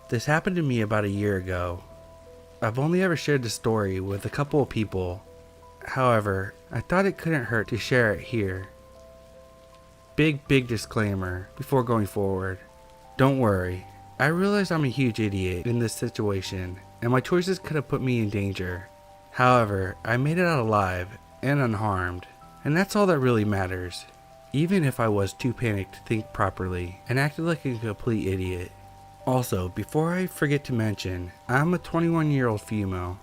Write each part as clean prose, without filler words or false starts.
This happened to me about a year ago. I've only ever shared the story with a couple of people. However, I thought it couldn't hurt to share it here. Big disclaimer before going forward. Don't worry, I realize I'm a huge idiot in this situation, and my choices could have put me in danger. However, I made it out alive and unharmed, and that's all that really matters, even if I was too panicked to think properly and acted like a complete idiot. Also, before I forget to mention, I'm a 21-year-old female.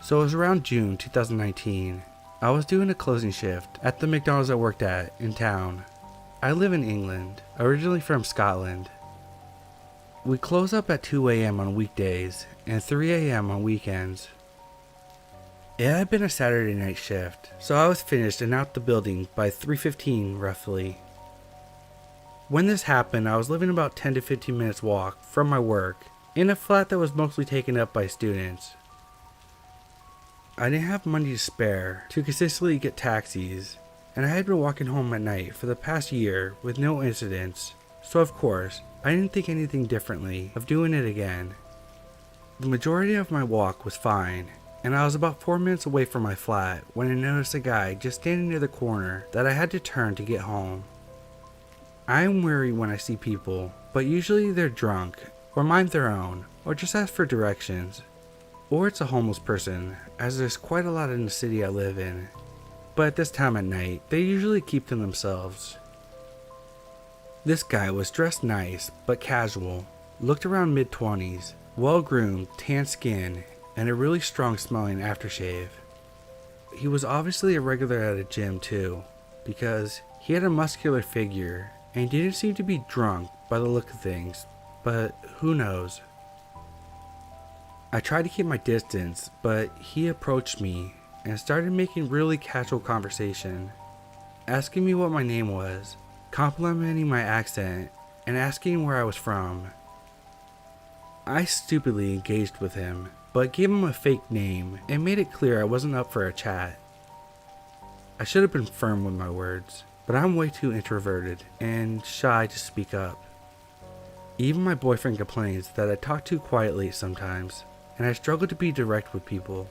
So it was around June 2019. I was doing a closing shift at the McDonald's I worked at in town. I live in England, originally from Scotland. We close up at 2 a.m. on weekdays and 3 a.m. on weekends. It had been a Saturday night shift, so I was finished and out the building by 3:15 roughly. When this happened, I was living about 10 to 15 minutes walk from my work in a flat that was mostly taken up by students. I didn't have money to spare to consistently get taxis, and I had been walking home at night for the past year with no incidents, so of course, I didn't think anything differently of doing it again. The majority of my walk was fine, and I was about 4 minutes away from my flat when I noticed a guy just standing near the corner that I had to turn to get home. I am wary when I see people, but usually they're drunk, or mind their own, or just ask for directions. Or it's a homeless person, as there's quite a lot in the city I live in. But at this time at night, they usually keep to themselves. This guy was dressed nice, but casual, looked around mid-20s, well-groomed, tan skin, and a really strong smelling aftershave. He was obviously a regular at a gym too, because he had a muscular figure, and didn't seem to be drunk by the look of things, but who knows. I tried to keep my distance, but he approached me and started making really casual conversation, asking me what my name was, complimenting my accent, and asking where I was from. I stupidly engaged with him, but gave him a fake name and made it clear I wasn't up for a chat. I should have been firm with my words, but I'm way too introverted and shy to speak up. Even my boyfriend complains that I talk too quietly sometimes, and I struggle to be direct with people.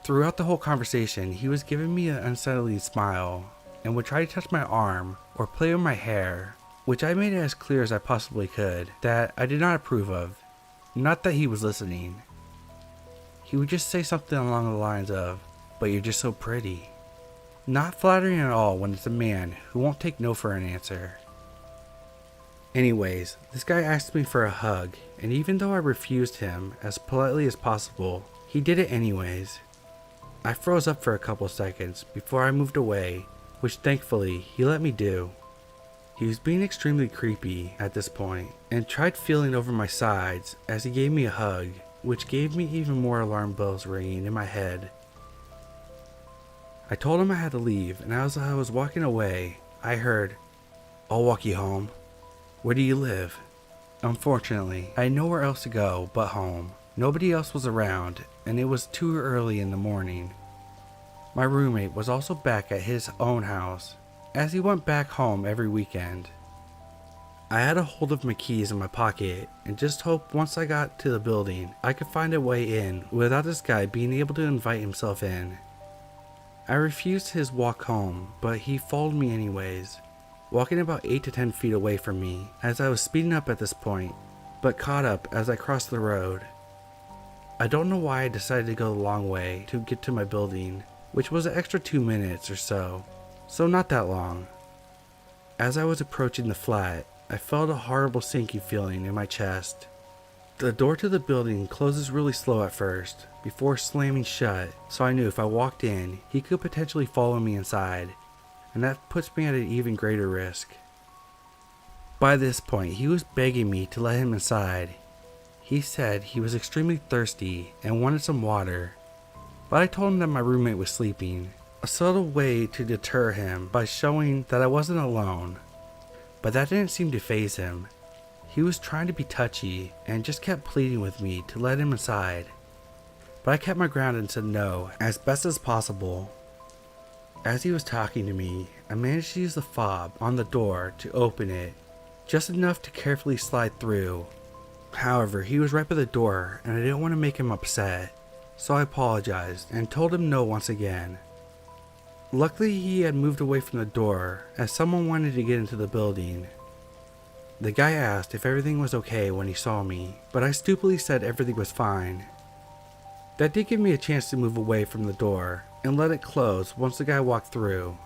Throughout the whole conversation, he was giving me an unsettling smile and would try to touch my arm or play with my hair, which I made it as clear as I possibly could that I did not approve of. Not that he was listening. He would just say something along the lines of, "But you're just so pretty." Not flattering at all when it's a man who won't take no for an answer. Anyways, this guy asked me for a hug, and even though I refused him as politely as possible, he did it anyways. I froze up for a couple seconds before I moved away, which thankfully he let me do. He was being extremely creepy at this point, and tried feeling over my sides as he gave me a hug, which gave me even more alarm bells ringing in my head. I told him I had to leave, and as I was walking away, I heard, "I'll walk you home. Where do you live?" Unfortunately, I had nowhere else to go but home. Nobody else was around, and it was too early in the morning. My roommate was also back at his own house, as he went back home every weekend. I had a hold of my keys in my pocket and just hoped once I got to the building, I could find a way in without this guy being able to invite himself in. I refused his walk home, but he followed me anyways, walking about 8 to 10 feet away from me as I was speeding up at this point, but caught up as I crossed the road. I don't know why I decided to go the long way to get to my building, which was an extra 2 minutes or so not that long. As I was approaching the flat, I felt a horrible sinking feeling in my chest. The door to the building closes really slow at first, before slamming shut, so I knew if I walked in, he could potentially follow me inside, and that puts me at an even greater risk. By this point, he was begging me to let him inside. He said he was extremely thirsty and wanted some water, but I told him that my roommate was sleeping, a subtle way to deter him by showing that I wasn't alone, but that didn't seem to faze him. He was trying to be touchy and just kept pleading with me to let him inside, but I kept my ground and said no as best as possible. As he was talking to me, I managed to use the fob on the door to open it, just enough to carefully slide through. However, he was right by the door and I didn't want to make him upset, so I apologized and told him no once again. Luckily, he had moved away from the door as someone wanted to get into the building. The guy asked if everything was okay when he saw me, but I stupidly said everything was fine. That did give me a chance to move away from the door and let it close once the guy walked through.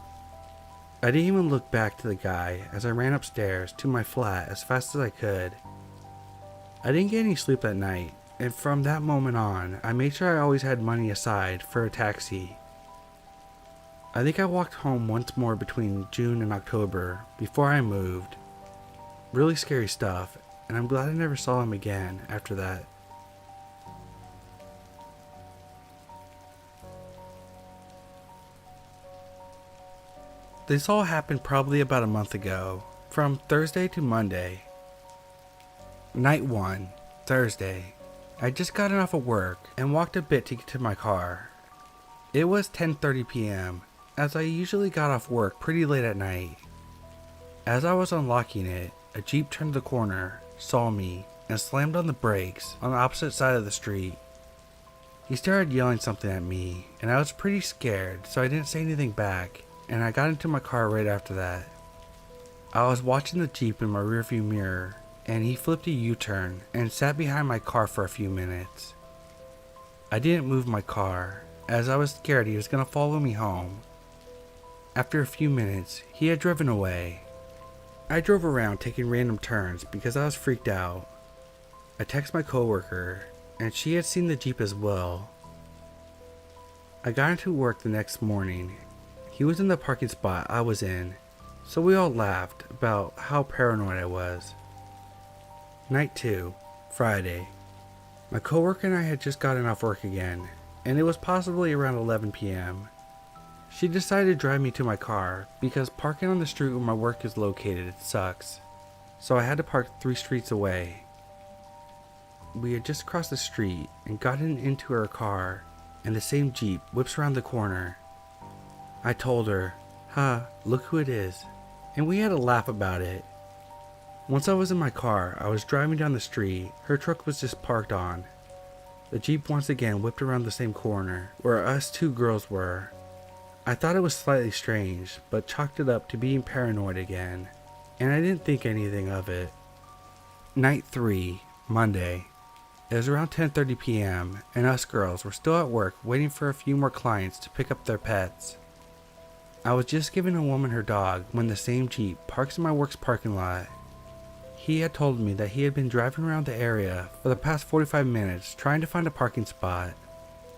I didn't even look back to the guy as I ran upstairs to my flat as fast as I could. I didn't get any sleep that night, and from that moment on, I made sure I always had money aside for a taxi. I think I walked home once more between June and October before I moved. Really scary stuff, and I'm glad I never saw him again after that. This all happened probably about a month ago, from Thursday to Monday. Night 1, Thursday. I just gotten off of work and walked a bit to get to my car. It was 10:30 p.m. as I usually got off work pretty late at night. As I was unlocking it, a Jeep turned the corner, saw me, and slammed on the brakes on the opposite side of the street. He started yelling something at me, and I was pretty scared, so I didn't say anything back, and I got into my car right after that. I was watching the Jeep in my rearview mirror, and he flipped a U-turn and sat behind my car for a few minutes. I didn't move my car, as I was scared he was going to follow me home. After a few minutes, he had driven away. I drove around taking random turns because I was freaked out. I texted my coworker, and she had seen the Jeep as well. I got into work the next morning. He was in the parking spot I was in, so we all laughed about how paranoid I was. Night 2, Friday. My coworker and I had just gotten off work again, and it was possibly around 11 p.m. She decided to drive me to my car because parking on the street where my work is located sucks, so I had to park 3 streets away. We had just crossed the street and gotten into her car, and the same Jeep whips around the corner. I told her, look who it is," and we had a laugh about it. Once I was in my car, I was driving down the street her truck was just parked on. The Jeep once again whipped around the same corner where us 2 girls were. I thought it was slightly strange, but chalked it up to being paranoid again, and I didn't think anything of it. Night 3, Monday. It was around 10:30 p.m. and us girls were still at work waiting for a few more clients to pick up their pets. I was just giving a woman her dog when the same Jeep parks in my work's parking lot. He had told me that he had been driving around the area for the past 45 minutes trying to find a parking spot.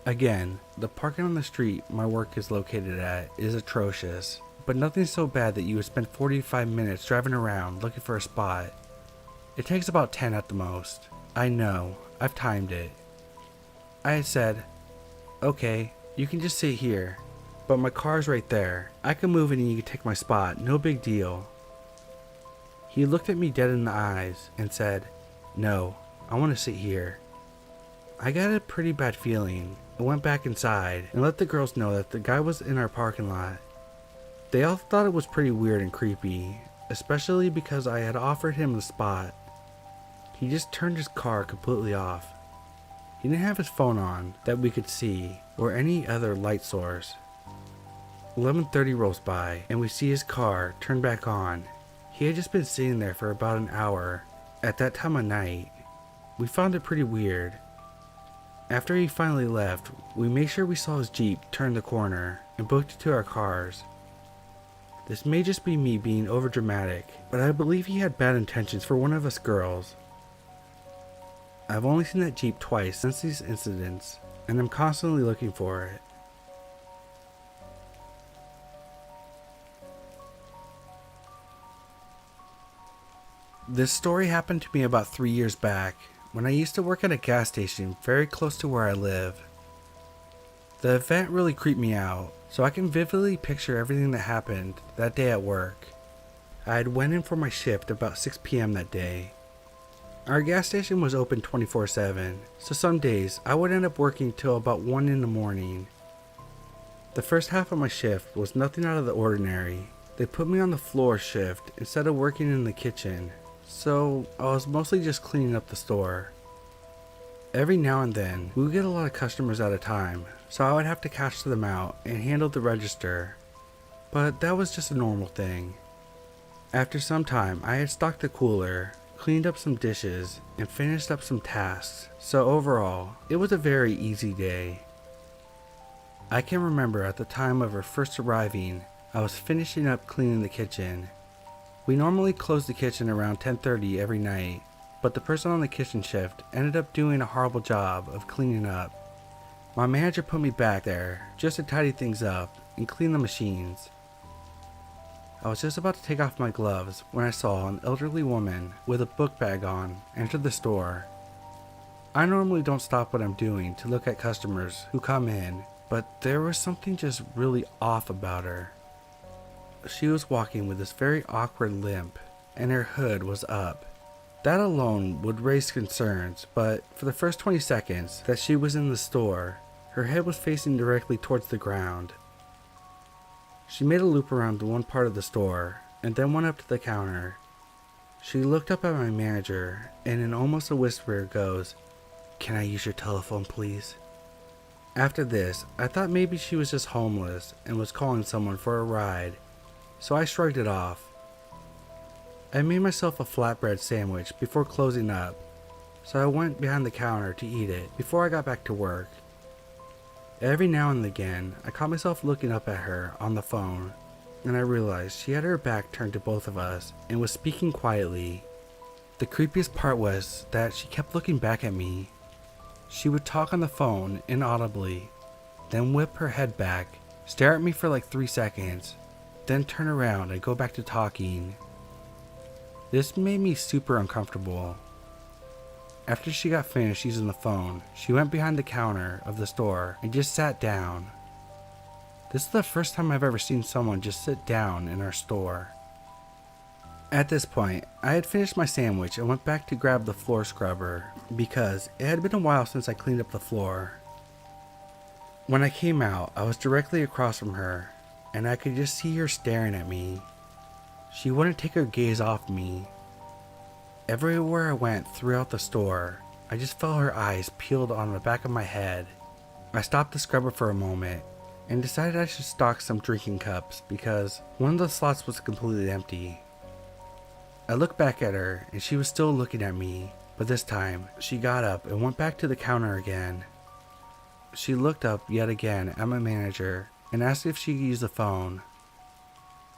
Again, the parking on the street my work is located at is atrocious, but nothing so bad that you would spend 45 minutes driving around looking for a spot. It takes about 10 at the most. I know, I've timed it. I had said, "Okay, you can just sit here, but my car's right there. I can move it and you can take my spot, no big deal." He looked at me dead in the eyes and said, "No, I want to sit here." I got a pretty bad feeling and went back inside and let the girls know that the guy was in our parking lot. They all thought it was pretty weird and creepy, especially because I had offered him the spot. He just turned his car completely off. He didn't have his phone on that we could see or any other light source. 11:30 rolls by and we see his car turn back on. He had just been sitting there for about an hour at that time of night. We found it pretty weird. After he finally left, we made sure we saw his Jeep turn the corner and booked it to our cars. This may just be me being overdramatic, but I believe he had bad intentions for one of us girls. I've only seen that Jeep twice since these incidents, and I'm constantly looking for it. This story happened to me about 3 years back, when I used to work at a gas station very close to where I live. The event really creeped me out, so I can vividly picture everything that happened that day at work. I had went in for my shift about 6 p.m. that day. Our gas station was open 24/7, so some days I would end up working till about 1 in the morning. The first half of my shift was nothing out of the ordinary. They put me on the floor shift instead of working in the kitchen. so I was mostly just cleaning up the store. Every now and then, we would get a lot of customers at a time, so I would have to cash them out and handle the register, but that was just a normal thing. After some time, I had stocked the cooler, cleaned up some dishes, and finished up some tasks, so overall, it was a very easy day. I can remember at the time of her first arriving, I was finishing up cleaning the kitchen. We normally close the kitchen around 10:30 every night, but the person on the kitchen shift ended up doing a horrible job of cleaning up. My manager put me back there just to tidy things up and clean the machines. I was just about to take off my gloves when I saw an elderly woman with a book bag on enter the store. I normally don't stop what I'm doing to look at customers who come in, but there was something just really off about her. She was walking with this very awkward limp, and her hood was up. That alone would raise concerns, but for the first 20 seconds that she was in the store, her head was facing directly towards the ground. She made a loop around the one part of the store, and then went up to the counter. She looked up at my manager, and in almost a whisper goes, "Can I use your telephone, please?" After this, I thought maybe she was just homeless and was calling someone for a ride, so I shrugged it off. I made myself a flatbread sandwich before closing up, so I went behind the counter to eat it before I got back to work. Every now and again, I caught myself looking up at her on the phone, and I realized she had her back turned to both of us and was speaking quietly. The creepiest part was that she kept looking back at me. She would talk on the phone inaudibly, then whip her head back, stare at me for like 3 seconds, then turn around and go back to talking. This made me super uncomfortable. After she got finished using the phone, she went behind the counter of the store and just sat down. This is the first time I've ever seen someone just sit down in our store. At this point, I had finished my sandwich and went back to grab the floor scrubber because it had been a while since I cleaned up the floor. When I came out, I was directly across from her, and I could just see her staring at me. She wouldn't take her gaze off me. Everywhere I went throughout the store, I just felt her eyes peeled on the back of my head. I stopped the scrubber for a moment and decided I should stock some drinking cups because one of the slots was completely empty. I looked back at her and she was still looking at me, but this time she got up and went back to the counter again. She looked up yet again at my manager and asked if she could use the phone.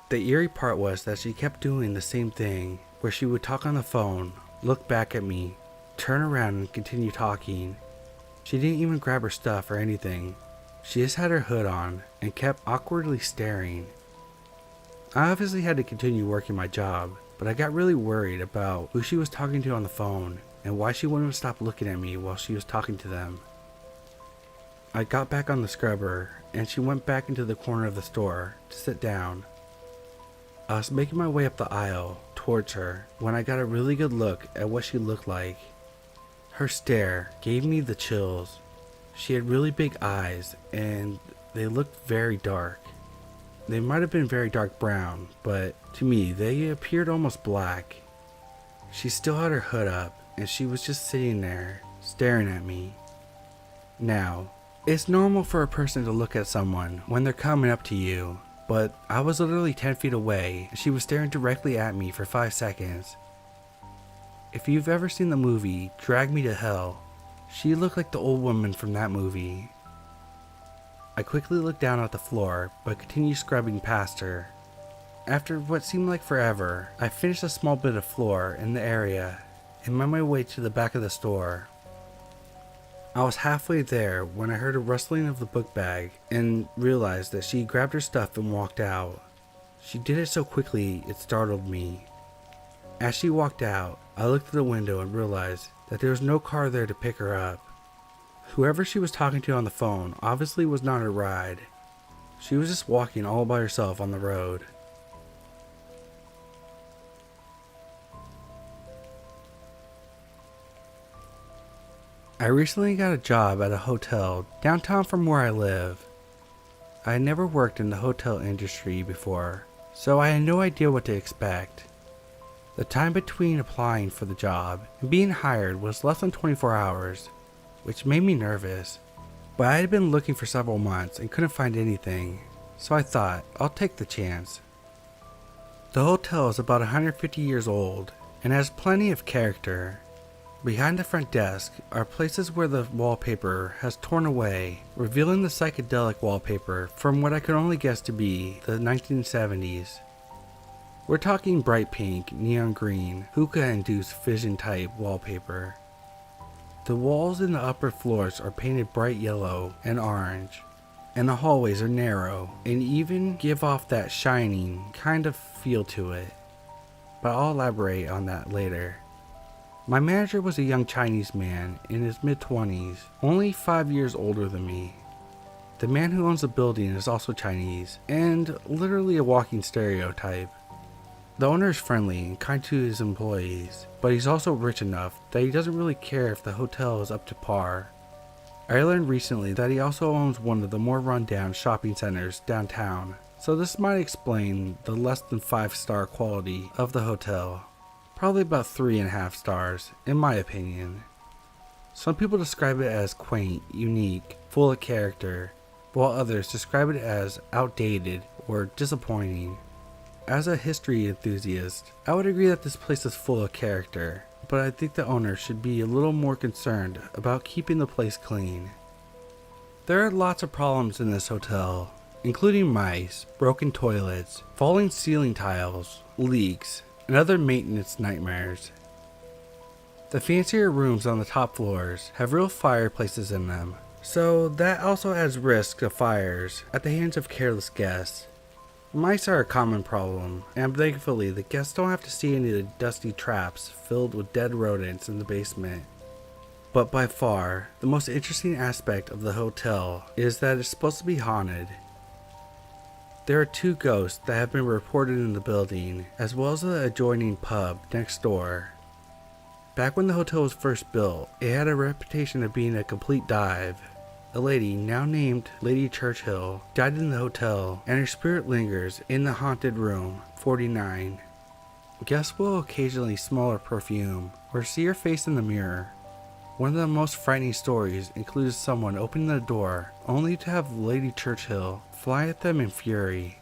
The eerie part was that she kept doing the same thing, where she would talk on the phone, look back at me, turn around and continue talking. She didn't even grab her stuff or anything. She just had her hood on and kept awkwardly staring. I obviously had to continue working my job, but I got really worried about who she was talking to on the phone and why she wouldn't stop looking at me while she was talking to them. I got back on the scrubber and she went back into the corner of the store to sit down. I was making my way up the aisle towards her when I got a really good look at what she looked like. Her stare gave me the chills. She had really big eyes and they looked very dark. They might have been very dark brown, but to me they appeared almost black. She still had her hood up and she was just sitting there staring at me. Now, it's normal for a person to look at someone when they're coming up to you, but I was literally 10 feet away and she was staring directly at me for 5 seconds. If you've ever seen the movie Drag Me to Hell, she looked like the old woman from that movie. I quickly looked down at the floor but continued scrubbing past her. After what seemed like forever, I finished a small bit of floor in the area and made my way to the back of the store. I was halfway there when I heard a rustling of the book bag and realized that she grabbed her stuff and walked out. She did it so quickly it startled me. As she walked out, I looked at the window and realized that there was no car there to pick her up. Whoever she was talking to on the phone obviously was not a ride. She was just walking all by herself on the road. I recently got a job at a hotel downtown from where I live. I had never worked in the hotel industry before, so I had no idea what to expect. The time between applying for the job and being hired was less than 24 hours, which made me nervous. But I had been looking for several months and couldn't find anything, so I thought I'll take the chance. The hotel is about 150 years old and has plenty of character. Behind the front desk are places where the wallpaper has torn away, revealing the psychedelic wallpaper from what I could only guess to be the 1970s. We're talking bright pink, neon green, hookah-induced vision-type wallpaper. The walls in the upper floors are painted bright yellow and orange, and the hallways are narrow and even give off that shining kind of feel to it. But I'll elaborate on that later. My manager was a young Chinese man in his mid-20s, only 5 years older than me. The man who owns the building is also Chinese, and literally a walking stereotype. The owner is friendly and kind to his employees, but he's also rich enough that he doesn't really care if the hotel is up to par. I learned recently that he also owns one of the more run-down shopping centers downtown, so this might explain the less than 5-star quality of the hotel. Probably about 3.5 stars, in my opinion. Some people describe it as quaint, unique, full of character, while others describe it as outdated or disappointing. As a history enthusiast, I would agree that this place is full of character, but I think the owner should be a little more concerned about keeping the place clean. There are lots of problems in this hotel, including mice, broken toilets, falling ceiling tiles, leaks, and other maintenance nightmares. The fancier rooms on the top floors have real fireplaces in them, so that also adds risk of fires at the hands of careless guests. Mice are a common problem, and thankfully the guests don't have to see any of the dusty traps filled with dead rodents in the basement. But by far, the most interesting aspect of the hotel is that it's supposed to be haunted. There are 2 ghosts that have been reported in the building, as well as the adjoining pub next door. Back when the hotel was first built, it had a reputation of being a complete dive. A lady, now named Lady Churchill, died in the hotel, and her spirit lingers in the haunted room 49. Guests will occasionally smell her perfume or see her face in the mirror. One of the most frightening stories includes someone opening the door only to have Lady Churchill fly at them in fury.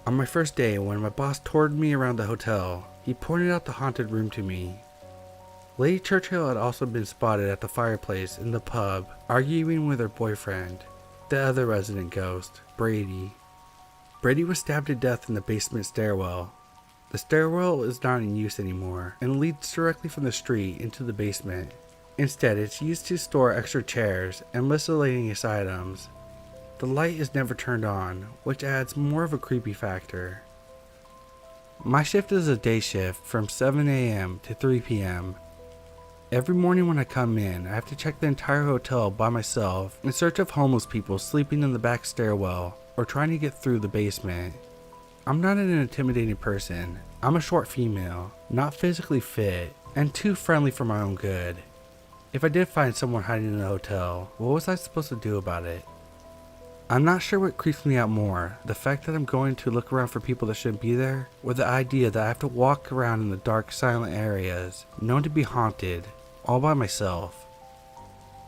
On my first day, when my boss toured me around the hotel, he pointed out the haunted room to me. Lady Churchill had also been spotted at the fireplace in the pub, arguing with her boyfriend, the other resident ghost, Brady. Brady was stabbed to death in the basement stairwell. The stairwell is not in use anymore and leads directly from the street into the basement. Instead, it's used to store extra chairs and miscellaneous items. The light is never turned on, which adds more of a creepy factor. My shift is a day shift from 7 a.m. to 3 p.m. Every morning when I come in, I have to check the entire hotel by myself in search of homeless people sleeping in the back stairwell or trying to get through the basement. I'm not an intimidating person. I'm a short female, not physically fit, and too friendly for my own good. If I did find someone hiding in the hotel, what was I supposed to do about it? I'm not sure what creeps me out more, the fact that I'm going to look around for people that shouldn't be there, or the idea that I have to walk around in the dark, silent areas known to be haunted, all by myself.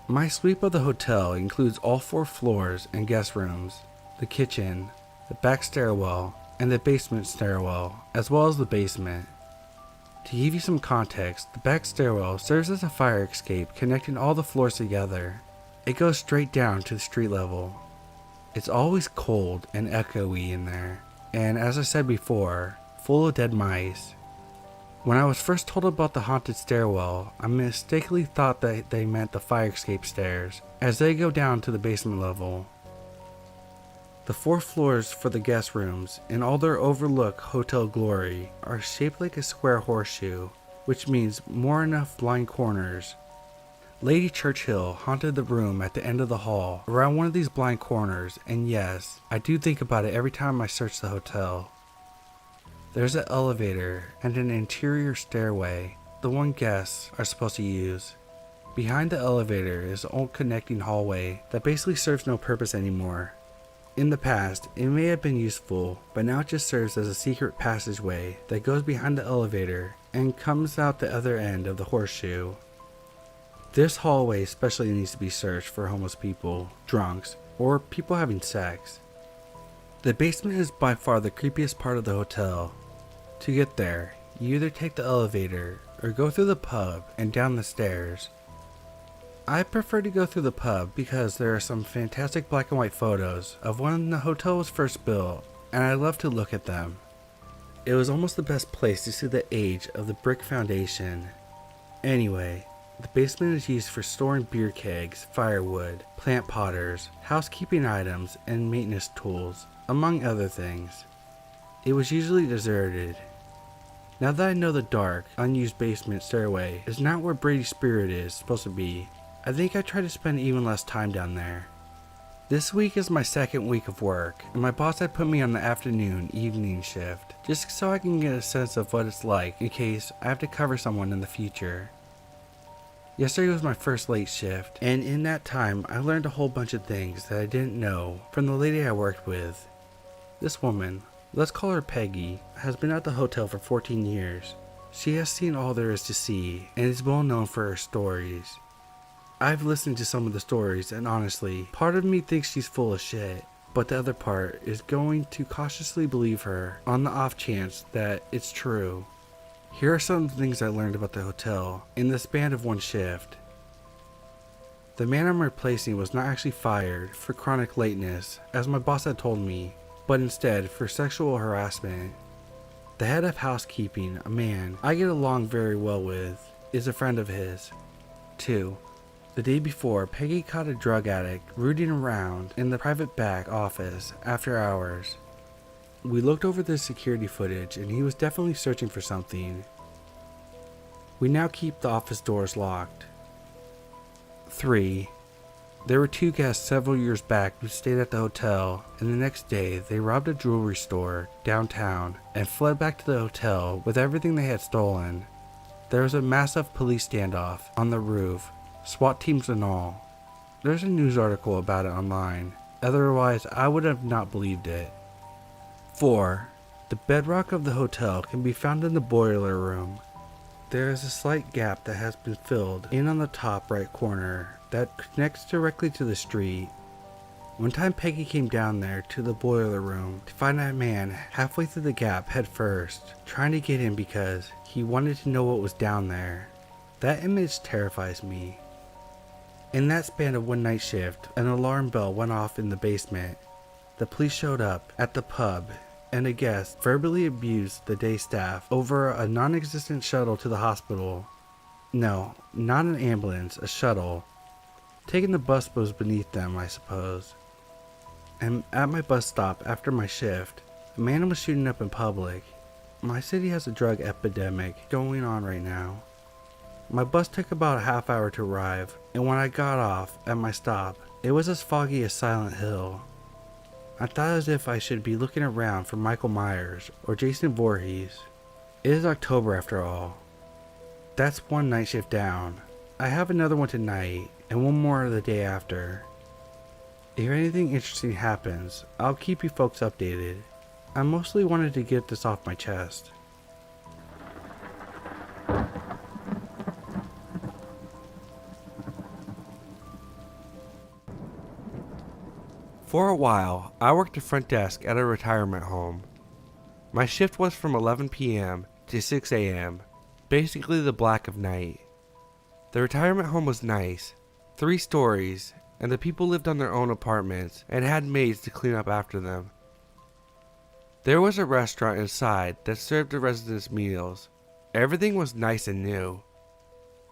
My sweep of the hotel includes all 4 floors and guest rooms, the kitchen, the back stairwell, and the basement stairwell, as well as the basement. To give you some context, the back stairwell serves as a fire escape connecting all the floors together. It goes straight down to the street level. It's always cold and echoey in there, and as I said before, full of dead mice. When I was first told about the haunted stairwell, I mistakenly thought that they meant the fire escape stairs, as they go down to the basement level. The 4 floors for the guest rooms, in all their overlook hotel glory, are shaped like a square horseshoe, which means more enough blind corners. Lady Churchill haunted the room at the end of the hall, around one of these blind corners, and yes, I do think about it every time I search the hotel. There's an elevator and an interior stairway, the one guests are supposed to use. Behind the elevator is an old connecting hallway that basically serves no purpose anymore. In the past, it may have been useful, but now it just serves as a secret passageway that goes behind the elevator and comes out the other end of the horseshoe. This hallway especially needs to be searched for homeless people, drunks, or people having sex. The basement is by far the creepiest part of the hotel. To get there, you either take the elevator or go through the pub and down the stairs. I prefer to go through the pub because there are some fantastic black and white photos of when the hotel was first built, and I love to look at them. It was almost the best place to see the age of the brick foundation. Anyway, the basement is used for storing beer kegs, firewood, plant potters, housekeeping items, and maintenance tools, among other things. It was usually deserted. Now that I know the dark, unused basement stairway is not where Brady's spirit is supposed to be, I think I try to spend even less time down there. This week is my second week of work, and my boss had put me on the afternoon-evening shift, just so I can get a sense of what it's like in case I have to cover someone in the future. Yesterday was my first late shift, and in that time I learned a whole bunch of things that I didn't know from the lady I worked with. This woman, let's call her Peggy, has been at the hotel for 14 years. She has seen all there is to see, and is well known for her stories. I've listened to some of the stories, and honestly, part of me thinks she's full of shit, but the other part is going to cautiously believe her on the off chance that it's true. Here are some things I learned about the hotel in the span of one shift. The man I'm replacing was not actually fired for chronic lateness, as my boss had told me, but instead for sexual harassment. The head of housekeeping, a man I get along very well with, is a friend of his. 2. The day before, Peggy caught a drug addict rooting around in the private back office after hours. We looked over the security footage and he was definitely searching for something. We now keep the office doors locked. 3. There were 2 guests several years back who stayed at the hotel, and the next day they robbed a jewelry store downtown and fled back to the hotel with everything they had stolen. There was a massive police standoff on the roof, SWAT teams and all. There's a news article about it online, otherwise I would have not believed it. 4. The bedrock of the hotel can be found in the boiler room. There is a slight gap that has been filled in on the top right corner that connects directly to the street. One time Peggy came down there to the boiler room to find a man halfway through the gap head first, trying to get in because he wanted to know what was down there. That image terrifies me. In that span of one night shift, an alarm bell went off in the basement. The police showed up at the pub, and a guest verbally abused the day staff over a non-existent shuttle to the hospital. No, not an ambulance, a shuttle. Taking the bus was beneath them, I suppose. And at my bus stop after my shift, a man was shooting up in public. My city has a drug epidemic going on right now. My bus took about a half hour to arrive, and when I got off at my stop, it was as foggy as Silent Hill. I thought as if I should be looking around for Michael Myers or Jason Voorhees. It is October after all. That's one night shift down. I have another one tonight, and one more the day after. If anything interesting happens, I'll keep you folks updated. I mostly wanted to get this off my chest. For a while, I worked the front desk at a retirement home. My shift was from 11 p.m. to 6 a.m., basically the black of night. The retirement home was nice, 3 stories, and the people lived on their own apartments and had maids to clean up after them. There was a restaurant inside that served the residents meals. Everything was nice and new.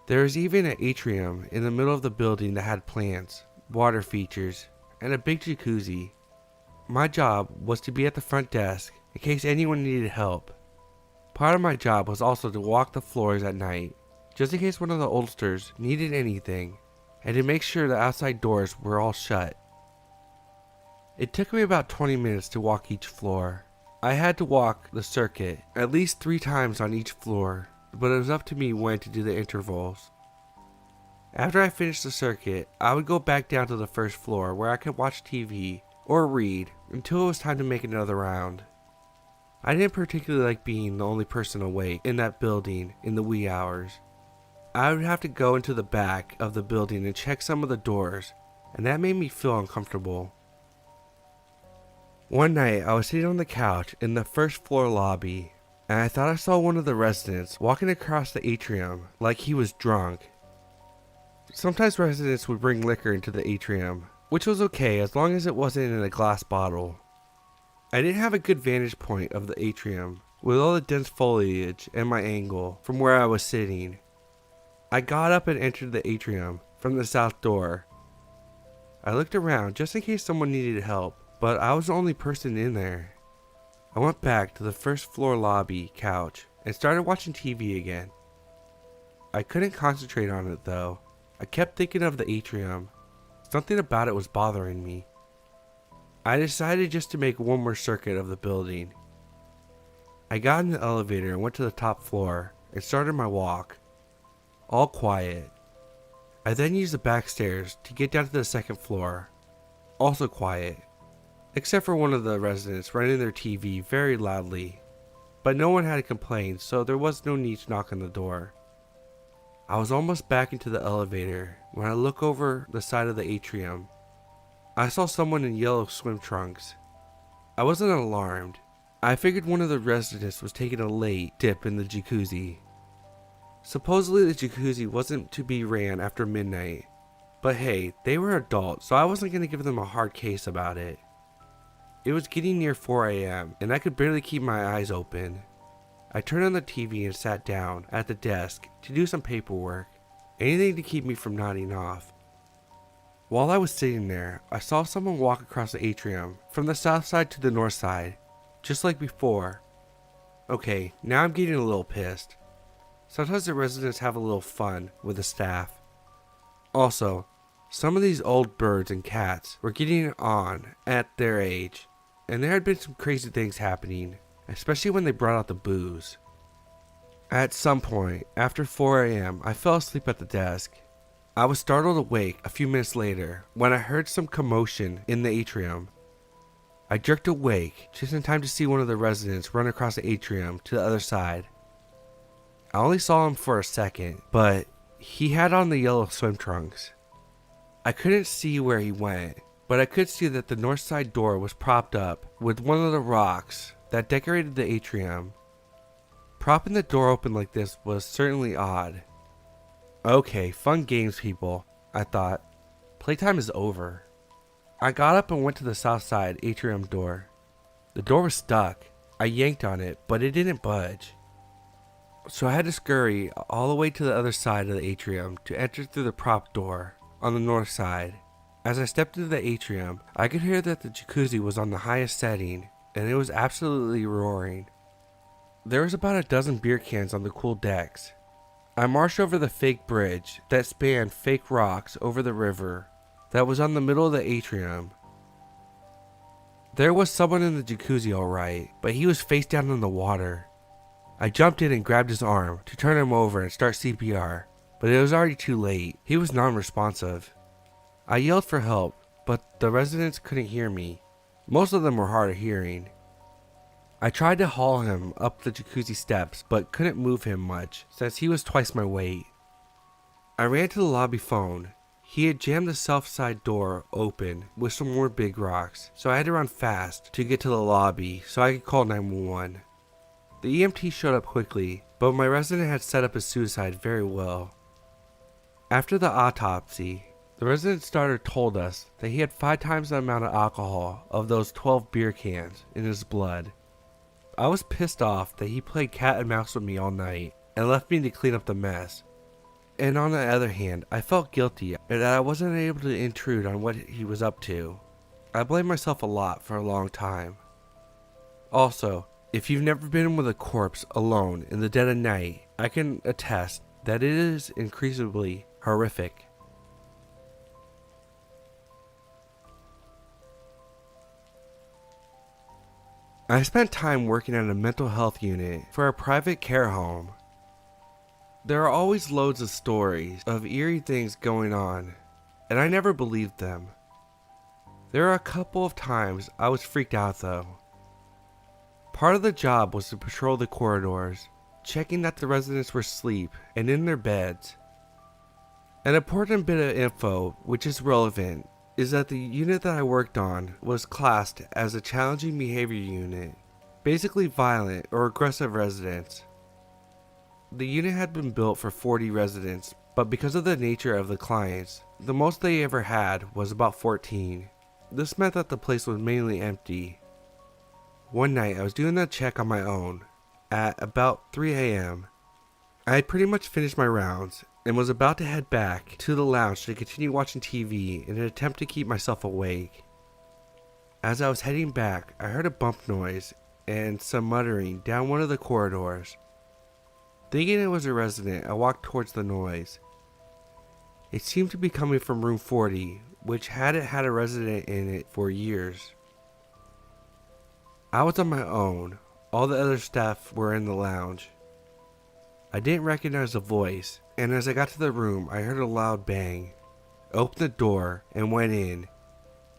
There was even an atrium in the middle of the building that had plants, water features, and a big jacuzzi. My job was to be at the front desk in case anyone needed help. Part of my job was also to walk the floors at night, just in case one of the oldsters needed anything, and to make sure the outside doors were all shut. It took me about 20 minutes to walk each floor. I had to walk the circuit at least 3 times on each floor, but it was up to me when to do the intervals. After I finished the circuit, I would go back down to the first floor where I could watch TV or read until it was time to make another round. I didn't particularly like being the only person awake in that building in the wee hours. I would have to go into the back of the building and check some of the doors, and that made me feel uncomfortable. One night, I was sitting on the couch in the first floor lobby, and I thought I saw one of the residents walking across the atrium like he was drunk. Sometimes residents would bring liquor into the atrium, which was okay as long as it wasn't in a glass bottle. I didn't have a good vantage point of the atrium, with all the dense foliage and my angle from where I was sitting. I got up and entered the atrium from the south door. I looked around just in case someone needed help, but I was the only person in there. I went back to the first floor lobby couch and started watching TV again. I couldn't concentrate on it though. I kept thinking of the atrium. Something about it was bothering me. I decided just to make one more circuit of the building. I got in the elevator and went to the top floor and started my walk. All quiet. I then used the back stairs to get down to the second floor. Also quiet. Except for one of the residents running their TV very loudly. But no one had complained, so there was no need to knock on the door. I was almost back into the elevator when I looked over the side of the atrium. I saw someone in yellow swim trunks. I wasn't alarmed. I figured one of the residents was taking a late dip in the jacuzzi. Supposedly the jacuzzi wasn't to be ran after midnight. But hey, they were adults, so I wasn't going to give them a hard case about it. It was getting near 4 a.m. and I could barely keep my eyes open. I turned on the TV and sat down at the desk to do some paperwork, anything to keep me from nodding off. While I was sitting there, I saw someone walk across the atrium from the south side to the north side, just like before. Okay, now I'm getting a little pissed. Sometimes the residents have a little fun with the staff. Also, some of these old birds and cats were getting it on at their age, and there had been some crazy things happening, especially when they brought out the booze. At some point, after 4 a.m., I fell asleep at the desk. I was startled awake a few minutes later when I heard some commotion in the atrium. I jerked awake just in time to see one of the residents run across the atrium to the other side. I only saw him for a second, but he had on the yellow swim trunks. I couldn't see where he went, but I could see that the north side door was propped up with one of the rocks that decorated the atrium. Propping the door open like this was certainly odd. Okay, fun games, people, I thought. Playtime is over. I got up and went to the south side atrium door. The door was stuck. I yanked on it, but it didn't budge. So I had to scurry all the way to the other side of the atrium to enter through the prop door on the north side. As I stepped into the atrium, I could hear that the jacuzzi was on the highest setting, and it was absolutely roaring. There was about a dozen beer cans on the cool decks. I marched over the fake bridge that spanned fake rocks over the river that was on the middle of the atrium. There was someone in the jacuzzi alright, but he was face down in the water. I jumped in and grabbed his arm to turn him over and start CPR, but it was already too late. He was non-responsive. I yelled for help, but the residents couldn't hear me. Most of them were hard of hearing. I tried to haul him up the jacuzzi steps, but couldn't move him much since he was twice my weight. I ran to the lobby phone. He had jammed the south side door open with some more big rocks, so I had to run fast to get to the lobby so I could call 911. The EMT showed up quickly, but my resident had set up his suicide very well. After the autopsy, the resident starter told us that he had 5 times the amount of alcohol of those 12 beer cans in his blood. I was pissed off that he played cat and mouse with me all night and left me to clean up the mess. And on the other hand, I felt guilty that I wasn't able to intrude on what he was up to. I blamed myself a lot for a long time. Also, if you've never been with a corpse alone in the dead of night, I can attest that it is increasingly horrific. I spent time working at a mental health unit for a private care home. There are always loads of stories of eerie things going on, and I never believed them. There are a couple of times I was freaked out though. Part of the job was to patrol the corridors, checking that the residents were asleep and in their beds. An important bit of info which is relevant is that the unit that I worked on was classed as a challenging behavior unit, basically violent or aggressive residents. The unit had been built for 40 residents, but because of the nature of the clients, the most they ever had was about 14. This meant that the place was mainly empty. One night I was doing a check on my own at about 3 a.m. I had pretty much finished my rounds and was about to head back to the lounge to continue watching TV in an attempt to keep myself awake. As I was heading back, I heard a bump noise and some muttering down one of the corridors. Thinking it was a resident, I walked towards the noise. It seemed to be coming from room 40, which hadn't had a resident in it for years. I was on my own. All the other staff were in the lounge. I didn't recognize the voice, and as I got to the room, I heard a loud bang. I opened the door and went in.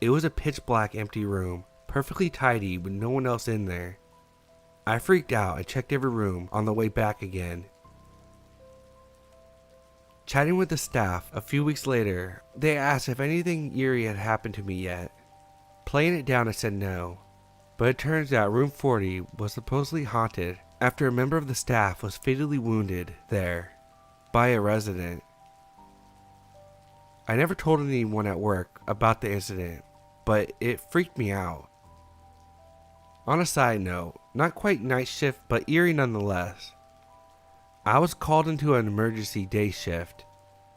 It was a pitch black empty room, perfectly tidy with no one else in there. I freaked out and checked every room on the way back again. Chatting with the staff a few weeks later, they asked if anything eerie had happened to me yet. Playing it down, I said no. But it turns out room 40 was supposedly haunted after a member of the staff was fatally wounded there by a resident. I never told anyone at work about the incident, but it freaked me out. On a side note, not quite night shift, but eerie nonetheless. I was called into an emergency day shift.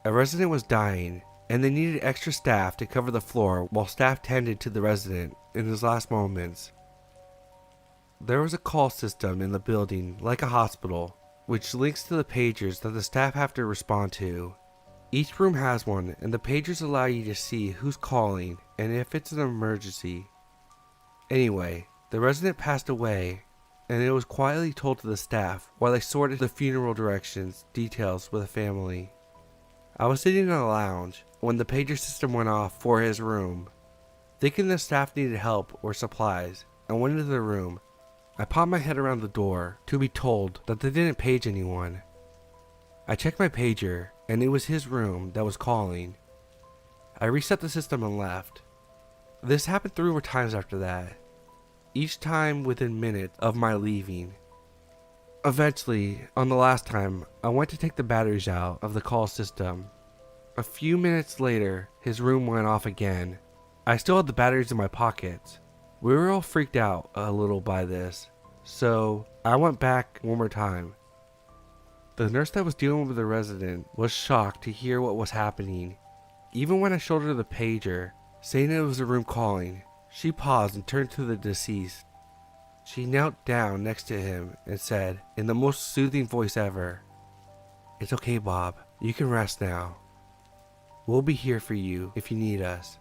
A resident was dying, and they needed extra staff to cover the floor while staff tended to the resident in his last moments. There was a call system in the building, like a hospital, which links to the pagers that the staff have to respond to. Each room has one, and the pagers allow you to see who's calling and if it's an emergency. Anyway, the resident passed away, and it was quietly told to the staff while they sorted the funeral details with the family. I was sitting in a lounge when the pager system went off for his room. Thinking the staff needed help or supplies, I went into the room. I popped my head around the door to be told that they didn't page anyone. I checked my pager, and it was his room that was calling. I reset the system and left. This happened 3 more times after that, each time within minutes of my leaving. Eventually, on the last time, I went to take the batteries out of the call system. A few minutes later, his room went off again. I still had the batteries in my pockets. We were all freaked out a little by this, so I went back one more time. The nurse that was dealing with the resident was shocked to hear what was happening. Even when I showed her the pager, saying it was a room calling, she paused and turned to the deceased. She knelt down next to him and said, in the most soothing voice ever, "It's okay, Bob. You can rest now. We'll be here for you if you need us."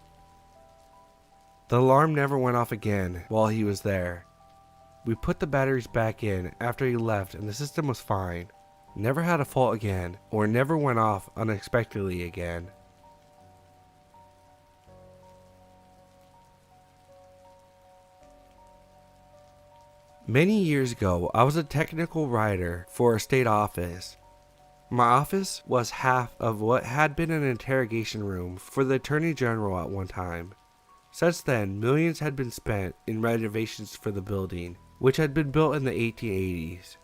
The alarm never went off again while he was there. We put the batteries back in after he left and the system was fine. Never had a fault again, or never went off unexpectedly again. Many years ago, I was a technical writer for a state office. My office was half of what had been an interrogation room for the Attorney General at one time. Since then, millions had been spent in renovations for the building, which had been built in the 1880s.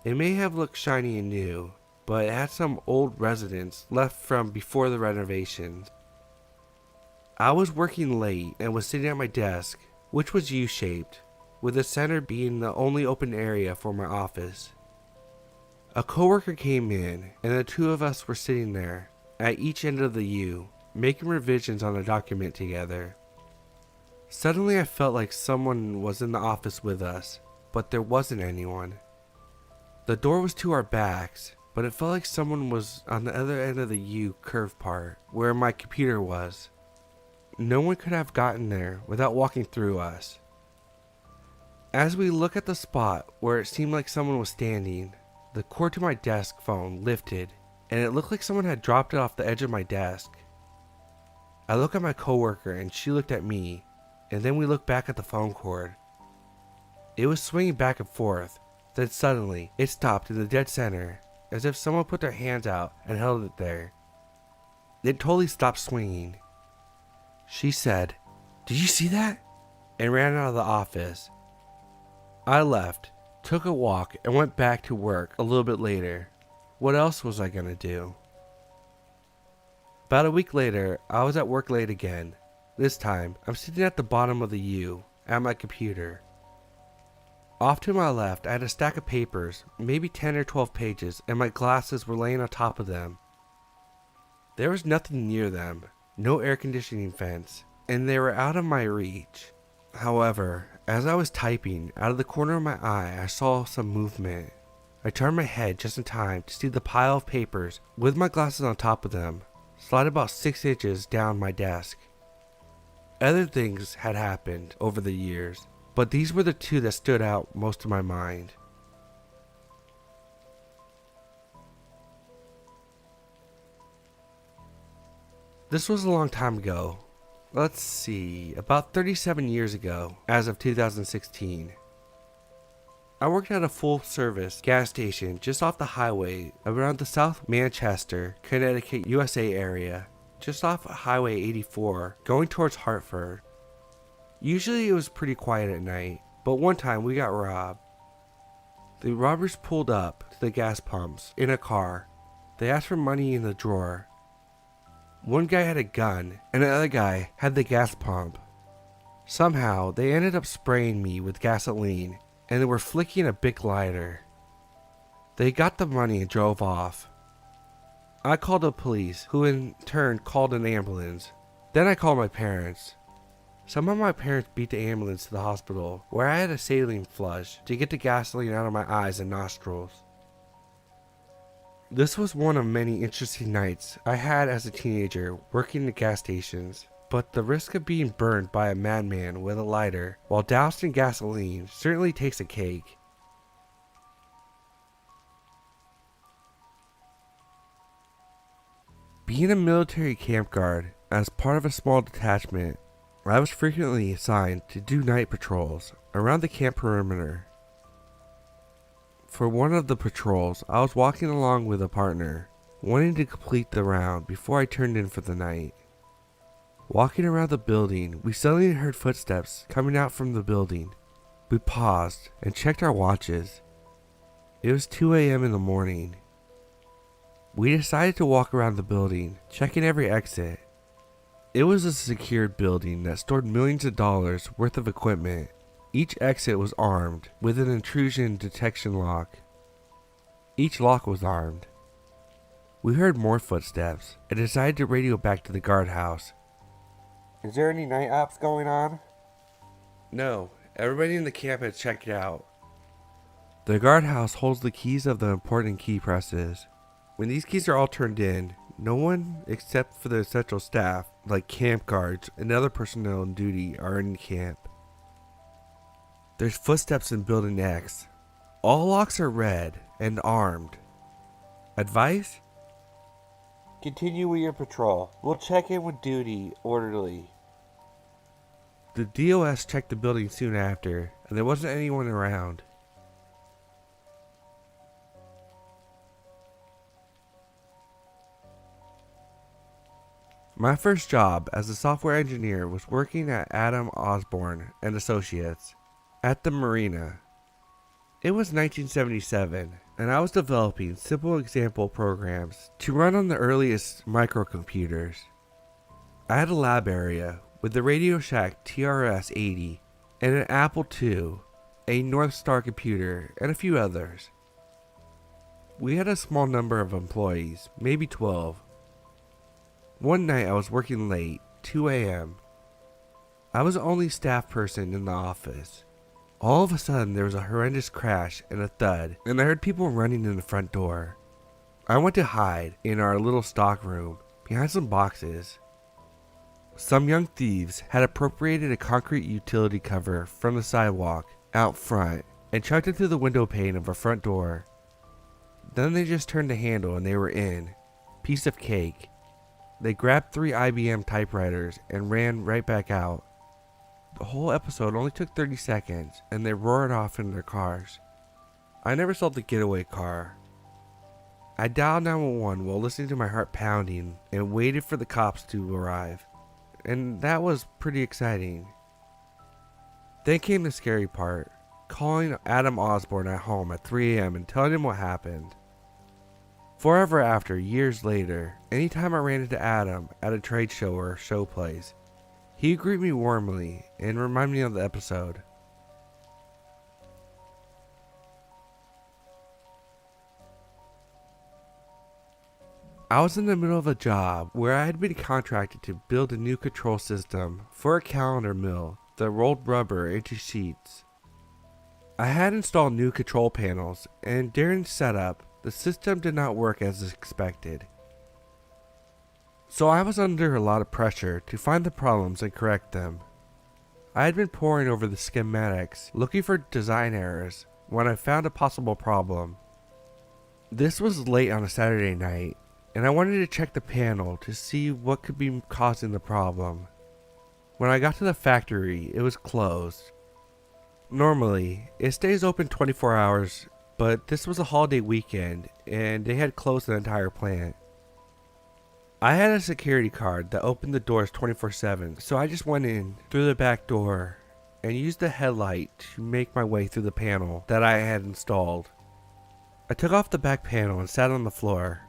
It may have looked shiny and new, but it had some old residents left from before the renovations. I was working late and was sitting at my desk, which was U-shaped, with the center being the only open area for my office. A coworker came in, and the two of us were sitting there, at each end of the U, making revisions on a document together. Suddenly I felt like someone was in the office with us, but there wasn't anyone. The door was to our backs, but it felt like someone was on the other end of the U curved part, where my computer was. No one could have gotten there without walking through us. As we look at the spot where it seemed like someone was standing, the cord to my desk phone lifted, and it looked like someone had dropped it off the edge of my desk. I look at my coworker and she looked at me, and then we looked back at the phone cord. It was swinging back and forth, then suddenly it stopped in the dead center, as if someone put their hands out and held it there. It totally stopped swinging. She said, "Did you see that?" and ran out of the office. I left, took a walk, and went back to work a little bit later. What else was I gonna do? About a week later, I was at work late again. This time, I'm sitting at the bottom of the U, at my computer. Off to my left, I had a stack of papers, maybe 10 or 12 pages, and my glasses were laying on top of them. There was nothing near them, no air conditioning fence, and they were out of my reach. However, as I was typing, out of the corner of my eye, I saw some movement. I turned my head just in time to see the pile of papers, with my glasses on top of them, slide about 6 inches down my desk. Other things had happened over the years, but these were the two that stood out most in my mind. This was a long time ago. Let's see, about 37 years ago, as of 2016. I worked at a full-service gas station just off the highway around the South Manchester, Connecticut, USA area, just off Highway 84, going towards Hartford. Usually it was pretty quiet at night, but one time we got robbed. The robbers pulled up to the gas pumps in a car. They asked for money in the drawer. One guy had a gun, and the other guy had the gas pump. Somehow, they ended up spraying me with gasoline, and they were flicking a big lighter. They got the money and drove off. I called the police, who in turn called an ambulance. Then I called my parents. Somehow my parents beat the ambulance to the hospital, where I had a saline flush to get the gasoline out of my eyes and nostrils. This was one of many interesting nights I had as a teenager working at gas stations, but the risk of being burned by a madman with a lighter while doused in gasoline certainly takes a cake. Being a military camp guard as part of a small detachment, I was frequently assigned to do night patrols around the camp perimeter. For one of the patrols, I was walking along with a partner, wanting to complete the round before I turned in for the night. Walking around the building, we suddenly heard footsteps coming out from the building. We paused and checked our watches. It was 2 a.m. in the morning. We decided to walk around the building, checking every exit. It was a secured building that stored millions of dollars worth of equipment. Each exit was armed with an intrusion detection lock. Each lock was armed. We heard more footsteps and decided to radio back to the guardhouse. "Is there any night ops going on?" "No, everybody in the camp had checked out." The guardhouse holds the keys of the important key presses. When these keys are all turned in, no one except for the essential staff, like camp guards and other personnel on duty, are in camp. There's footsteps in Building X. All locks are red and armed. Advice? Continue with your patrol. We'll check in with duty orderly. The DOS checked the building soon after, and there wasn't anyone around. My first job as a software engineer was working at Adam Osborne and Associates at the marina. It was 1977, and I was developing simple example programs to run on the earliest microcomputers. I had a lab area with the Radio Shack TRS-80 and an Apple II, a North Star computer, and a few others. We had a small number of employees, maybe 12. One night I was working late, 2 a.m. I was the only staff person in the office. All of a sudden there was a horrendous crash and a thud, and I heard people running in the front door. I went to hide in our little stock room, behind some boxes. Some young thieves had appropriated a concrete utility cover from the sidewalk out front and chucked it through the window pane of our front door. Then they just turned the handle and they were in. Piece of cake. They grabbed 3 IBM typewriters and ran right back out. The whole episode only took 30 seconds, and they roared off in their cars. I never saw the getaway car. I dialed 911 while listening to my heart pounding and waited for the cops to arrive. And that was pretty exciting. Then came the scary part, calling Adam Osborne at home at 3 a.m. and telling him what happened. Forever after, years later, anytime I ran into Adam at a trade show or show place, he'd greet me warmly and remind me of the episode. I was in the middle of a job where I had been contracted to build a new control system for a calendar mill that rolled rubber into sheets. I had installed new control panels, and during setup, the system did not work as expected. So I was under a lot of pressure to find the problems and correct them. I had been poring over the schematics, looking for design errors, when I found a possible problem. This was late on a Saturday night, and I wanted to check the panel to see what could be causing the problem. When I got to the factory, it was closed. Normally, it stays open 24 hours, but this was a holiday weekend, and they had closed the entire plant. I had a security card that opened the doors 24/7, so I just went in through the back door and used the headlight to make my way through the panel that I had installed. I took off the back panel and sat on the floor.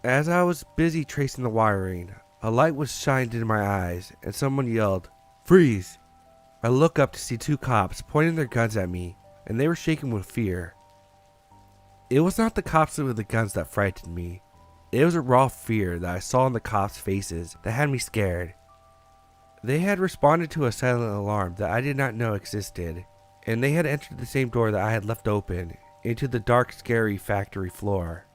As I was busy tracing the wiring, a light was shined into my eyes and someone yelled, "Freeze!" I look up to see 2 cops pointing their guns at me, and they were shaking with fear. It was not the cops with the guns that frightened me. It was a raw fear that I saw in the cops' faces that had me scared. They had responded to a silent alarm that I did not know existed, and they had entered the same door that I had left open into the dark, scary factory floor.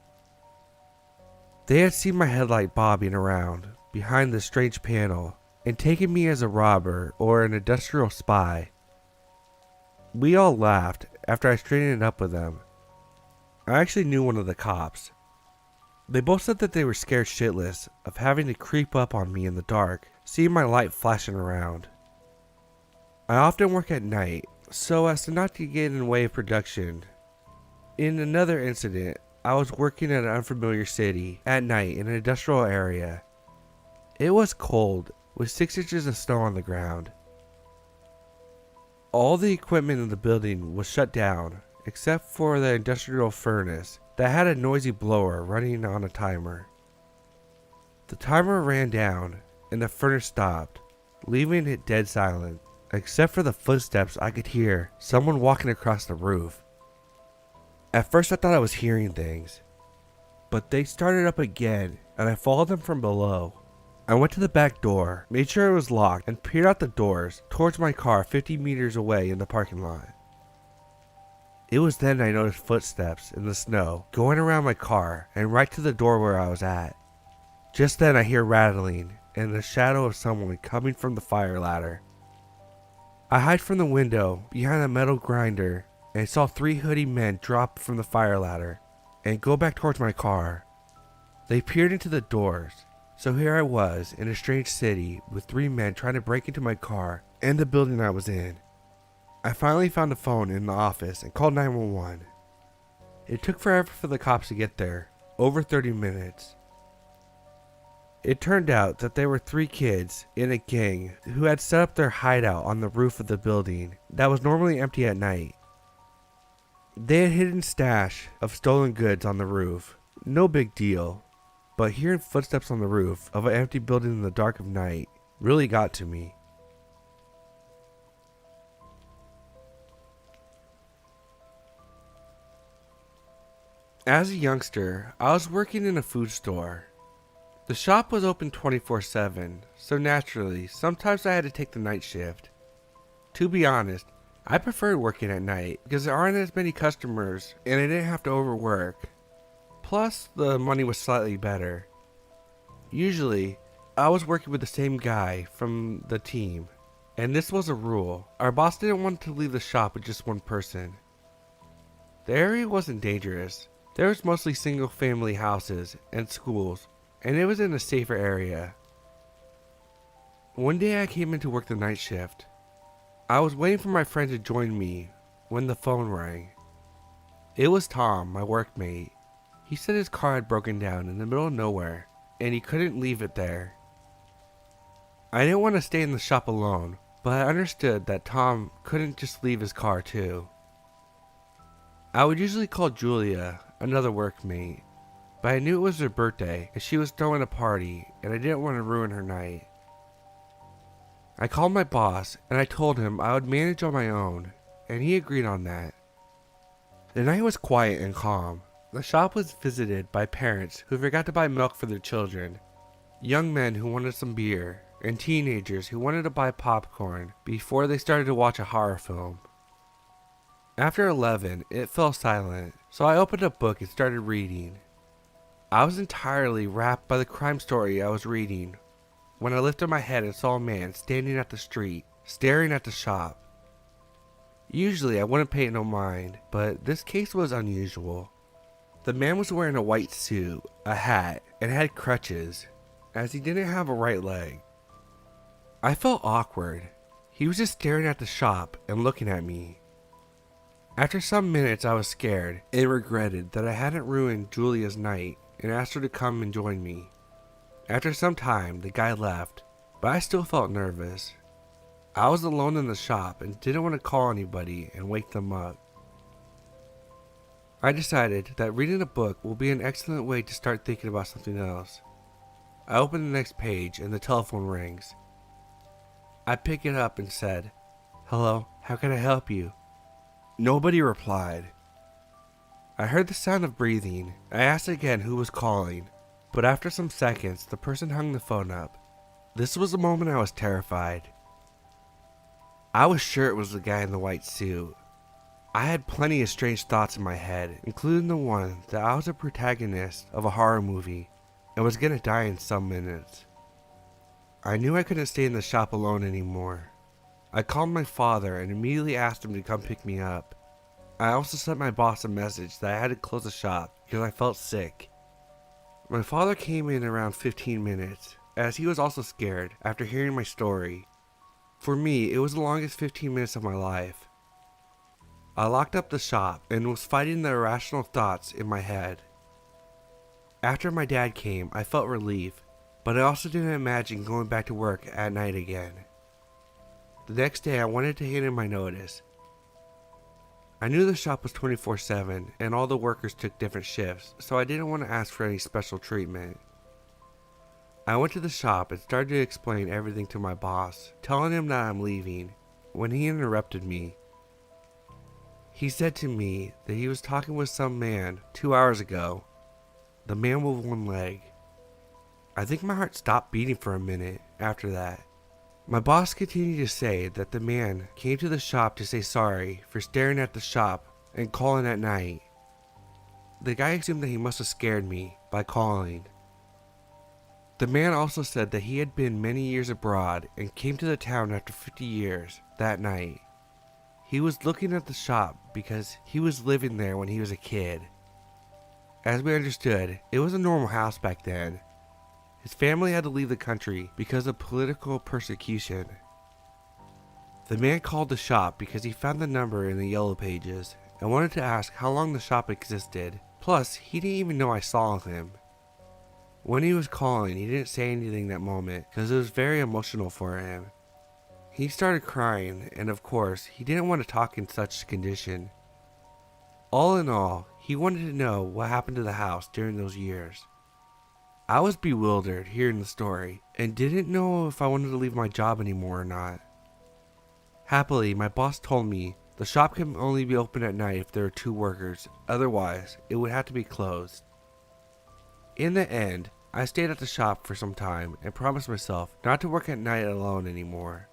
They had seen my headlight bobbing around behind the strange panel and taken me as a robber or an industrial spy. We all laughed after I straightened it up with them. I actually knew one of the cops. They both said that they were scared shitless of having to creep up on me in the dark, seeing my light flashing around. I often work at night, so as to not to get in the way of production. In another incident, I was working at an unfamiliar city at night in an industrial area. It was cold, with 6 inches of snow on the ground. All the equipment in the building was shut down, except for the industrial furnace that had a noisy blower running on a timer. The timer ran down, and the furnace stopped, leaving it dead silent, except for the footsteps I could hear someone walking across the roof. At first I thought I was hearing things, but they started up again and I followed them from below. I went to the back door, made sure it was locked, and peered out the doors towards my car 50 meters away in the parking lot. It was then I noticed footsteps in the snow going around my car and right to the door where I was at. Just then I hear rattling and the shadow of someone coming from the fire ladder. I hide from the window behind a metal grinder and saw 3 hooded men drop from the fire ladder and go back towards my car. They peered into the doors, so here I was in a strange city with 3 men trying to break into my car and the building I was in. I finally found a phone in the office and called 911. It took forever for the cops to get there, over 30 minutes. It turned out that there were 3 kids in a gang who had set up their hideout on the roof of the building that was normally empty at night. They had hidden stash of stolen goods on the roof, no big deal, but hearing footsteps on the roof of an empty building in the dark of night really got to me. As a youngster, I was working in a food store. The shop was open 24/7, so naturally, sometimes I had to take the night shift. To be honest, I preferred working at night because there aren't as many customers and I didn't have to overwork. Plus, the money was slightly better. Usually, I was working with the same guy from the team, and this was a rule. Our boss didn't want to leave the shop with just one person. The area wasn't dangerous. There was mostly single family houses and schools, and it was in a safer area. One day I came in to work the night shift. I was waiting for my friend to join me when the phone rang. It was Tom, my workmate. He said his car had broken down in the middle of nowhere and he couldn't leave it there. I didn't want to stay in the shop alone, but I understood that Tom couldn't just leave his car too. I would usually call Julia, another workmate, but I knew it was her birthday and she was throwing a party and I didn't want to ruin her night. I called my boss and I told him I would manage on my own, and he agreed on that. The night was quiet and calm. The shop was visited by parents who forgot to buy milk for their children, young men who wanted some beer, and teenagers who wanted to buy popcorn before they started to watch a horror film. After 11, it fell silent, so I opened a book and started reading. I was entirely wrapped by the crime story I was reading when I lifted my head and saw a man standing at the street, staring at the shop. Usually I wouldn't pay it no mind, but this case was unusual. The man was wearing a white suit, a hat, and had crutches, as he didn't have a right leg. I felt awkward. He was just staring at the shop and looking at me. After some minutes I was scared and regretted that I hadn't ruined Julia's night and asked her to come and join me. After some time, the guy left, but I still felt nervous. I was alone in the shop and didn't want to call anybody and wake them up. I decided that reading a book will be an excellent way to start thinking about something else. I opened the next page and the telephone rings. I picked it up and said, "Hello, how can I help you?" Nobody replied. I heard the sound of breathing. I asked again who was calling, but after some seconds, the person hung the phone up. This was the moment I was terrified. I was sure it was the guy in the white suit. I had plenty of strange thoughts in my head, including the one that I was a protagonist of a horror movie and was gonna die in some minutes. I knew I couldn't stay in the shop alone anymore. I called my father and immediately asked him to come pick me up. I also sent my boss a message that I had to close the shop because I felt sick. My father came in around 15 minutes, as he was also scared after hearing my story. For me, it was the longest 15 minutes of my life. I locked up the shop and was fighting the irrational thoughts in my head. After my dad came, I felt relief, but I also didn't imagine going back to work at night again. The next day I wanted to hand in my notice. I knew the shop was 24/7 and all the workers took different shifts, so I didn't want to ask for any special treatment. I went to the shop and started to explain everything to my boss, telling him that I'm leaving, when he interrupted me. He said to me that he was talking with some man 2 hours ago, the man with one leg. I think my heart stopped beating for a minute after that. My boss continued to say that the man came to the shop to say sorry for staring at the shop and calling at night. The guy assumed that he must have scared me by calling. The man also said that he had been many years abroad and came to the town after 50 years that night. He was looking at the shop because he was living there when he was a kid. As we understood, it was a normal house back then. His family had to leave the country because of political persecution. The man called the shop because he found the number in the yellow pages and wanted to ask how long the shop existed. Plus, he didn't even know I saw him. When he was calling, he didn't say anything that moment because it was very emotional for him. He started crying, and of course, he didn't want to talk in such condition. All in all, he wanted to know what happened to the house during those years. I was bewildered hearing the story and didn't know if I wanted to leave my job anymore or not. Happily, my boss told me the shop can only be open at night if there are 2 workers, otherwise it would have to be closed. In the end, I stayed at the shop for some time and promised myself not to work at night alone anymore.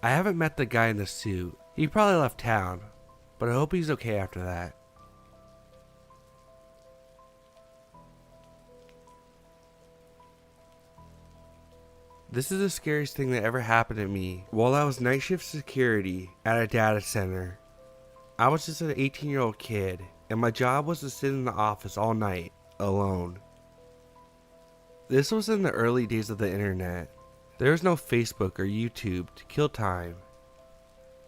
I haven't met the guy in the suit. He probably left town, but I hope he's okay after that. This is the scariest thing that ever happened to me while I was night shift security at a data center. I was just an 18-year-old kid, and my job was to sit in the office all night, alone. This was in the early days of the internet. There was no Facebook or YouTube to kill time.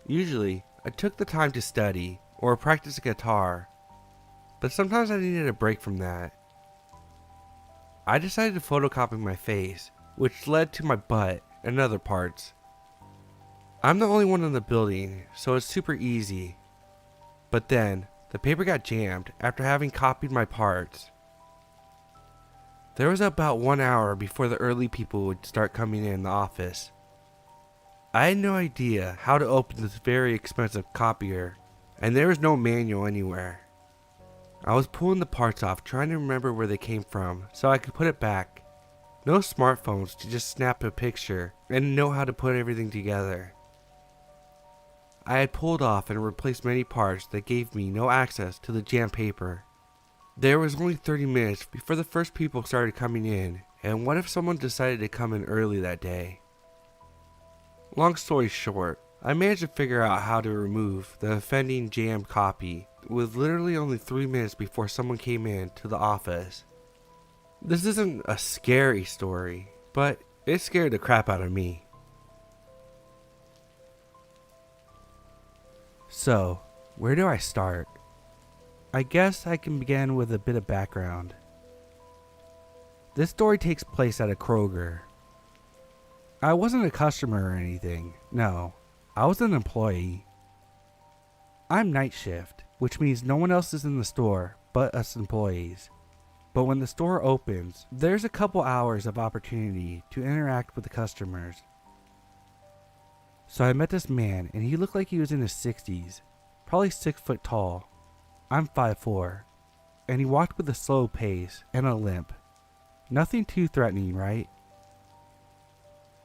Usually, I took the time to study or practice a guitar, but sometimes I needed a break from that. I decided to photocopy my face, which led to my butt and other parts. I'm the only one in the building, so it's super easy. But then, the paper got jammed after having copied my parts. There was about 1 hour before the early people would start coming in the office. I had no idea how to open this very expensive copier, and there was no manual anywhere. I was pulling the parts off, trying to remember where they came from so I could put it back. No smartphones to just snap a picture and know how to put everything together. I had pulled off and replaced many parts that gave me no access to the jammed paper. There was only 30 minutes before the first people started coming in, and what if someone decided to come in early that day? Long story short, I managed to figure out how to remove the offending jammed copy with literally only 3 minutes before someone came in to the office. This isn't a scary story, but it scared the crap out of me. So, where do I start? I guess I can begin with a bit of background. This story takes place at a Kroger. I wasn't a customer or anything, no, I was an employee. I'm night shift, which means no one else is in the store but us employees. But when the store opens, there's a couple hours of opportunity to interact with the customers. So I met this man and he looked like he was in his 60s, probably 6 foot tall. I'm 5'4", and he walked with a slow pace and a limp. Nothing too threatening, right?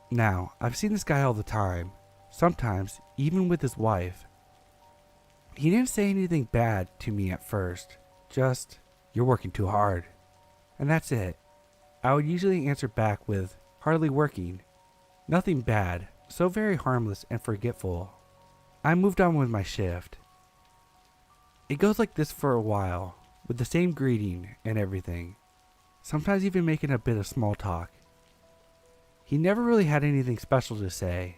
Now, I've seen this guy all the time, sometimes even with his wife. He didn't say anything bad to me at first, just, "You're working too hard." And that's it. I would usually answer back with, "Hardly working." Nothing bad, so very harmless and forgetful. I moved on with my shift. It goes like this for a while, with the same greeting and everything, sometimes even making a bit of small talk. He never really had anything special to say.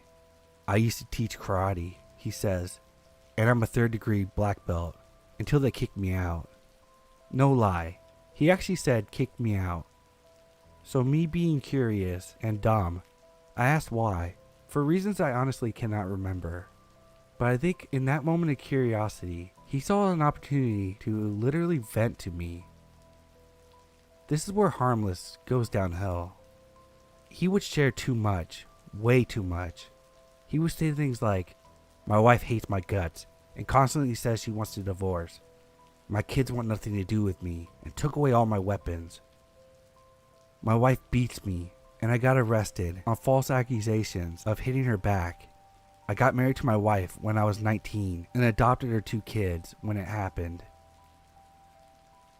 "I used to teach karate," he says, "and I'm a 3rd degree black belt, until they kicked me out." No lie, he actually said kicked me out. So me being curious and dumb, I asked why, for reasons I honestly cannot remember. But I think in that moment of curiosity, he saw an opportunity to literally vent to me. This is where harmless goes downhill. He would share too much, way too much. He would say things like, "My wife hates my guts and constantly says she wants to divorce. My kids want nothing to do with me and took away all my weapons. My wife beats me and I got arrested on false accusations of hitting her back. I got married to my wife when I was 19 and adopted her 2 kids when it happened.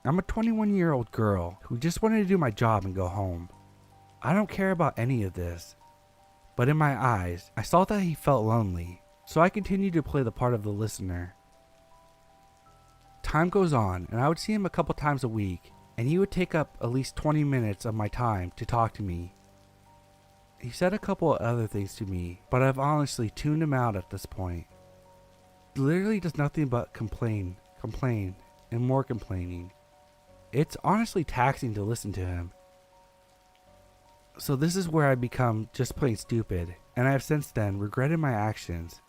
I'm a 21-year-old girl who just wanted to do my job and go home. I don't care about any of this." But in my eyes, I saw that he felt lonely, so I continued to play the part of the listener. Time goes on, and I would see him a couple times a week, and he would take up at least 20 minutes of my time to talk to me. He said a couple of other things to me, but I've honestly tuned him out at this point. He literally does nothing but complain, and more complaining. It's honestly taxing to listen to him. So this is where I become just plain stupid, and I have since then regretted my actions.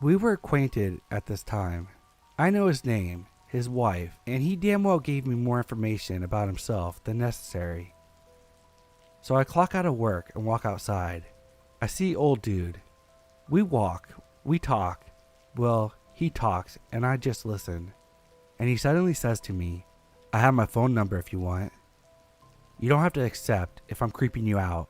We were acquainted at this time. I know his name, his wife, and he damn well gave me more information about himself than necessary. So I clock out of work and walk outside. I see old dude. We walk, we talk. Well, he talks and I just listen. And he suddenly says to me, "I have my phone number if you want. You don't have to accept if I'm creeping you out."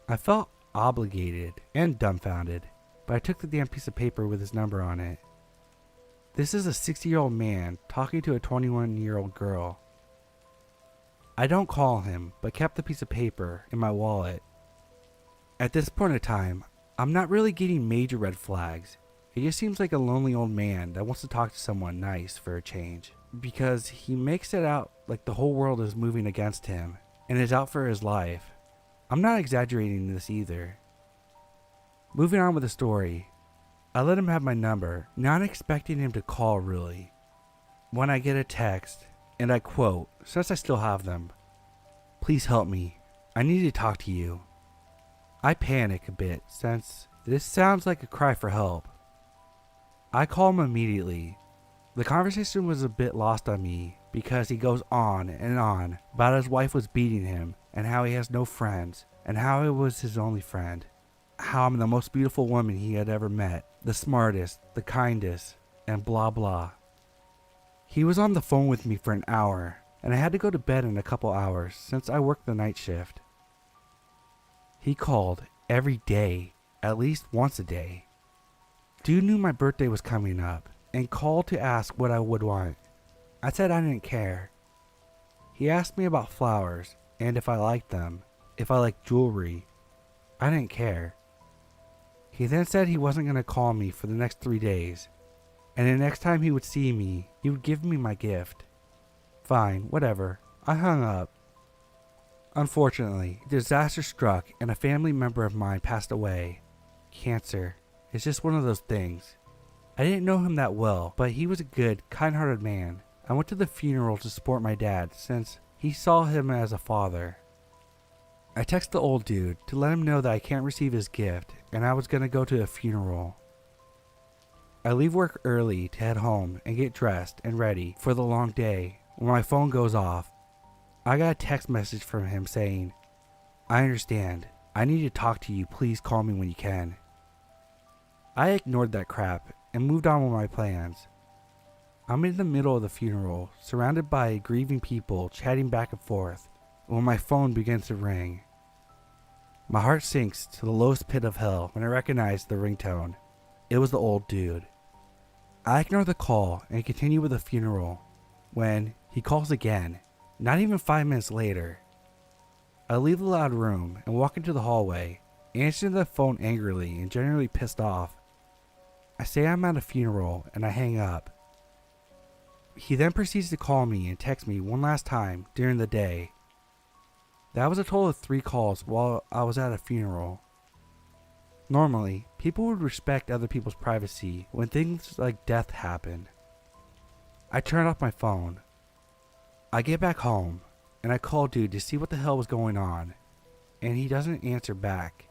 I felt obligated and dumbfounded, but I took the damn piece of paper with his number on it. This is a 60-year-old man talking to a 21-year-old girl. I don't call him, but kept the piece of paper in my wallet. At this point in time, I'm not really getting major red flags. He just seems like a lonely old man that wants to talk to someone nice for a change, because he makes it out like the whole world is moving against him and is out for his life. I'm not exaggerating this either. Moving on with the story, I let him have my number, not expecting him to call really. When I get a text, and I quote, since I still have them, "Please help me. I need to talk to you." I panic a bit since this sounds like a cry for help. I call him immediately. The conversation was a bit lost on me because he goes on and on about his wife was beating him and how he has no friends and how I was his only friend. How I'm the most beautiful woman he had ever met, the smartest, the kindest, and blah blah. He was on the phone with me for an hour, and I had to go to bed in a couple hours since I worked the night shift. He called every day, at least once a day. Dude knew my birthday was coming up and called to ask what I would want. I said I didn't care. He asked me about flowers and if I liked them, if I liked jewelry. I didn't care. He then said he wasn't going to call me for the next 3 days, and the next time he would see me, he would give me my gift. Fine, whatever. I hung up. Unfortunately, disaster struck and a family member of mine passed away. Cancer. It's just one of those things. I didn't know him that well, but he was a good, kind-hearted man. I went to the funeral to support my dad since he saw him as a father. I texted the old dude to let him know that I can't receive his gift and I was going to go to a funeral. I leave work early to head home and get dressed and ready for the long day when my phone goes off. I got a text message from him saying, "I understand. I need to talk to you. Please call me when you can." I ignored that crap and moved on with my plans. I'm in the middle of the funeral, surrounded by grieving people chatting back and forth, when my phone begins to ring. My heart sinks to the lowest pit of hell when I recognize the ringtone. It was the old dude. I ignore the call and continue with the funeral when he calls again, not even 5 minutes later. I leave the loud room and walk into the hallway, answering the phone angrily and generally pissed off. I say I'm at a funeral and I hang up. He then proceeds to call me and text me one last time during the day. That was a total of 3 calls while I was at a funeral. Normally, people would respect other people's privacy when things like death happen. I turn off my phone. I get back home and I call dude to see what the hell was going on, and he doesn't answer back.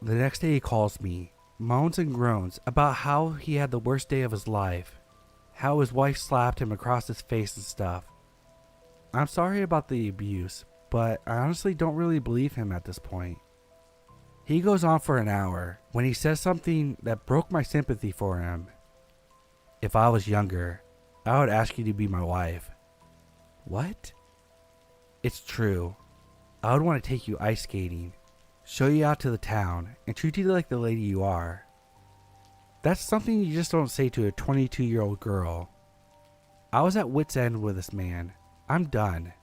The next day he calls me, moans and groans about how he had the worst day of his life, how his wife slapped him across his face and stuff. I'm sorry about the abuse, but I honestly don't really believe him at this point. He goes on for an hour when he says something that broke my sympathy for him. If I was younger, I would ask you to be my wife. What? It's true. I would want to take you ice skating, show you out to the town, and treat you like the lady you are. That's something you just don't say to a 22-year-old girl. I was at wit's end with this man. I'm done.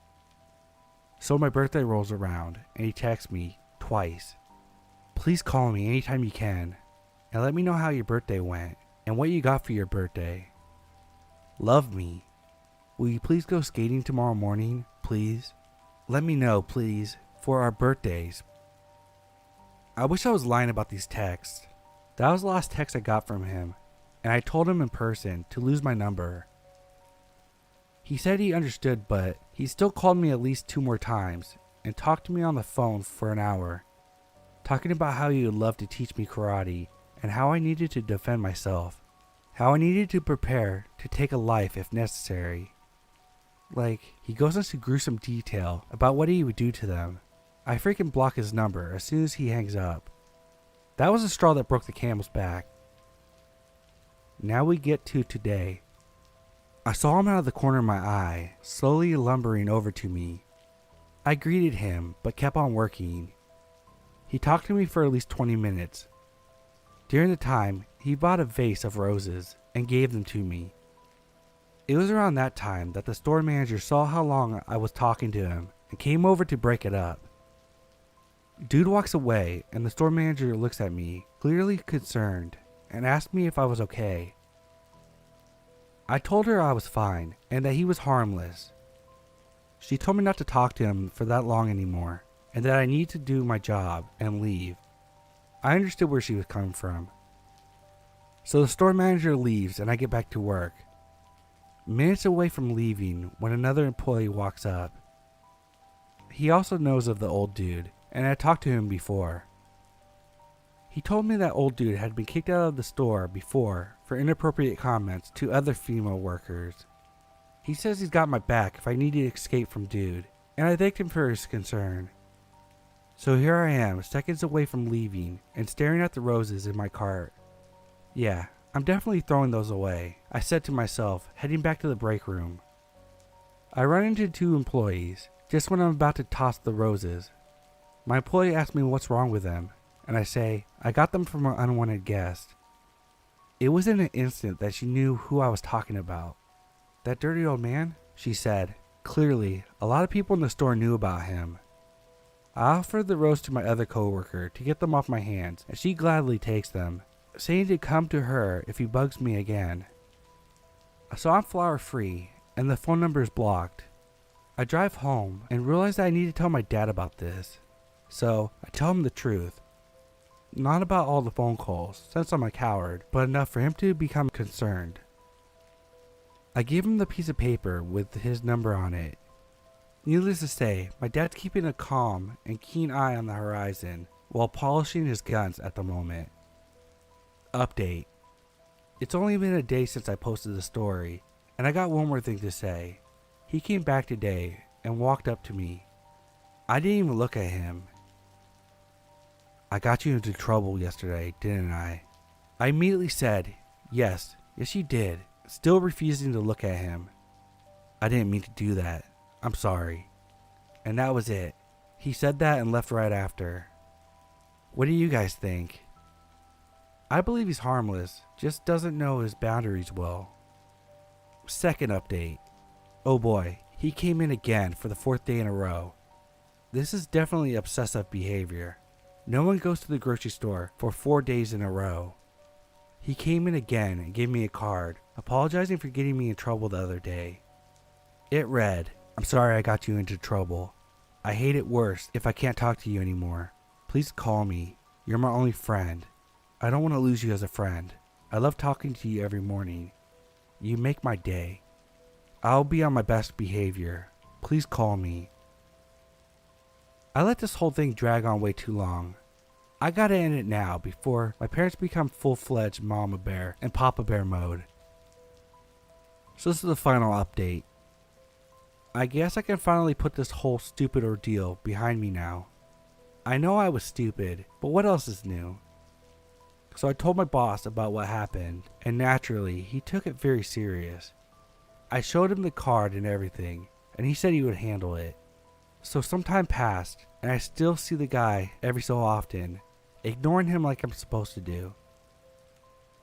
So my birthday rolls around and he texts me twice. "Please call me anytime you can and let me know how your birthday went and what you got for your birthday. Love me. Will you please go skating tomorrow morning, please? Let me know, please, for our birthdays." I wish I was lying about these texts. That was the last text I got from him, and I told him in person to lose my number. He said he understood, but he still called me at least 2 more times and talked to me on the phone for an hour, talking about how he would love to teach me karate and how I needed to defend myself, how I needed to prepare to take a life if necessary. Like, he goes into gruesome detail about what he would do to them. I freaking block his number as soon as he hangs up. That was the straw that broke the camel's back. Now we get to today. I saw him out of the corner of my eye, slowly lumbering over to me. I greeted him, but kept on working. He talked to me for at least 20 minutes. During the time, he bought a vase of roses and gave them to me. It was around that time that the store manager saw how long I was talking to him and came over to break it up. Dude walks away and the store manager looks at me, clearly concerned, and asked me if I was okay. I told her I was fine and that he was harmless. She told me not to talk to him for that long anymore and that I need to do my job and leave. I understood where she was coming from. So the store manager leaves and I get back to work. Minutes away from leaving when another employee walks up. He also knows of the old dude, and I talked to him before. He told me that old dude had been kicked out of the store before for inappropriate comments to other female workers. He says he's got my back if I need to escape from dude, and I thanked him for his concern. So here I am, seconds away from leaving and staring at the roses in my cart. Yeah, I'm definitely throwing those away, I said to myself, heading back to the break room. I run into two employees, just when I'm about to toss the roses. My employee asks me what's wrong with them, and I say, I got them from an unwanted guest. It was in an instant that she knew who I was talking about. That dirty old man? She said. Clearly, a lot of people in the store knew about him. I offered the rose to my other coworker to get them off my hands, and she gladly takes them, saying to come to her if he bugs me again. So I'm flower free, and the phone number is blocked. I drive home and realize that I need to tell my dad about this. So I tell him the truth. Not about all the phone calls, since I'm a coward, but enough for him to become concerned. I give him the piece of paper with his number on it. Needless to say, my dad's keeping a calm and keen eye on the horizon while polishing his guns at the moment. Update. It's only been a day since I posted the story, and I got one more thing to say. He came back today and walked up to me. I didn't even look at him. I got you into trouble yesterday, didn't I? I immediately said, yes you did, still refusing to look at him. I didn't mean to do that. I'm sorry. And that was it. He said that and left right after. What do you guys think? I believe he's harmless, just doesn't know his boundaries well. Second update. Oh boy, he came in again for the 4th day in a row. This is definitely obsessive behavior. No one goes to the grocery store for 4 days in a row. He came in again and gave me a card, apologizing for getting me in trouble the other day. It read, I'm sorry I got you into trouble. I hate it worse if I can't talk to you anymore. Please call me. You're my only friend. I don't want to lose you as a friend. I love talking to you every morning. You make my day. I'll be on my best behavior. Please call me. I let this whole thing drag on way too long. I gotta end it now before my parents become full-fledged mama bear and papa bear mode. So this is the final update. I guess I can finally put this whole stupid ordeal behind me now. I know I was stupid, but what else is new? So I told my boss about what happened, and naturally, he took it very serious. I showed him the card and everything, and he said he would handle it. So some time passed, and I still see the guy every so often, ignoring him like I'm supposed to do.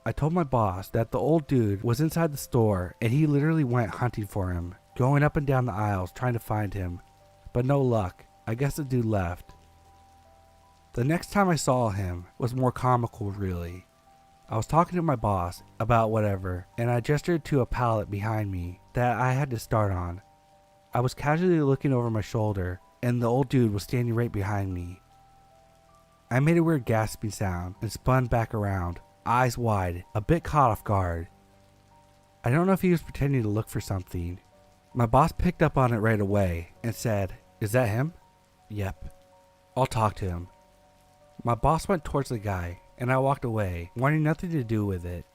I told my boss that the old dude was inside the store, and he literally went hunting for him, going up and down the aisles trying to find him, but no luck. I guess the dude left. The next time I saw him was more comical really. I was talking to my boss about whatever, and I gestured to a pallet behind me that I had to start on. I was casually looking over my shoulder, and the old dude was standing right behind me. I made a weird gasping sound and spun back around, eyes wide, a bit caught off guard. I don't know if he was pretending to look for something. My boss picked up on it right away and said, "Is that him?" "Yep." "I'll talk to him." My boss went towards the guy, and I walked away, wanting nothing to do with it.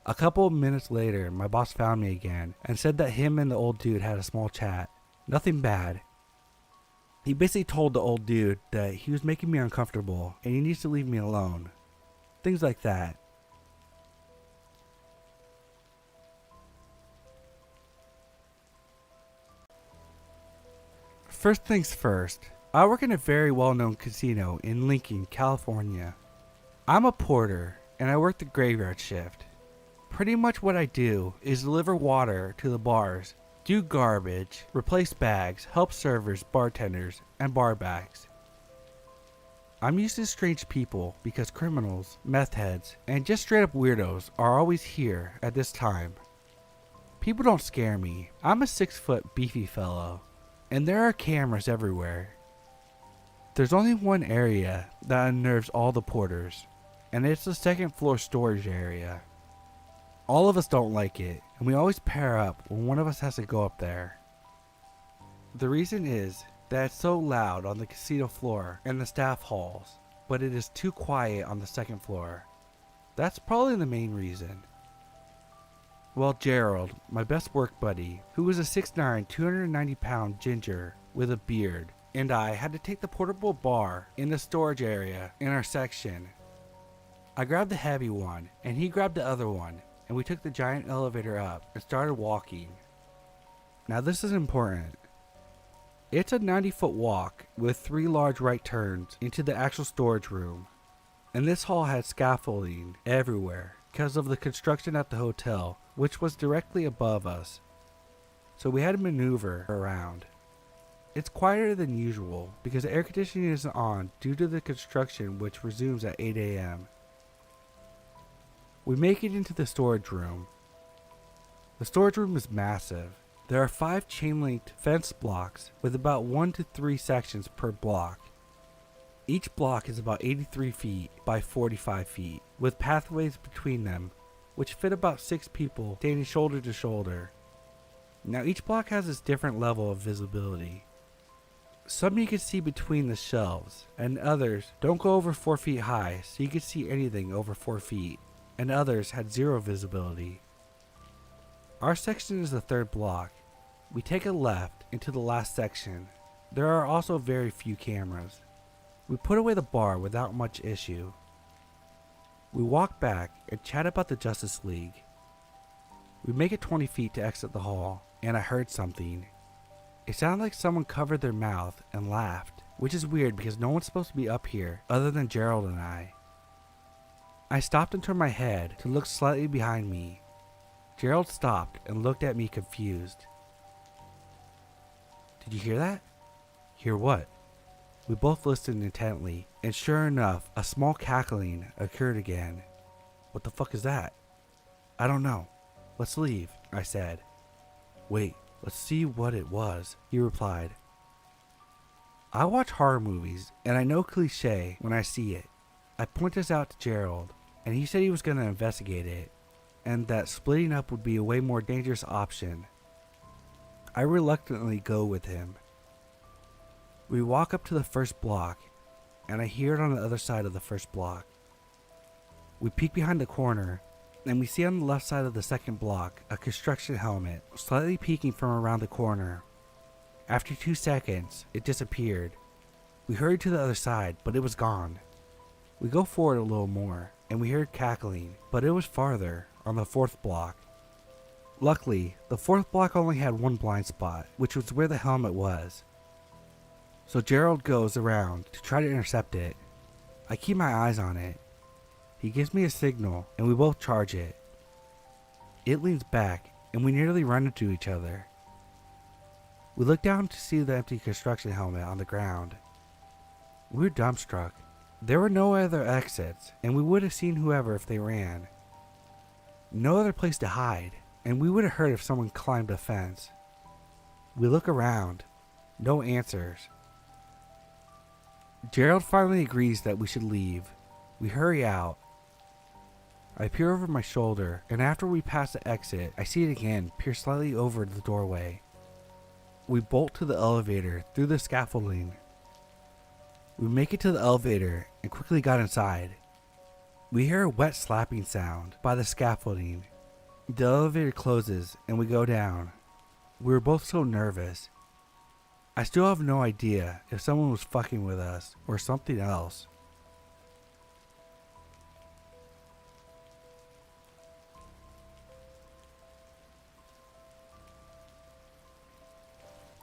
A couple of minutes later, my boss found me again and said that him and the old dude had a small chat. Nothing bad. He basically told the old dude that he was making me uncomfortable and he needs to leave me alone. Things like that. First things first, I work in a very well-known casino in Lincoln, California. I'm a porter and I work the graveyard shift. Pretty much what I do is deliver water to the bars, do garbage, replace bags, help servers, bartenders, and bar backs. I'm used to strange people because criminals, meth heads, and just straight up weirdos are always here at this time. People don't scare me. I'm a 6-foot beefy fellow, and there are cameras everywhere. There's only one area that unnerves all the porters, and it's the second floor storage area. All of us don't like it, and we always pair up when one of us has to go up there. The reason is that it's so loud on the casino floor and the staff halls, but it is too quiet on the second floor. That's probably the main reason. Well, Gerald, my best work buddy, who was a 6'9", 290-pound ginger with a beard, and I had to take the portable bar in the storage area in our section. I grabbed the heavy one, and he grabbed the other one, and we took the giant elevator up and started walking. Now this is important. It's a 90-foot walk with 3 large right turns into the actual storage room, and this hall had scaffolding everywhere because of the construction at the hotel, which was directly above us, so we had to maneuver around. It's quieter than usual because the air conditioning isn't on due to the construction, which resumes at 8 a.m. We make it into the storage room. The storage room is massive. There are 5 chain-linked fence blocks with about 1 to 3 sections per block. Each block is about 83 feet by 45 feet, with pathways between them, which fit about 6 people standing shoulder to shoulder. Now each block has its different level of visibility. Some you can see between the shelves, and others don't go over 4 feet high, so you can see anything over 4 feet, and others had 0 visibility. Our section is the 3rd block. We take a left into the last section. There are also very few cameras. We put away the bar without much issue. We walk back and chat about the Justice League. We make it 20 feet to exit the hall, and I heard something. It sounded like someone covered their mouth and laughed, which is weird because no one's supposed to be up here other than Gerald and I. I stopped and turned my head to look slightly behind me. Gerald stopped and looked at me confused. Did you hear that? Hear what? We both listened intently, and sure enough, a small cackling occurred again. What the fuck is that? I don't know. Let's leave, I said. Wait, let's see what it was, he replied. I watch horror movies, and I know cliché when I see it. I point this out to Gerald, and he said he was going to investigate it, and that splitting up would be a way more dangerous option. I reluctantly go with him. We walk up to the first block, and I hear it on the other side of the first block. We peek behind the corner, and we see on the left side of the second block a construction helmet slightly peeking from around the corner. After 2 seconds, it disappeared. We hurried to the other side, but it was gone. We go forward a little more, and we heard cackling, but it was farther, on the 4th block. Luckily, the 4th block only had 1 blind spot, which was where the helmet was. So Gerald goes around to try to intercept it. I keep my eyes on it. He gives me a signal, and we both charge it. It leans back, and we nearly run into each other. We look down to see the empty construction helmet on the ground. We were dumbstruck. There were no other exits, and we would have seen whoever if they ran. No other place to hide, and we would have heard if someone climbed a fence. We look around. No answers. Gerald finally agrees that we should leave. We hurry out. I peer over my shoulder, and after we pass the exit, I see it again peer slightly over the doorway. We bolt to the elevator through the scaffolding. We make it to the elevator and quickly got inside. We hear a wet slapping sound by the scaffolding. The elevator closes and we go down. We were both so nervous. I still have no idea if someone was fucking with us or something else.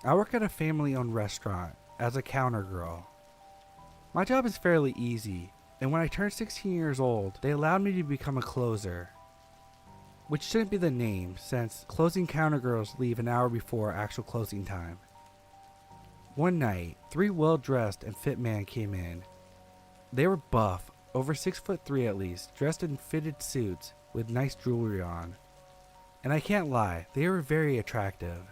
I work at a family-owned restaurant as a counter girl. My job is fairly easy, and when I turned 16 years old, they allowed me to become a closer. Which shouldn't be the name, since closing counter girls leave an hour before actual closing time. One night, 3 well-dressed and fit men came in. They were buff, over 6'3" at least, dressed in fitted suits with nice jewelry on. And I can't lie, they were very attractive.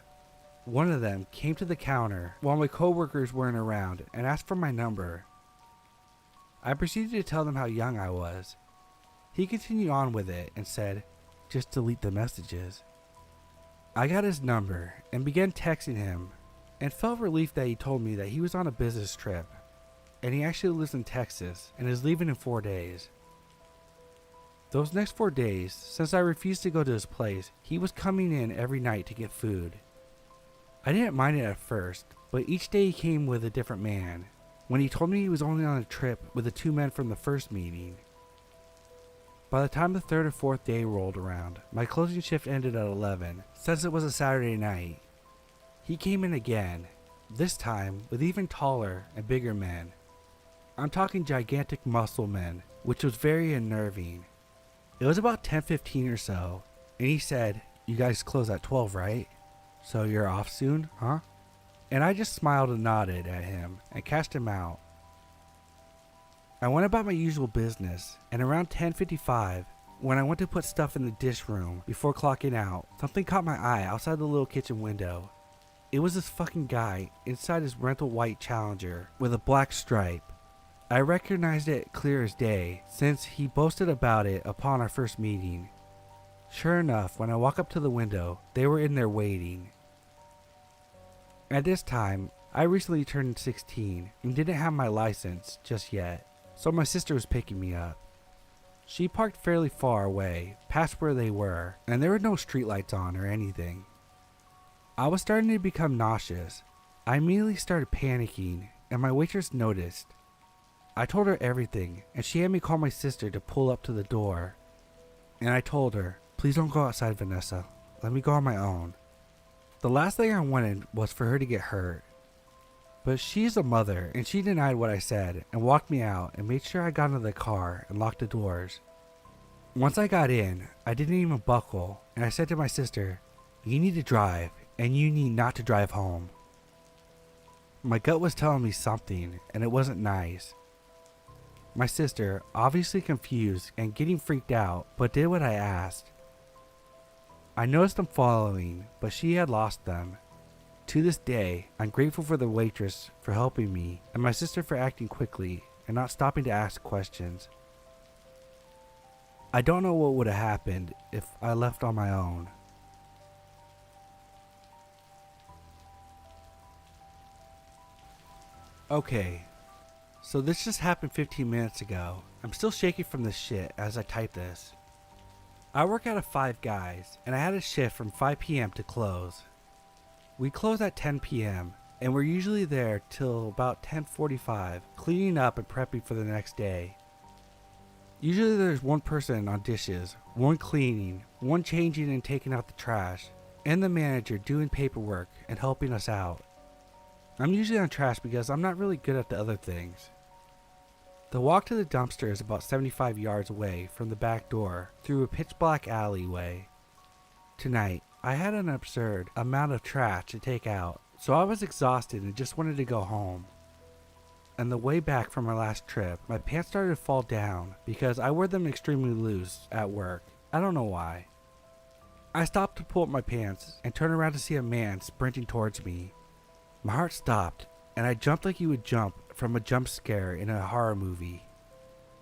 One of them came to the counter while my coworkers weren't around and asked for my number. I proceeded to tell them how young I was. He continued on with it and said, "Just delete the messages." I got his number and began texting him and felt relief that he told me that he was on a business trip and he actually lives in Texas and is leaving in 4 days. Those next 4 days, since I refused to go to his place, he was coming in every night to get food. I didn't mind it at first, but each day he came with a different man. When he told me he was only on a trip with the 2 men from the first meeting. By the time the 3rd or 4th day rolled around, my closing shift ended at 11, since it was a Saturday night. He came in again, this time with even taller and bigger men. I'm talking gigantic muscle men, which was very unnerving. It was about 10:15 or so, and he said, "You guys close at 12, right? So you're off soon, huh?" And I just smiled and nodded at him and cashed him out. I went about my usual business, and around 10:55, when I went to put stuff in the dish room before clocking out, something caught my eye outside the little kitchen window. It was this fucking guy inside his rental white Challenger with a black stripe. I recognized it clear as day since he boasted about it upon our first meeting. Sure enough, when I walk up to the window, they were in there waiting. At this time, I recently turned 16 and didn't have my license just yet, so my sister was picking me up. She parked fairly far away, past where they were, and there were no streetlights on or anything. I was starting to become nauseous. I immediately started panicking, and my waitress noticed. I told her everything, and she had me call my sister to pull up to the door. And I told her, "Please don't go outside, Vanessa. Let me go on my own." The last thing I wanted was for her to get hurt. But she's a mother, and she denied what I said and walked me out and made sure I got into the car and locked the doors. Once I got in, I didn't even buckle, and I said to my sister, "You need to drive, and you need not to drive home." My gut was telling me something, and it wasn't nice. My sister, obviously confused and getting freaked out, but did what I asked. I noticed them following, but she had lost them. To this day, I'm grateful for the waitress for helping me and my sister for acting quickly and not stopping to ask questions. I don't know what would have happened if I left on my own. Okay, so this just happened 15 minutes ago. I'm still shaking from this shit as I type this. I work out of 5 guys, and I had a shift from 5 p.m. to close. We close at 10 p.m., and we're usually there till about 10:45, cleaning up and prepping for the next day. Usually there's one person on dishes, one cleaning, one changing and taking out the trash, and the manager doing paperwork and helping us out. I'm usually on trash because I'm not really good at the other things. The walk to the dumpster is about 75 yards away from the back door through a pitch black alleyway. Tonight, I had an absurd amount of trash to take out, so I was exhausted and just wanted to go home. On the way back from my last trip, my pants started to fall down because I wear them extremely loose at work. I don't know why. I stopped to pull up my pants and turned around to see a man sprinting towards me. My heart stopped, and I jumped like you would jump from a jump scare in a horror movie.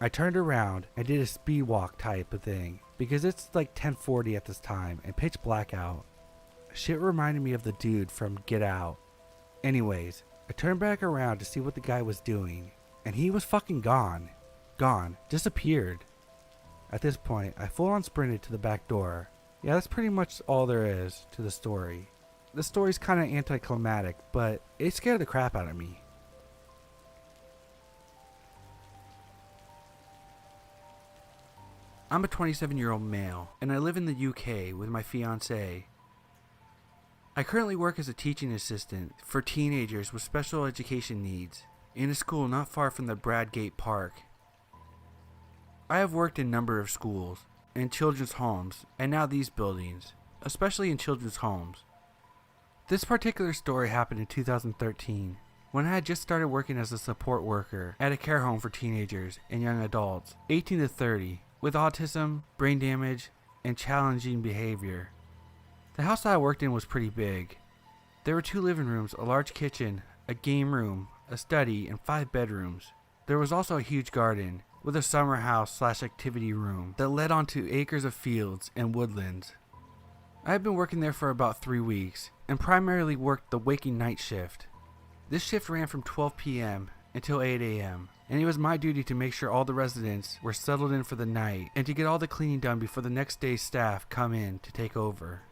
I turned around and did a speed walk type of thing because it's like 10:40 at this time and pitch black out. Shit reminded me of the dude from Get Out. Anyways, I turned back around to see what the guy was doing, and he was fucking gone. Gone. Disappeared. At this point, I full on sprinted to the back door. Yeah, that's pretty much all there is to the story. The story's kinda anticlimactic, but it scared the crap out of me. I'm a 27-year-old male, and I live in the UK with my fiancée. I currently work as a teaching assistant for teenagers with special education needs in a school not far from the Bradgate Park. I have worked in a number of schools, and children's homes, and now these buildings, especially in children's homes. This particular story happened in 2013, when I had just started working as a support worker at a care home for teenagers and young adults, 18 to 30, with autism, brain damage, and challenging behavior. The house that I worked in was pretty big. There were 2 living rooms, a large kitchen, a game room, a study, and 5 bedrooms. There was also a huge garden with a summer house / activity room that led onto acres of fields and woodlands. I had been working there for about 3 weeks and primarily worked the waking night shift. This shift ran from 12 p.m. until 8 a.m. and it was my duty to make sure all the residents were settled in for the night and to get all the cleaning done before the next day's staff come in to take over.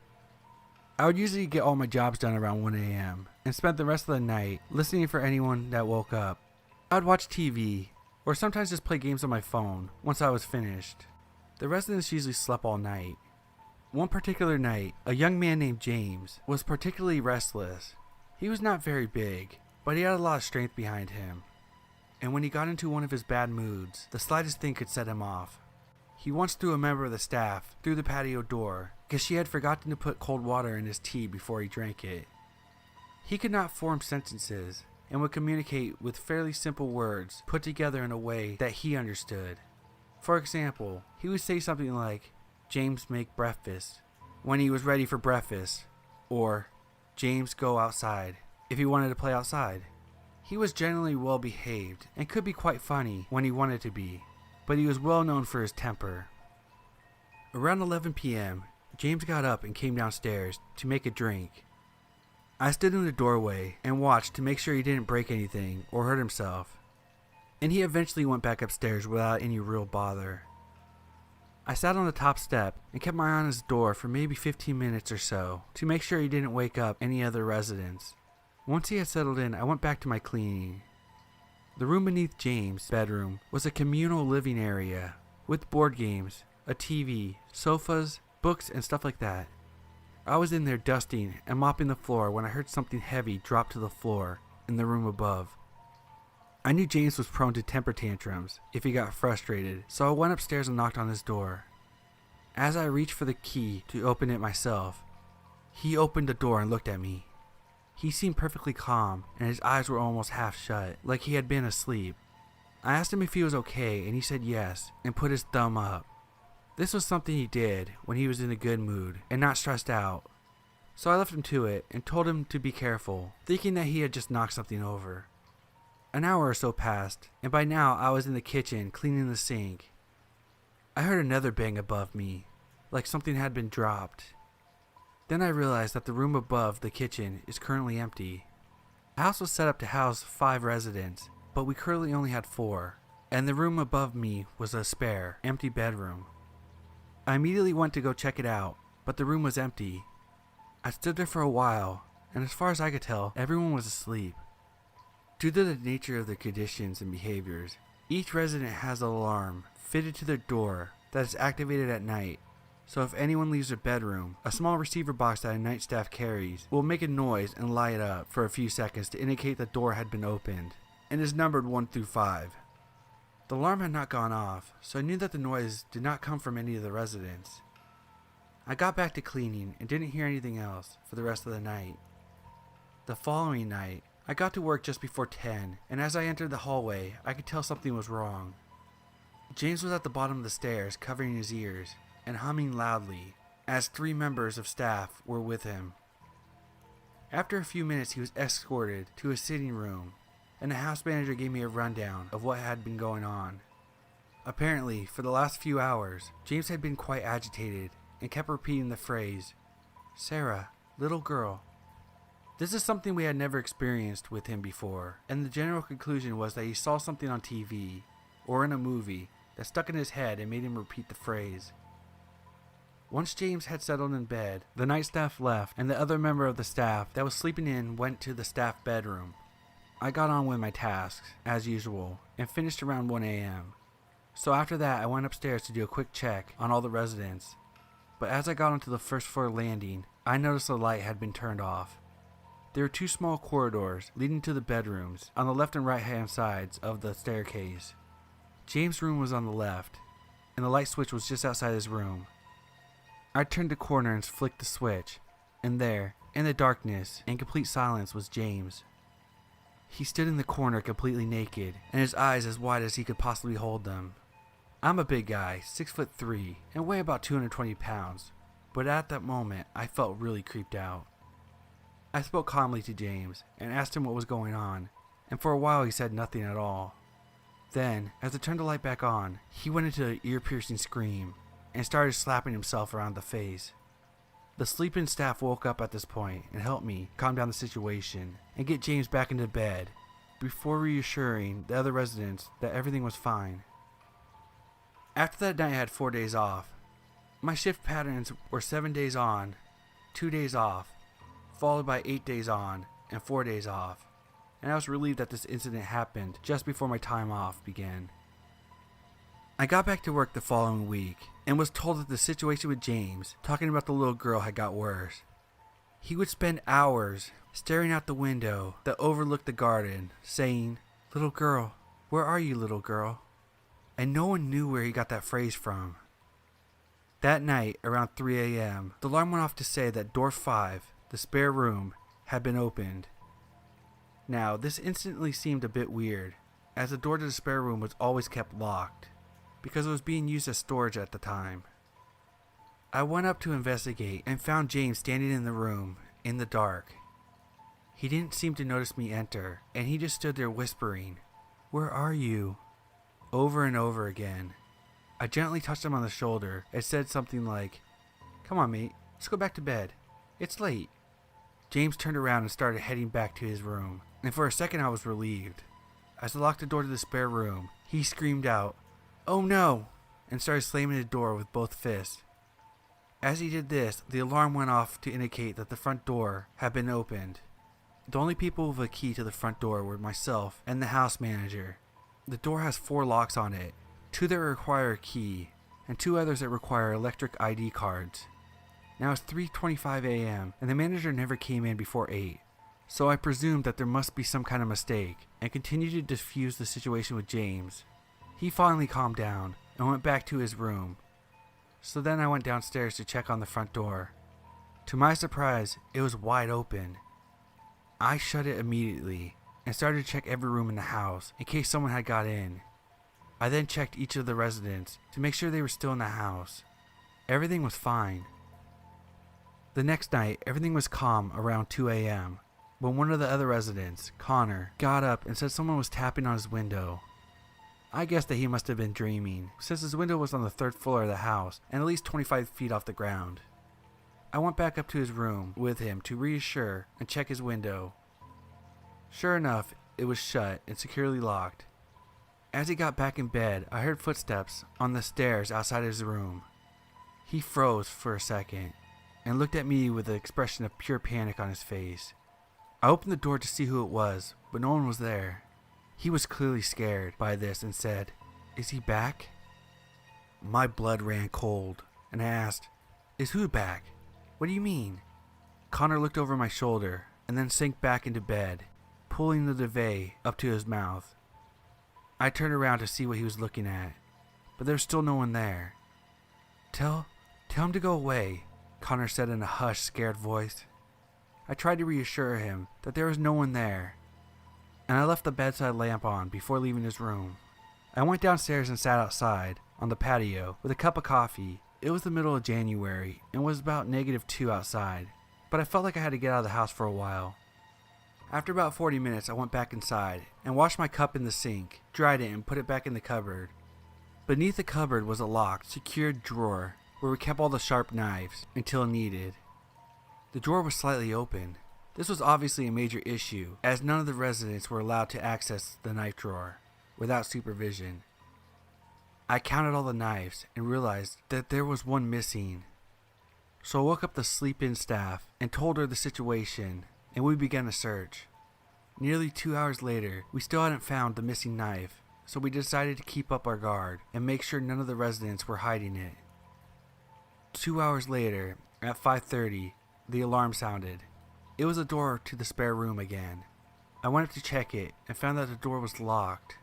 I would usually get all my jobs done around 1 a.m. and spend the rest of the night listening for anyone that woke up. I would watch TV or sometimes just play games on my phone once I was finished. The residents usually slept all night. One particular night, a young man named James was particularly restless. He was not very big, but he had a lot of strength behind him. And when he got into one of his bad moods, the slightest thing could set him off. He once threw a member of the staff through the patio door because she had forgotten to put cold water in his tea before he drank it. He could not form sentences and would communicate with fairly simple words put together in a way that he understood. For example, he would say something like, "James make breakfast," when he was ready for breakfast, or "James go outside," if he wanted to play outside. He was generally well behaved and could be quite funny when he wanted to be, but he was well known for his temper. Around 11 p.m., James got up and came downstairs to make a drink. I stood in the doorway and watched to make sure he didn't break anything or hurt himself, and he eventually went back upstairs without any real bother. I sat on the top step and kept my eye on his door for maybe 15 minutes or so to make sure he didn't wake up any other residents. Once he had settled in, I went back to my cleaning. The room beneath James' bedroom was a communal living area with board games, a TV, sofas, books, and stuff like that. I was in there dusting and mopping the floor when I heard something heavy drop to the floor in the room above. I knew James was prone to temper tantrums if he got frustrated, so I went upstairs and knocked on his door. As I reached for the key to open it myself, he opened the door and looked at me. He seemed perfectly calm, and his eyes were almost half shut, like he had been asleep. I asked him if he was okay, and he said yes, and put his thumb up. This was something he did when he was in a good mood and not stressed out. So I left him to it and told him to be careful, thinking that he had just knocked something over. An hour or so passed, and by now I was in the kitchen cleaning the sink. I heard another bang above me, like something had been dropped. Then I realized that the room above the kitchen is currently empty. The house was set up to house 5 residents, but we currently only had 4, and the room above me was a spare, empty bedroom. I immediately went to go check it out, but the room was empty. I stood there for a while, and as far as I could tell, everyone was asleep. Due to the nature of their conditions and behaviors, each resident has an alarm fitted to their door that is activated at night. So if anyone leaves their bedroom, a small receiver box that a night staff carries will make a noise and light up for a few seconds to indicate the door had been opened, and is numbered 1 through 5. The alarm had not gone off, so I knew that the noise did not come from any of the residents. I got back to cleaning and didn't hear anything else for the rest of the night. The following night, I got to work just before 10, and as I entered the hallway, I could tell something was wrong. James was at the bottom of the stairs covering his ears and humming loudly, as 3 members of staff were with him. After a few minutes, he was escorted to his sitting room, and the house manager gave me a rundown of what had been going on. Apparently, for the last few hours, James had been quite agitated and kept repeating the phrase, "Sarah, little girl." This is something we had never experienced with him before, and the general conclusion was that he saw something on TV or in a movie that stuck in his head and made him repeat the phrase. Once James had settled in bed, the night staff left, and the other member of the staff that was sleeping in went to the staff bedroom. I got on with my tasks, as usual, and finished around 1 a.m. So after that, I went upstairs to do a quick check on all the residents. But as I got onto the first floor landing, I noticed the light had been turned off. There were 2 small corridors leading to the bedrooms on the left and right hand sides of the staircase. James' room was on the left, and the light switch was just outside his room. I turned the corner and flicked the switch, and there, in the darkness and complete silence, was James. He stood in the corner completely naked, and his eyes as wide as he could possibly hold them. I'm a big guy, 6'3", and weigh about 220 pounds, but at that moment I felt really creeped out. I spoke calmly to James and asked him what was going on, and for a while he said nothing at all. Then, as I turned the light back on, he went into an ear-piercing scream and started slapping himself around the face. The sleeping staff woke up at this point and helped me calm down the situation and get James back into bed before reassuring the other residents that everything was fine. After that night I had 4 days off. My shift patterns were 7 days on, 2 days off, followed by 8 days on and 4 days off, and I was relieved that this incident happened just before my time off began. I got back to work the following week and was told that the situation with James talking about the little girl had got worse. He would spend hours staring out the window that overlooked the garden, saying, "Little girl, where are you, little girl?" And no one knew where he got that phrase from. That night, around 3 a.m., the alarm went off to say that door 5, the spare room, had been opened. Now, this instantly seemed a bit weird, as the door to the spare room was always kept locked, because it was being used as storage at the time. I went up to investigate and found James standing in the room, in the dark. He didn't seem to notice me enter, and he just stood there whispering, "Where are you?" over and over again. I gently touched him on the shoulder and said something like, "Come on, mate, let's go back to bed. It's late." James turned around and started heading back to his room, and for a second I was relieved. As I locked the door to the spare room, he screamed out, "Oh no!" and started slamming the door with both fists. As he did this, the alarm went off to indicate that the front door had been opened. The only people with a key to the front door were myself and the house manager. The door has 4 locks on it, 2 that require a key, and 2 others that require electric ID cards. Now it's 3:25 a.m. and the manager never came in before 8, so I presumed that there must be some kind of mistake and continued to diffuse the situation with James. He finally calmed down and went back to his room. So then I went downstairs to check on the front door. To my surprise, it was wide open. I shut it immediately and started to check every room in the house in case someone had got in. I then checked each of the residents to make sure they were still in the house. Everything was fine. The next night, everything was calm around 2 a.m. when one of the other residents, Connor, got up and said someone was tapping on his window. I guessed that he must have been dreaming, since his window was on the 3rd floor of the house and at least 25 feet off the ground. I went back up to his room with him to reassure and check his window. Sure enough, it was shut and securely locked. As he got back in bed, I heard footsteps on the stairs outside his room. He froze for a second and looked at me with an expression of pure panic on his face. I opened the door to see who it was, but no one was there. He was clearly scared by this and said, "Is he back?" My blood ran cold, and I asked, "Is who back? What do you mean?" Connor looked over my shoulder and then sank back into bed, pulling the duvet up to his mouth. I turned around to see what he was looking at, but there was still no one there. Tell him to go away," Connor said in a hushed, scared voice. I tried to reassure him that there was no one there, and I left the bedside lamp on before leaving his room. I went downstairs and sat outside on the patio with a cup of coffee. It was the middle of January and was about -2 outside, but I felt like I had to get out of the house for a while. After about 40 minutes, I went back inside and washed my cup in the sink, dried it, and put it back in the cupboard. Beneath the cupboard was a locked, secured drawer where we kept all the sharp knives until needed. The drawer was slightly open. This was obviously a major issue, as none of the residents were allowed to access the knife drawer without supervision. I counted all the knives and realized that there was one missing. So I woke up the sleep-in staff and told her the situation, and we began a search. Nearly 2 hours later, we still hadn't found the missing knife, so we decided to keep up our guard and make sure none of the residents were hiding it. 2 hours later, at 5:30, the alarm sounded. It was the door to the spare room again. I went up to check it and found that the door was locked.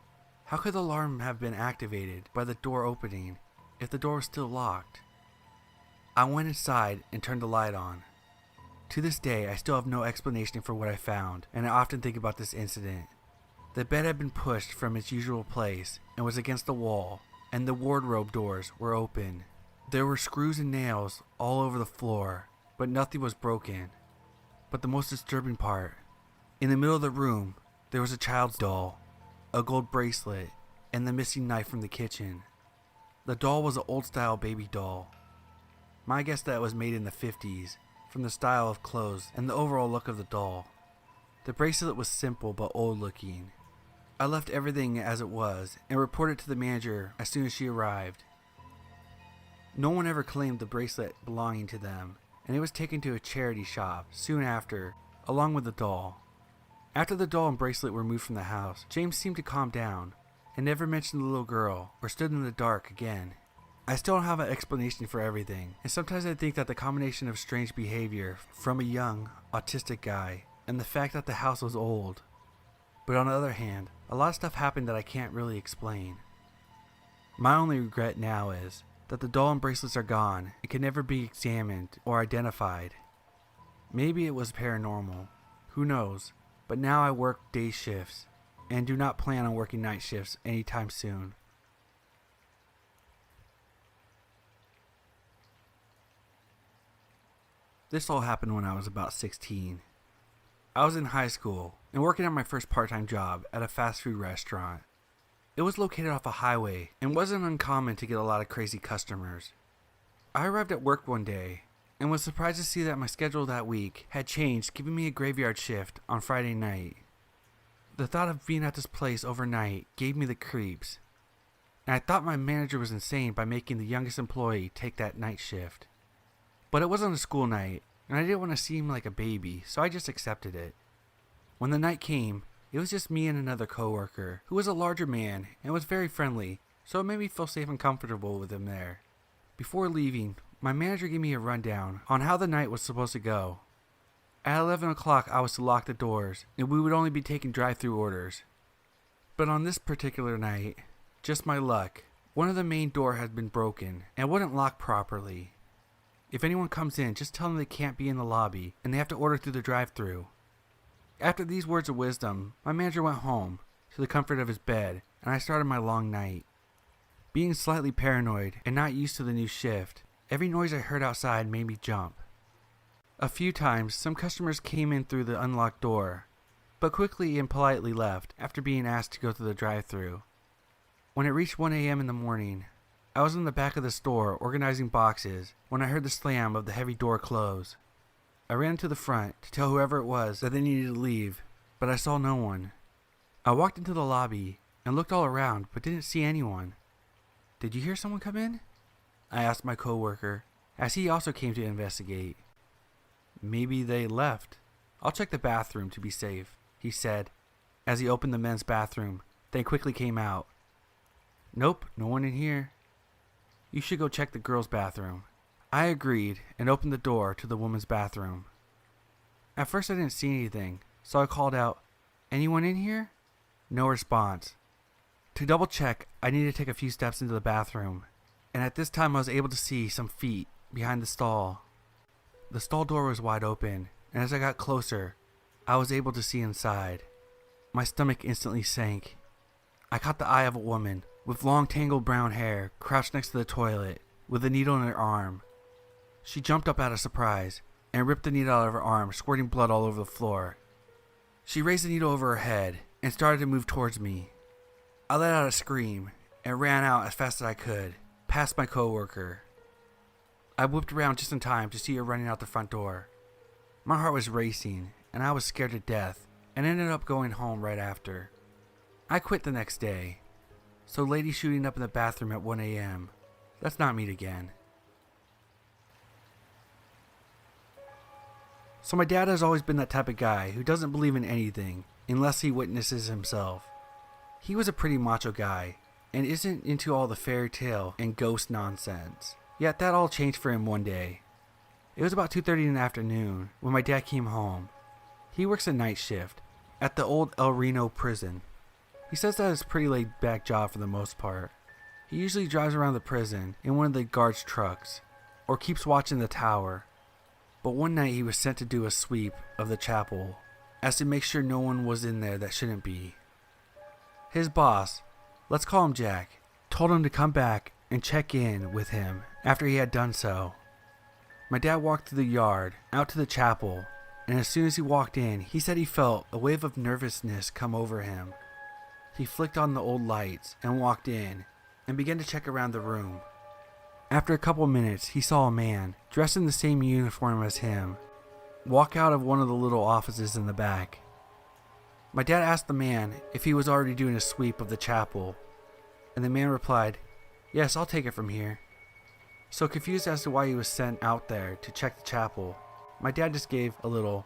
How could the alarm have been activated by the door opening if the door was still locked? I went inside and turned the light on. To this day, I still have no explanation for what I found, and I often think about this incident. The bed had been pushed from its usual place and was against the wall, and the wardrobe doors were open. There were screws and nails all over the floor, but nothing was broken. But the most disturbing part, in the middle of the room, there was a child's doll, a gold bracelet, and the missing knife from the kitchen. The doll was an old-style baby doll. My guess that it was made in the 50s, from the style of clothes and the overall look of the doll. The bracelet was simple but old-looking. I left everything as it was and reported to the manager as soon as she arrived. No one ever claimed the bracelet belonging to them, and it was taken to a charity shop soon after, along with the doll. After the doll and bracelet were moved from the house, James seemed to calm down and never mentioned the little girl or stood in the dark again. I still don't have an explanation for everything, and sometimes I think that the combination of strange behavior from a young, autistic guy and the fact that the house was old. But on the other hand, a lot of stuff happened that I can't really explain. My only regret now is that the doll and bracelets are gone and can never be examined or identified. Maybe it was paranormal, who knows, but now I work day shifts and do not plan on working night shifts anytime soon. This all happened when I was about 16. I was in high school and working on my first part-time job at a fast food restaurant. It was located off a highway and wasn't uncommon to get a lot of crazy customers. I arrived at work one day and was surprised to see that my schedule that week had changed, giving me a graveyard shift on Friday night. The thought of being at this place overnight gave me the creeps, and I thought my manager was insane by making the youngest employee take that night shift. But it wasn't a school night, and I didn't want to seem like a baby, so I just accepted it. When the night came, it was just me and another coworker, who was a larger man and was very friendly, so it made me feel safe and comfortable with him there. Before leaving, my manager gave me a rundown on how the night was supposed to go. At 11 o'clock I was to lock the doors, and we would only be taking drive-thru orders. But on this particular night, just my luck, one of the main door had been broken and wouldn't lock properly. If anyone comes in, just tell them they can't be in the lobby and they have to order through the drive-thru. After these words of wisdom, my manager went home to the comfort of his bed, and I started my long night. Being slightly paranoid and not used to the new shift, every noise I heard outside made me jump. A few times, some customers came in through the unlocked door, but quickly and politely left after being asked to go through the drive-thru. When it reached 1 a.m. in the morning, I was in the back of the store organizing boxes when I heard the slam of the heavy door close. I ran to the front to tell whoever it was that they needed to leave, but I saw no one. I walked into the lobby and looked all around but didn't see anyone. "Did you hear someone come in?" I asked my coworker, as he also came to investigate. "Maybe they left. I'll check the bathroom to be safe," he said, as he opened the men's bathroom, then quickly came out. "Nope, no one in here." "You should go check the girls' bathroom." I agreed and opened the door to the women's bathroom. At first I didn't see anything, so I called out, "Anyone in here?" No response. To double check, I needed to take a few steps into the bathroom, and at this time I was able to see some feet behind the stall. The stall door was wide open, and as I got closer, I was able to see inside. My stomach instantly sank. I caught the eye of a woman with long tangled brown hair crouched next to the toilet with a needle in her arm. She jumped up out of surprise and ripped the needle out of her arm, squirting blood all over the floor. She raised the needle over her head and started to move towards me. I let out a scream and ran out as fast as I could, past my coworker. I whipped around just in time to see her running out the front door. My heart was racing and I was scared to death and ended up going home right after. I quit the next day. So lady shooting up in the bathroom at 1 a.m. Let's not meet again. So my dad has always been that type of guy who doesn't believe in anything unless he witnesses himself. He was a pretty macho guy and isn't into all the fairy tale and ghost nonsense. Yet that all changed for him one day. It was about 2:30 in the afternoon when my dad came home. He works a night shift at the old El Reno prison. He says that it's a pretty laid back job for the most part. He usually drives around the prison in one of the guards' trucks or keeps watch in the tower. But one night he was sent to do a sweep of the chapel as to make sure no one was in there that shouldn't be. His boss, let's call him Jack, told him to come back and check in with him after he had done so. My dad walked through the yard, out to the chapel, and as soon as he walked in, he said he felt a wave of nervousness come over him. He flicked on the old lights and walked in and began to check around the room. After a couple minutes, he saw a man, dressed in the same uniform as him, walk out of one of the little offices in the back. My dad asked the man if he was already doing a sweep of the chapel, and the man replied, "Yes, I'll take it from here." So confused as to why he was sent out there to check the chapel, my dad just gave a little,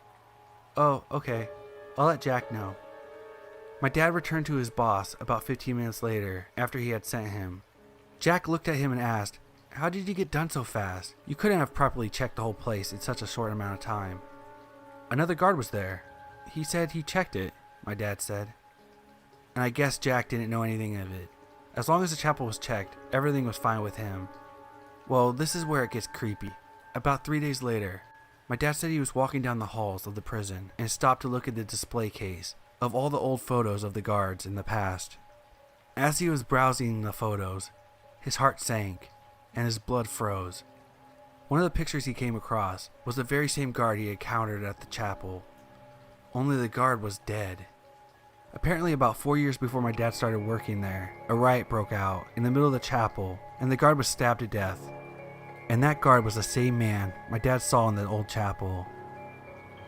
"Oh, okay, I'll let Jack know." My dad returned to his boss about 15 minutes later after he had sent him. Jack looked at him and asked, "How did you get done so fast? You couldn't have properly checked the whole place in such a short amount of time." "Another guard was there. He said he checked it," my dad said. And I guess Jack didn't know anything of it. As long as the chapel was checked, everything was fine with him. Well, this is where it gets creepy. About 3 days later, my dad said he was walking down the halls of the prison and stopped to look at the display case of all the old photos of the guards in the past. As he was browsing the photos, his heart sank and his blood froze. One of the pictures he came across was the very same guard he encountered at the chapel, only the guard was dead. Apparently about 4 years before my dad started working there, a riot broke out in the middle of the chapel and the guard was stabbed to death. And that guard was the same man my dad saw in the old chapel.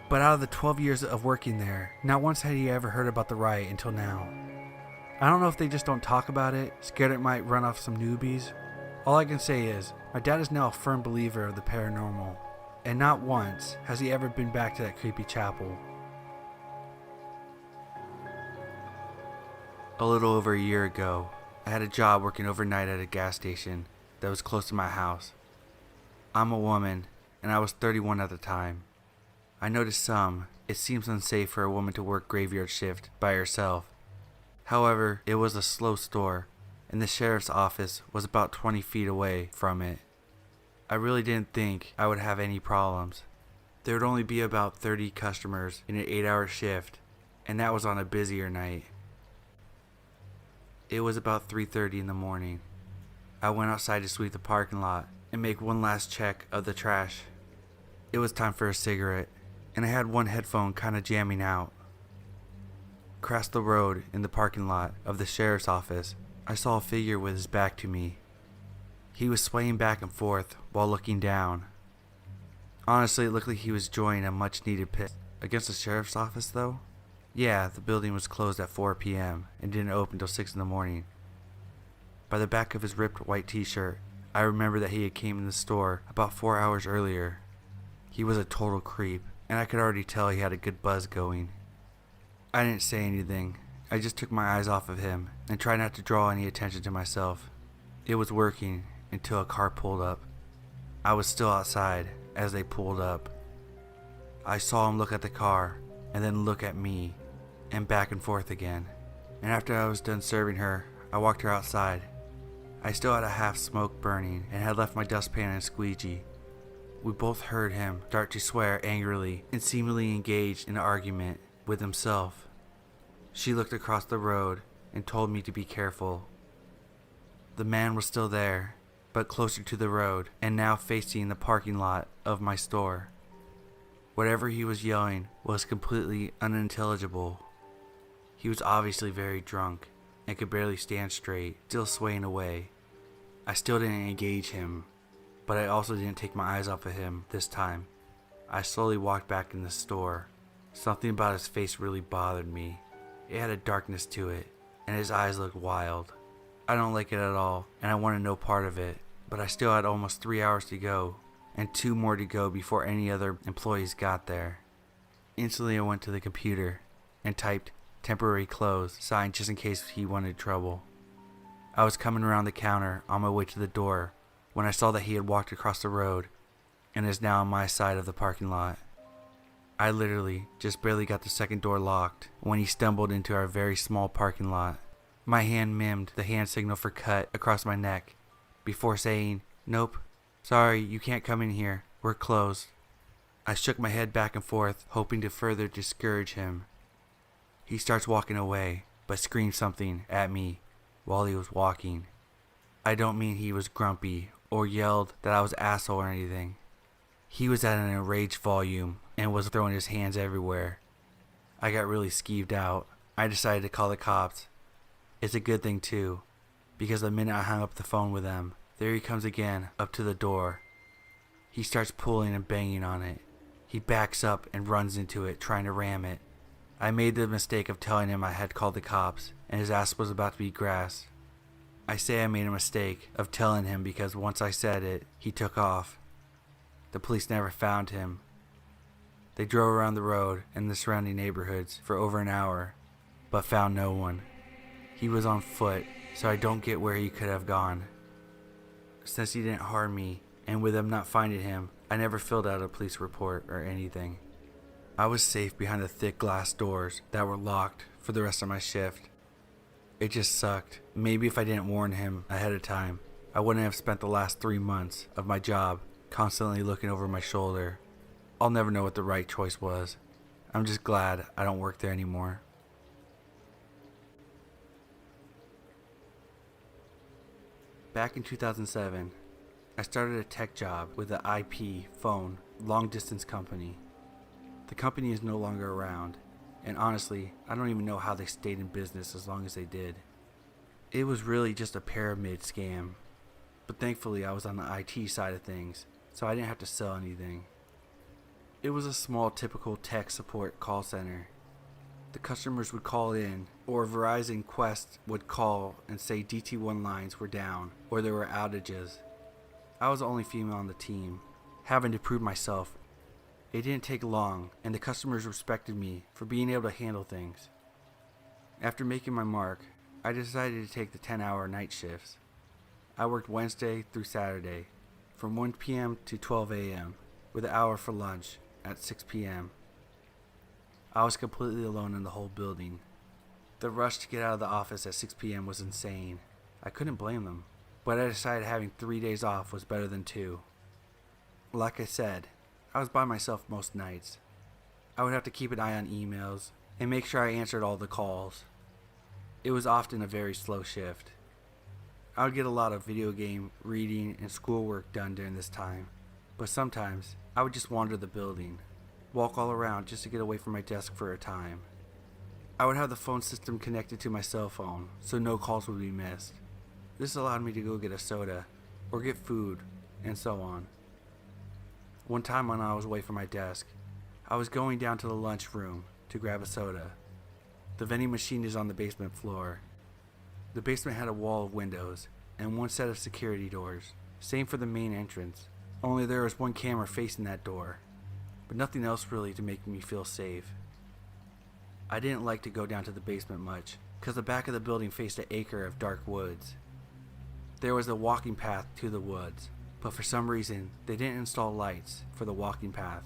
But out of the 12 years of working there, not once had he ever heard about the riot until now. I don't know if they just don't talk about it, scared it might run off some newbies. All I can say is, my dad is now a firm believer of the paranormal, and not once has he ever been back to that creepy chapel. A little over a year ago, I had a job working overnight at a gas station that was close to my house. I'm a woman, and I was 31 at the time. I noticed it seems unsafe for a woman to work graveyard shift by herself. However, it was a slow store, and the sheriff's office was about 20 feet away from it. I really didn't think I would have any problems. There would only be about 30 customers in an 8-hour shift, and that was on a busier night. It was about 3:30 in the morning. I went outside to sweep the parking lot and make one last check of the trash. It was time for a cigarette, and I had one headphone kind of jamming out. Across the road in the parking lot of the sheriff's office, I saw a figure with his back to me. He was swaying back and forth while looking down. Honestly, it looked like he was enjoying a much needed piss. Against the sheriff's office though? Yeah, the building was closed at 4 p.m. and didn't open until 6 in the morning. By the back of his ripped white t-shirt, I remember that he had came in the store about 4 hours earlier. He was a total creep, and I could already tell he had a good buzz going. I didn't say anything. I just took my eyes off of him and tried not to draw any attention to myself. It was working until a car pulled up. I was still outside as they pulled up. I saw him look at the car and then look at me and back and forth again. And after I was done serving her, I walked her outside. I still had a half smoke burning and had left my dustpan and squeegee. We both heard him start to swear angrily and seemingly engaged in an argument with himself. She looked across the road and told me to be careful. The man was still there, but closer to the road and now facing the parking lot of my store. Whatever he was yelling was completely unintelligible. He was obviously very drunk and could barely stand straight, still swaying away. I still didn't engage him, but I also didn't take my eyes off of him this time. I slowly walked back in the store. Something about his face really bothered me. It had a darkness to it, and his eyes looked wild. I don't like it at all, and I wanted no part of it, but I still had almost 3 hours to go, and 2 more to go before any other employees got there. Instantly I went to the computer and typed temporary close sign just in case he wanted trouble. I was coming around the counter on my way to the door when I saw that he had walked across the road and is now on my side of the parking lot. I literally just barely got the second door locked when he stumbled into our very small parking lot. My hand mimed the hand signal for cut across my neck before saying, "Nope, sorry, you can't come in here, we're closed." I shook my head back and forth, hoping to further discourage him. He starts walking away, but screamed something at me while he was walking. I don't mean he was grumpy or yelled that I was an asshole or anything. He was at an enraged volume and was throwing his hands everywhere. I got really skeeved out. I decided to call the cops. It's a good thing too, because the minute I hung up the phone with them, there he comes again up to the door. He starts pulling and banging on it. He backs up and runs into it, trying to ram it. I made the mistake of telling him I had called the cops and his ass was about to be grassed. I say I made a mistake of telling him because once I said it, he took off. The police never found him. They drove around the road and the surrounding neighborhoods for over an hour, but found no one. He was on foot, so I don't get where he could have gone. Since he didn't harm me, and with them not finding him, I never filled out a police report or anything. I was safe behind the thick glass doors that were locked for the rest of my shift. It just sucked. Maybe if I didn't warn him ahead of time, I wouldn't have spent the last 3 months of my job constantly looking over my shoulder. I'll never know what the right choice was. I'm just glad I don't work there anymore. Back in 2007, I started a tech job with an IP, phone, long-distance company. The company is no longer around, and honestly, I don't even know how they stayed in business as long as they did. It was really just a pyramid scam, but thankfully I was on the IT side of things, so I didn't have to sell anything. It was a small typical tech support call center. The customers would call in, or Verizon Quest would call and say DT1 lines were down, or there were outages. I was the only female on the team, having to prove myself. It didn't take long, and the customers respected me for being able to handle things. After making my mark, I decided to take the 10-hour night shifts. I worked Wednesday through Saturday, from 1 p.m. to 12 a.m., with an hour for lunch at 6 p.m. I was completely alone in the whole building. The rush to get out of the office at 6 p.m. was insane. I couldn't blame them, but I decided having 3 days off was better than 2. Like I said, I was by myself most nights. I would have to keep an eye on emails and make sure I answered all the calls. It was often a very slow shift. I would get a lot of video game, reading, and schoolwork done during this time, but sometimes I would just wander the building, walk all around just to get away from my desk for a time. I would have the phone system connected to my cell phone so no calls would be missed. This allowed me to go get a soda or get food and so on. One time when I was away from my desk, I was going down to the lunch room to grab a soda. The vending machine is on the basement floor. The basement had a wall of windows and one set of security doors, same for the main entrance, only there was one camera facing that door, but nothing else really to make me feel safe. I didn't like to go down to the basement much, because the back of the building faced an acre of dark woods. There was a walking path to the woods, but for some reason they didn't install lights for the walking path.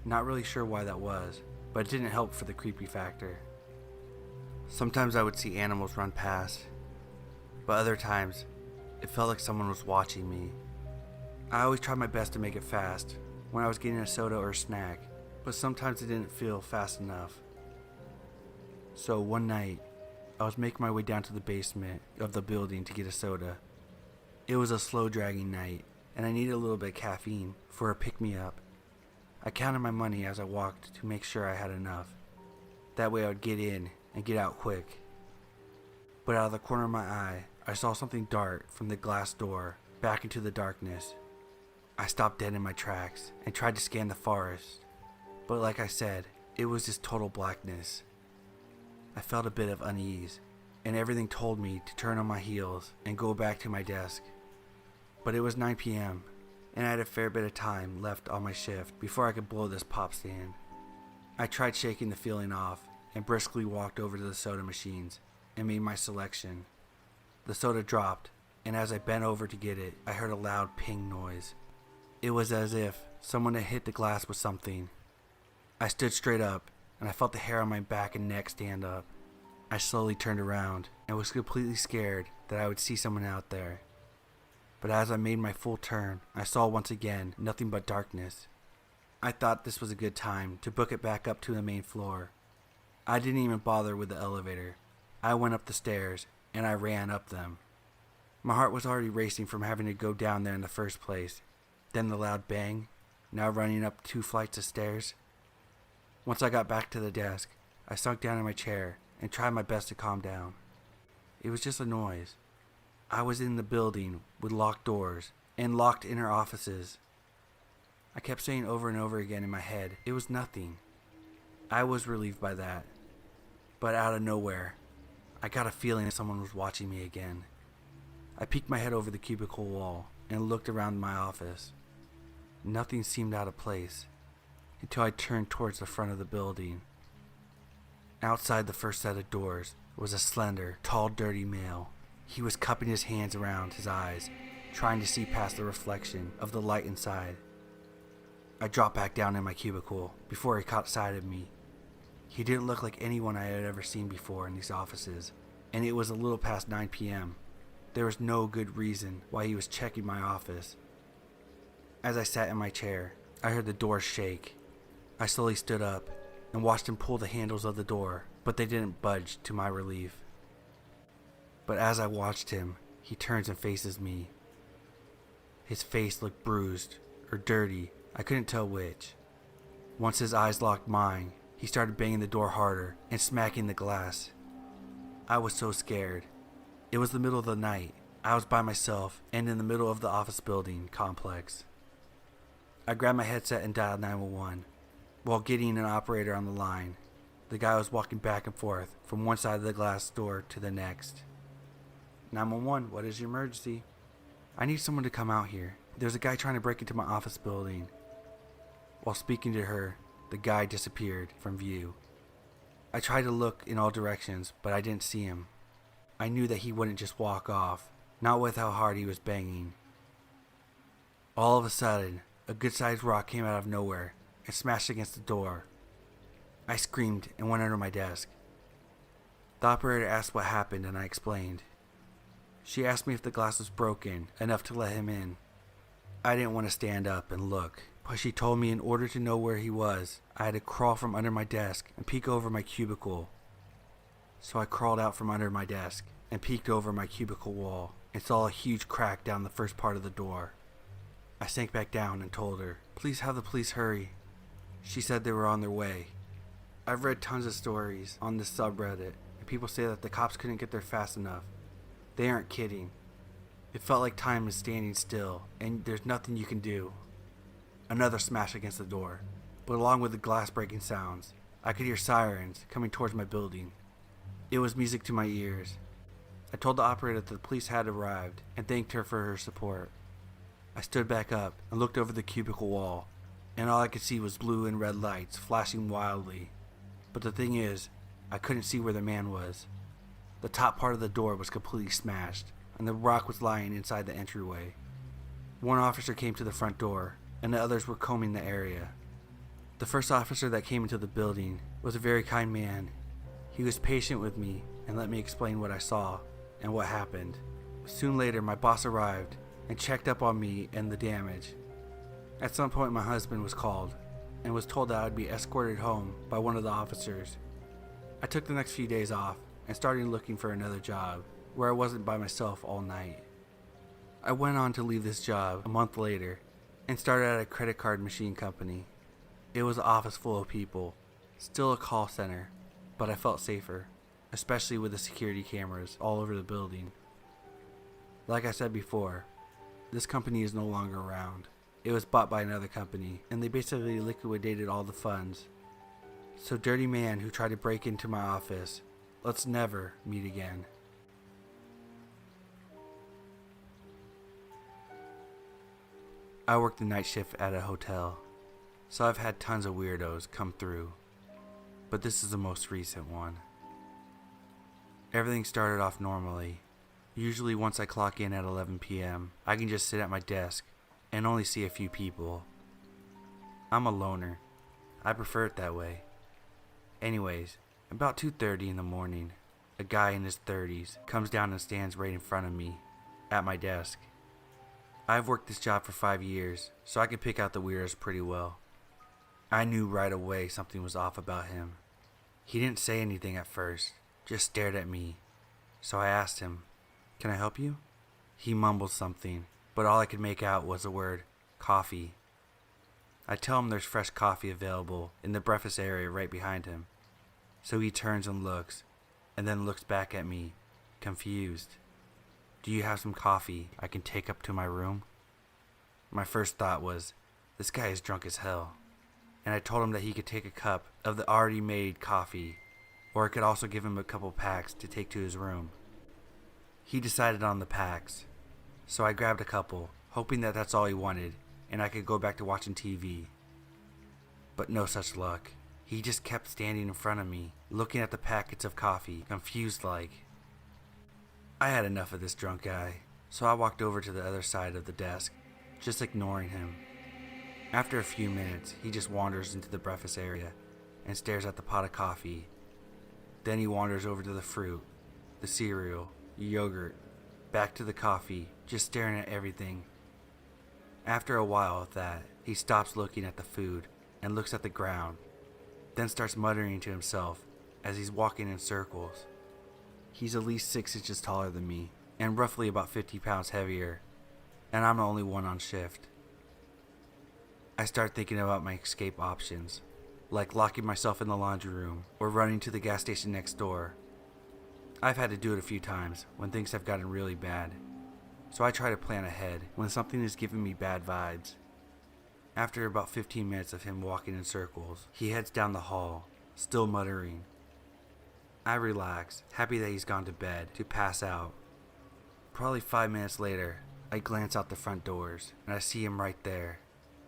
Not really sure why that was, but it didn't help for the creepy factor. Sometimes I would see animals run past, but other times it felt like someone was watching me. I always tried my best to make it fast when I was getting a soda or a snack, but sometimes it didn't feel fast enough. So one night, I was making my way down to the basement of the building to get a soda. It was a slow dragging night, and I needed a little bit of caffeine for a pick-me-up. I counted my money as I walked to make sure I had enough. That way I would get in and get out quick. But out of the corner of my eye, I saw something dart from the glass door back into the darkness. I stopped dead in my tracks and tried to scan the forest, but like I said, it was just total blackness. I felt a bit of unease, and everything told me to turn on my heels and go back to my desk. But it was 9 p.m., and I had a fair bit of time left on my shift before I could blow this pop stand. I tried shaking the feeling off and briskly walked over to the soda machines and made my selection. The soda dropped, and as I bent over to get it, I heard a loud ping noise. It was as if someone had hit the glass with something. I stood straight up, and I felt the hair on my back and neck stand up. I slowly turned around and was completely scared that I would see someone out there. But as I made my full turn, I saw once again nothing but darkness. I thought this was a good time to book it back up to the main floor. I didn't even bother with the elevator. I went up the stairs, and I ran up them. My heart was already racing from having to go down there in the first place. Then the loud bang, now running up 2 flights of stairs. Once I got back to the desk, I sunk down in my chair and tried my best to calm down. It was just a noise. I was in the building with locked doors and locked inner offices. I kept saying over and over again in my head, it was nothing. I was relieved by that. But out of nowhere, I got a feeling that someone was watching me again. I peeked my head over the cubicle wall and looked around my office. Nothing seemed out of place until I turned towards the front of the building. Outside the first set of doors was a slender, tall, dirty male. He was cupping his hands around his eyes, trying to see past the reflection of the light inside. I dropped back down in my cubicle before he caught sight of me. He didn't look like anyone I had ever seen before in these offices, and it was a little past 9 p.m. There was no good reason why he was checking my office. As I sat in my chair, I heard the door shake. I slowly stood up and watched him pull the handles of the door, but they didn't budge to my relief. But as I watched him, he turns and faces me. His face looked bruised or dirty. I couldn't tell which. Once his eyes locked mine, he started banging the door harder and smacking the glass. I was so scared. It was the middle of the night. I was by myself and in the middle of the office building complex. I grabbed my headset and dialed 911. While getting an operator on the line, the guy was walking back and forth from one side of the glass door to the next. 911, what is your emergency? I need someone to come out here. There's a guy trying to break into my office building. While speaking to her, the guy disappeared from view. I tried to look in all directions, but I didn't see him. I knew that he wouldn't just walk off, not with how hard he was banging. All of a sudden, a good-sized rock came out of nowhere and smashed against the door. I screamed and went under my desk. The operator asked what happened and I explained. She asked me if the glass was broken enough to let him in. I didn't want to stand up and look, but she told me in order to know where he was, I had to crawl from under my desk and peek over my cubicle. So I crawled out from under my desk and peeked over my cubicle wall and saw a huge crack down the first part of the door. I sank back down and told her, "Please have the police hurry." She said they were on their way. I've read tons of stories on this subreddit, and people say that the cops couldn't get there fast enough. They aren't kidding. It felt like time is standing still, and there's nothing you can do. Another smash against the door, but along with the glass breaking sounds, I could hear sirens coming towards my building. It was music to my ears. I told the operator that the police had arrived and thanked her for her support. I stood back up and looked over the cubicle wall, and all I could see was blue and red lights flashing wildly. But the thing is, I couldn't see where the man was. The top part of the door was completely smashed, and the rock was lying inside the entryway. One officer came to the front door, and the others were combing the area. The first officer that came into the building was a very kind man. He was patient with me and let me explain what I saw and what happened. Soon later, my boss arrived and checked up on me and the damage. At some point, my husband was called and was told that I would be escorted home by one of the officers. I took the next few days off and started looking for another job where I wasn't by myself all night. I went on to leave this job a month later and started at a credit card machine company. It was an office full of people, still a call center, but I felt safer, especially with the security cameras all over the building. Like I said before, this company is no longer around. It was bought by another company, and they basically liquidated all the funds. So dirty man who tried to break into my office, let's never meet again. I work the night shift at a hotel, so I've had tons of weirdos come through, but this is the most recent one. Everything started off normally. Usually once I clock in at 11 p.m., I can just sit at my desk and only see a few people. I'm a loner. I prefer it that way. Anyways, about 2:30 in the morning, a guy in his 30s comes down and stands right in front of me at my desk. I've worked this job for 5 years, so I can pick out the weirdos pretty well. I knew right away something was off about him. He didn't say anything at first, just stared at me. So I asked him, "Can I help you?" He mumbled something, but all I could make out was the word coffee. I tell him there's fresh coffee available in the breakfast area right behind him. So he turns and looks, and then looks back at me, confused. Do you have some coffee I can take up to my room? My first thought was, this guy is drunk as hell. And I told him that he could take a cup of the already made coffee, or I could also give him a couple packs to take to his room. He decided on the packs, so I grabbed a couple, hoping that that's all he wanted, and I could go back to watching TV. But no such luck. He just kept standing in front of me, looking at the packets of coffee, confused like. I had enough of this drunk guy, so I walked over to the other side of the desk, just ignoring him. After a few minutes, he just wanders into the breakfast area and stares at the pot of coffee. Then he wanders over to the fruit, the cereal, yogurt, back to the coffee, just staring at everything. After a while of that, he stops looking at the food and looks at the ground, then starts muttering to himself as he's walking in circles. He's at least 6 inches taller than me and roughly about 50 pounds heavier, and I'm the only one on shift. I start thinking about my escape options, like locking myself in the laundry room or running to the gas station next door. I've had to do it a few times when things have gotten really bad, so I try to plan ahead when something is giving me bad vibes. After about 15 minutes of him walking in circles, he heads down the hall, still muttering. I relax, happy that he's gone to bed, to pass out. Probably 5 minutes later, I glance out the front doors, and I see him right there,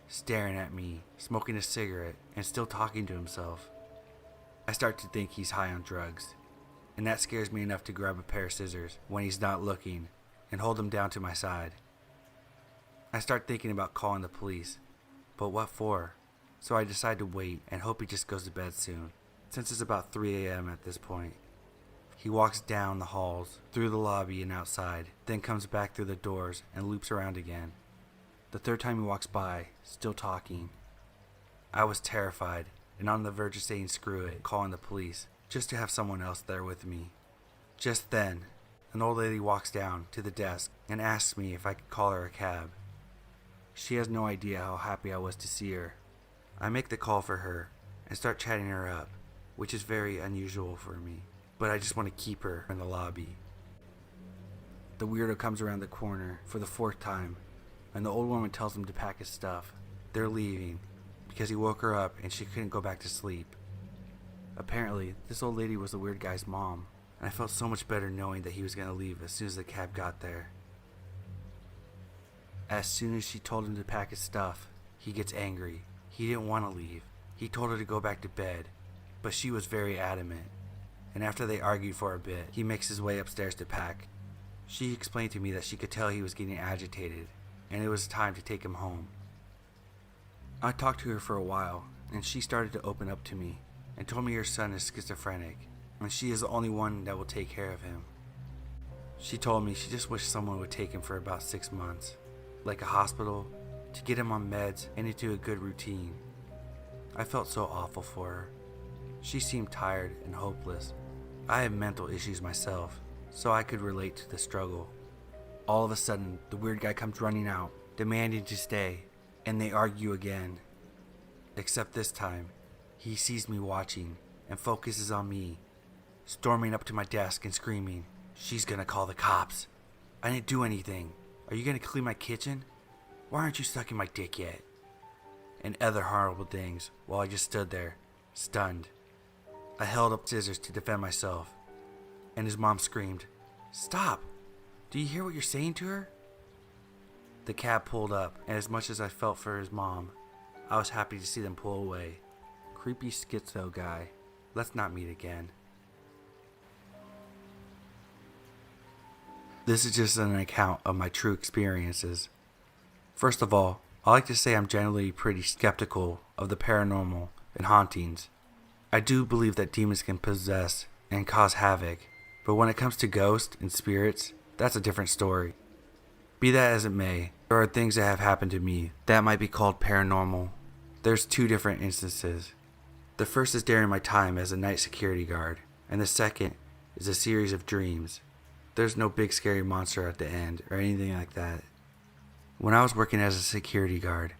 staring at me, smoking a cigarette, and still talking to himself. I start to think he's high on drugs, and that scares me enough to grab a pair of scissors when he's not looking and hold him down to my side. I start thinking about calling the police, but what for? So I decide to wait and hope he just goes to bed soon, since it's about 3 a.m. at this point. He walks down the halls, through the lobby and outside, then comes back through the doors and loops around again. The third time he walks by, still talking. I was terrified and on the verge of saying screw it, calling the police, just to have someone else there with me. Just then, an old lady walks down to the desk and asks me if I could call her a cab. She has no idea how happy I was to see her. I make the call for her and start chatting her up, which is very unusual for me, but I just want to keep her in the lobby. The weirdo comes around the corner for the 4th time, and the old woman tells him to pack his stuff. They're leaving because he woke her up and she couldn't go back to sleep. Apparently, this old lady was the weird guy's mom, and I felt so much better knowing that he was going to leave as soon as the cab got there. As soon as she told him to pack his stuff, he gets angry. He didn't want to leave. He told her to go back to bed, but she was very adamant. And after they argued for a bit, he makes his way upstairs to pack. She explained to me that she could tell he was getting agitated, and it was time to take him home. I talked to her for a while, and she started to open up to me, and told me her son is schizophrenic, and she is the only one that will take care of him. She told me she just wished someone would take him for about 6 months, like a hospital, to get him on meds and into a good routine. I felt so awful for her. She seemed tired and hopeless. I have mental issues myself, so I could relate to the struggle. All of a sudden, the weird guy comes running out, demanding to stay, and they argue again. Except this time, he sees me watching and focuses on me, storming up to my desk and screaming, "She's gonna call the cops. I didn't do anything. Are you gonna clean my kitchen? Why aren't you sucking my dick yet?" And other horrible things while I just stood there, stunned. I held up scissors to defend myself, and his mom screamed, "Stop! Do you hear what you're saying to her?" The cab pulled up, and as much as I felt for his mom, I was happy to see them pull away. Creepy schizo guy. Let's not meet again. This is just an account of my true experiences. First of all, I like to say I'm generally pretty skeptical of the paranormal and hauntings. I do believe that demons can possess and cause havoc, but when it comes to ghosts and spirits, that's a different story. Be that as it may, there are things that have happened to me that might be called paranormal. There's 2 different instances. The first is during my time as a night security guard, and the second is a series of dreams. There's no big scary monster at the end or anything like that. When I was working as a security guard,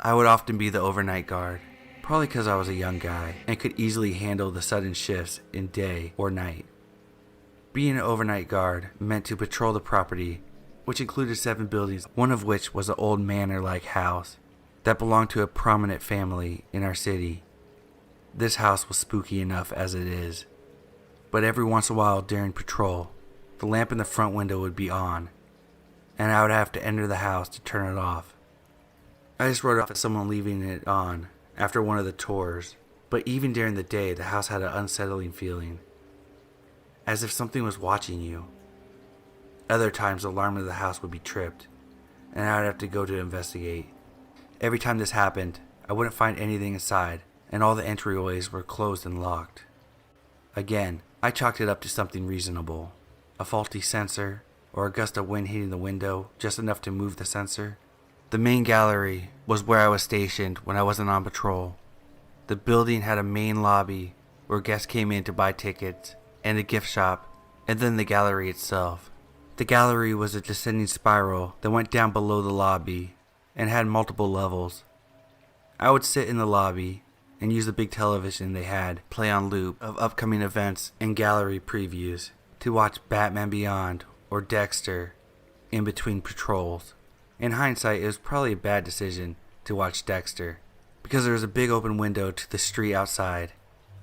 I would often be the overnight guard, probably because I was a young guy and could easily handle the sudden shifts in day or night. Being an overnight guard meant to patrol the property, which included 7 buildings, one of which was an old manor-like house that belonged to a prominent family in our city. This house was spooky enough as it is, but every once in a while during patrol, the lamp in the front window would be on, and I would have to enter the house to turn it off. I just wrote off as someone leaving it on after one of the tours, but even during the day, the house had an unsettling feeling, as if something was watching you. Other times, the alarm of the house would be tripped, and I would have to go to investigate. Every time this happened, I wouldn't find anything inside, and all the entryways were closed and locked. Again, I chalked it up to something reasonable. A faulty sensor, or a gust of wind hitting the window, just enough to move the sensor. The main gallery was where I was stationed when I wasn't on patrol. The building had a main lobby where guests came in to buy tickets, and a gift shop, and then the gallery itself. The gallery was a descending spiral that went down below the lobby and had multiple levels. I would sit in the lobby and use the big television they had play on loop of upcoming events and gallery previews to watch Batman Beyond or Dexter in between patrols. In hindsight, it was probably a bad decision to watch Dexter because there was a big open window to the street outside,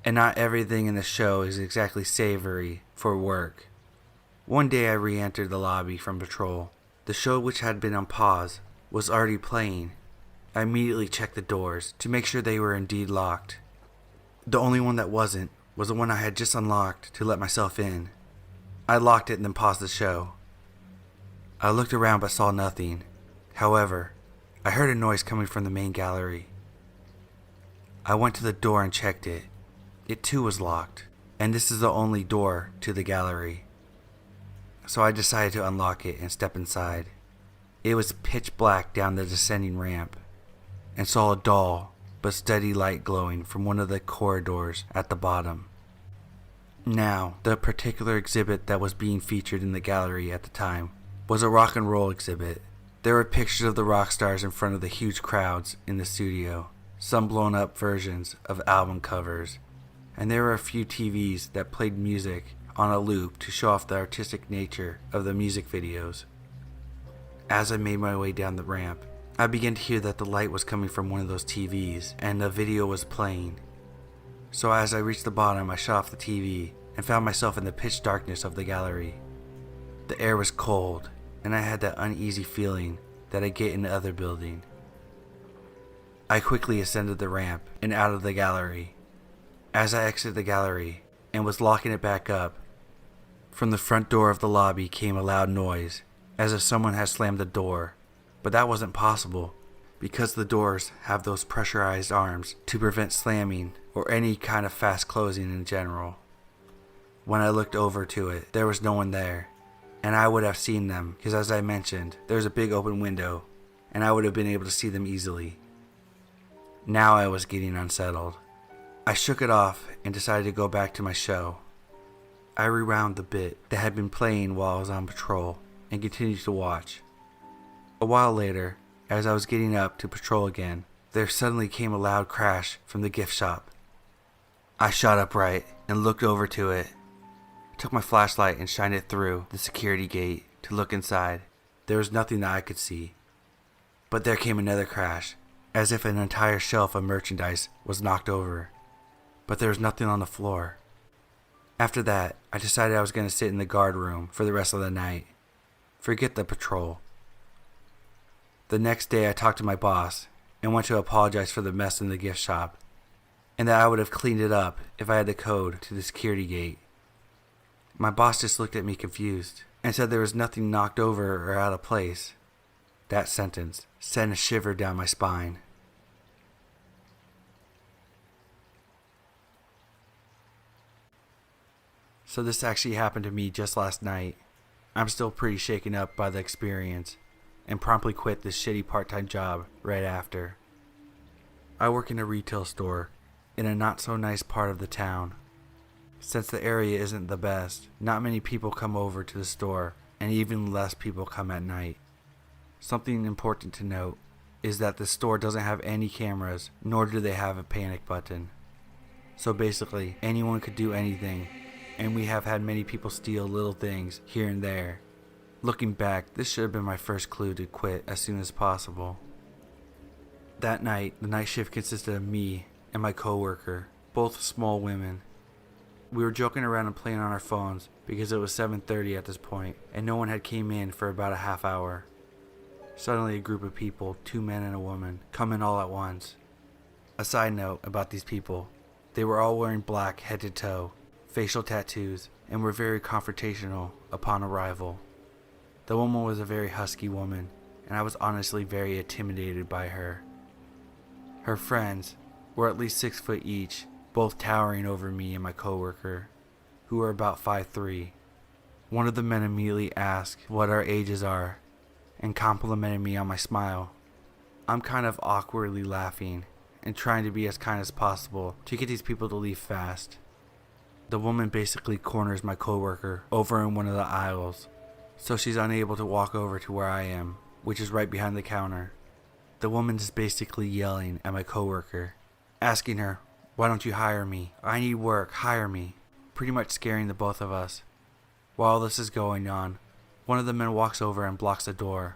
and not everything in the show is exactly savory for work. One day I re-entered the lobby from patrol. The show, which had been on pause, was already playing. I immediately checked the doors to make sure they were indeed locked. The only one that wasn't was the one I had just unlocked to let myself in. I locked it and then paused the show. I looked around but saw nothing. However, I heard a noise coming from the main gallery. I went to the door and checked it. It too was locked, and this is the only door to the gallery. So I decided to unlock it and step inside. It was pitch black down the descending ramp, and saw a dull but steady light glowing from one of the corridors at the bottom. Now, the particular exhibit that was being featured in the gallery at the time was a rock and roll exhibit. There were pictures of the rock stars in front of the huge crowds in the studio, some blown up versions of album covers, and there were a few TVs that played music on a loop to show off the artistic nature of the music videos. As I made my way down the ramp, I began to hear that the light was coming from one of those TVs and the video was playing. So as I reached the bottom, I shut off the TV and found myself in the pitch darkness of the gallery. The air was cold, and I had that uneasy feeling that I get in the other building. I quickly ascended the ramp and out of the gallery. As I exited the gallery and was locking it back up, from the front door of the lobby came a loud noise, as if someone had slammed the door, but that wasn't possible, because the doors have those pressurized arms to prevent slamming or any kind of fast closing in general. When I looked over to it, there was no one there, and I would have seen them, because as I mentioned, there's a big open window, and I would have been able to see them easily. Now I was getting unsettled. I shook it off and decided to go back to my show. I rewound the bit that had been playing while I was on patrol and continued to watch. A while later, as I was getting up to patrol again, there suddenly came a loud crash from the gift shop. I shot upright and looked over to it. I took my flashlight and shined it through the security gate to look inside. There was nothing that I could see. But there came another crash, as if an entire shelf of merchandise was knocked over. But there was nothing on the floor. After that, I decided I was going to sit in the guard room for the rest of the night. Forget the patrol. The next day I talked to my boss and went to apologize for the mess in the gift shop, and that I would have cleaned it up if I had the code to the security gate. My boss just looked at me confused and said there was nothing knocked over or out of place. That sentence sent a shiver down my spine. So this actually happened to me just last night. I'm still pretty shaken up by the experience and promptly quit this shitty part-time job right after. I work in a retail store in a not so nice part of the town. Since the area isn't the best, not many people come over to the store, and even less people come at night. Something important to note is that the store doesn't have any cameras, nor do they have a panic button. So basically, anyone could do anything, and we have had many people steal little things here and there. Looking back, this should have been my first clue to quit as soon as possible. That night, the night shift consisted of me and my coworker, both small women. We were joking around and playing on our phones because it was 7:30 at this point, and no one had came in for about a half hour. Suddenly a group of people, 2 men and a woman, come in all at once. A side note about these people, they were all wearing black head to toe, facial tattoos, and were very confrontational upon arrival. The woman was a very husky woman, and I was honestly very intimidated by her. Her friends were at least 6 foot each, both towering over me and my coworker, who were about 5'3". One of the men immediately asked what our ages are, and complimented me on my smile. I'm kind of awkwardly laughing and trying to be as kind as possible to get these people to leave fast. The woman basically corners my coworker over in one of the aisles, so she's unable to walk over to where I am, which is right behind the counter. The woman is basically yelling at my coworker, asking her, "Why don't you hire me? I need work, hire me," pretty much scaring the both of us. While this is going on, one of the men walks over and blocks the door.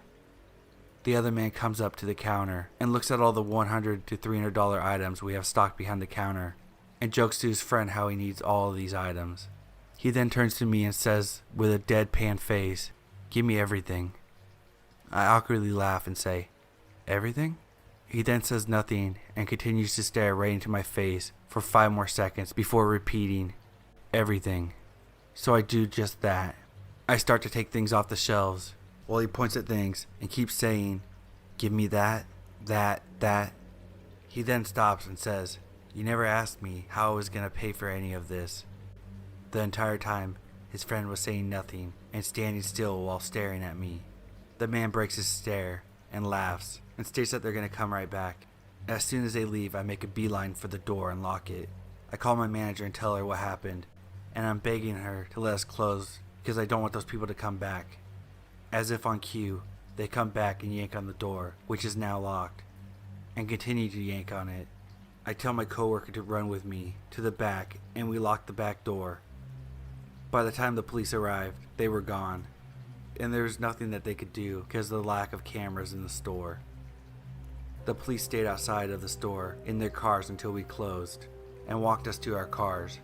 The other man comes up to the counter and looks at all the $100 to $300 items we have stocked behind the counter and jokes to his friend how he needs all of these items. He then turns to me and says with a deadpan face, "Give me everything." I awkwardly laugh and say, "Everything?" He then says nothing and continues to stare right into my face for 5 more seconds before repeating, "Everything." So I do just that. I start to take things off the shelves while he points at things and keeps saying, "Give me that, that." He then stops and says, "You never asked me how I was going to pay for any of this." The entire time, his friend was saying nothing and standing still while staring at me. The man breaks his stare and laughs and states that they're going to come right back. As soon as they leave, I make a beeline for the door and lock it. I call my manager and tell her what happened, and I'm begging her to let us close because I don't want those people to come back. As if on cue, they come back and yank on the door, which is now locked, and continue to yank on it. I tell my coworker to run with me to the back, and we lock the back door. By the time the police arrived, they were gone, and there was nothing that they could do because of the lack of cameras in the store. The police stayed outside of the store in their cars until we closed, and walked us to our cars.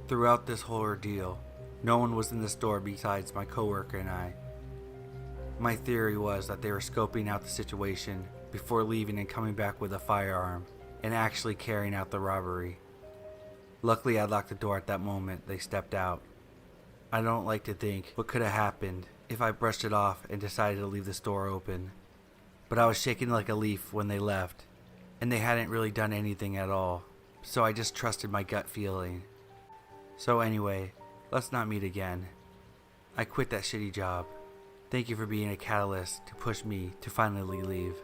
Throughout this whole ordeal, no one was in the store besides my coworker and I. My theory was that they were scoping out the situation before leaving and coming back with a firearm and actually carrying out the robbery. Luckily, I locked the door at that moment they stepped out. I don't like to think what could have happened if I brushed it off and decided to leave the store open. But I was shaking like a leaf when they left, and they hadn't really done anything at all, so I just trusted my gut feeling. So anyway, let's not meet again. I quit that shitty job. Thank you for being a catalyst to push me to finally leave.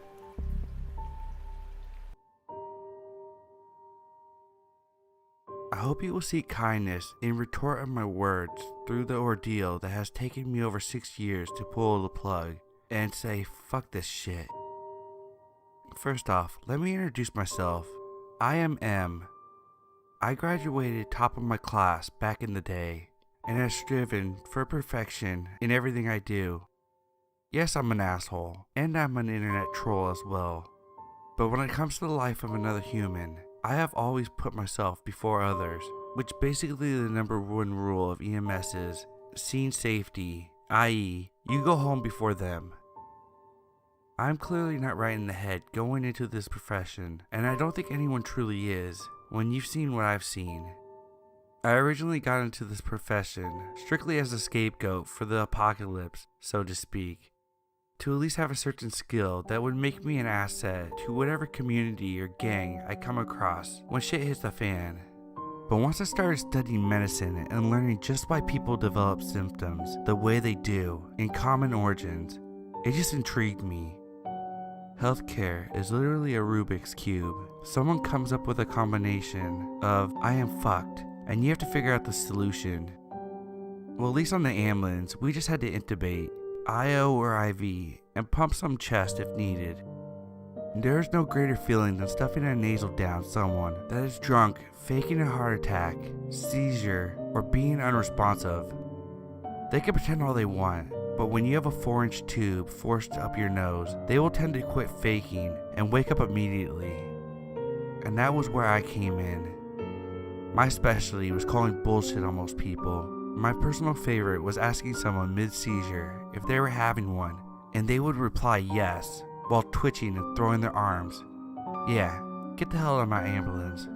I hope you will seek kindness in retort of my words through the ordeal that has taken me over 6 years to pull the plug and say fuck this shit. First off, let me introduce myself. I am M. I graduated top of my class back in the day and have striven for perfection in everything I do. Yes, I'm an asshole, and I'm an internet troll as well. But when it comes to the life of another human, I have always put myself before others, which basically the number one rule of EMS is scene safety, i.e., you go home before them. I'm clearly not right in the head going into this profession, and I don't think anyone truly is when you've seen what I've seen. I originally got into this profession strictly as a scapegoat for the apocalypse, so to speak, to at least have a certain skill that would make me an asset to whatever community or gang I come across when shit hits the fan. But once I started studying medicine and learning just why people develop symptoms the way they do in common origins, it just intrigued me. Healthcare is literally a Rubik's Cube. Someone comes up with a combination of I am fucked, and you have to figure out the solution. Well, at least on the ambulance, we just had to intubate, IO or IV, and pump some chest if needed. There is no greater feeling than stuffing a nasal down someone that is drunk, faking a heart attack, seizure, or being unresponsive. They can pretend all they want, but when you have a 4-inch tube forced up your nose, they will tend to quit faking and wake up immediately. And that was where I came in. My specialty was calling bullshit on most people. My personal favorite was asking someone mid-seizure if they were having one, and they would reply yes, while twitching and throwing their arms. Yeah, get the hell out of my ambulance.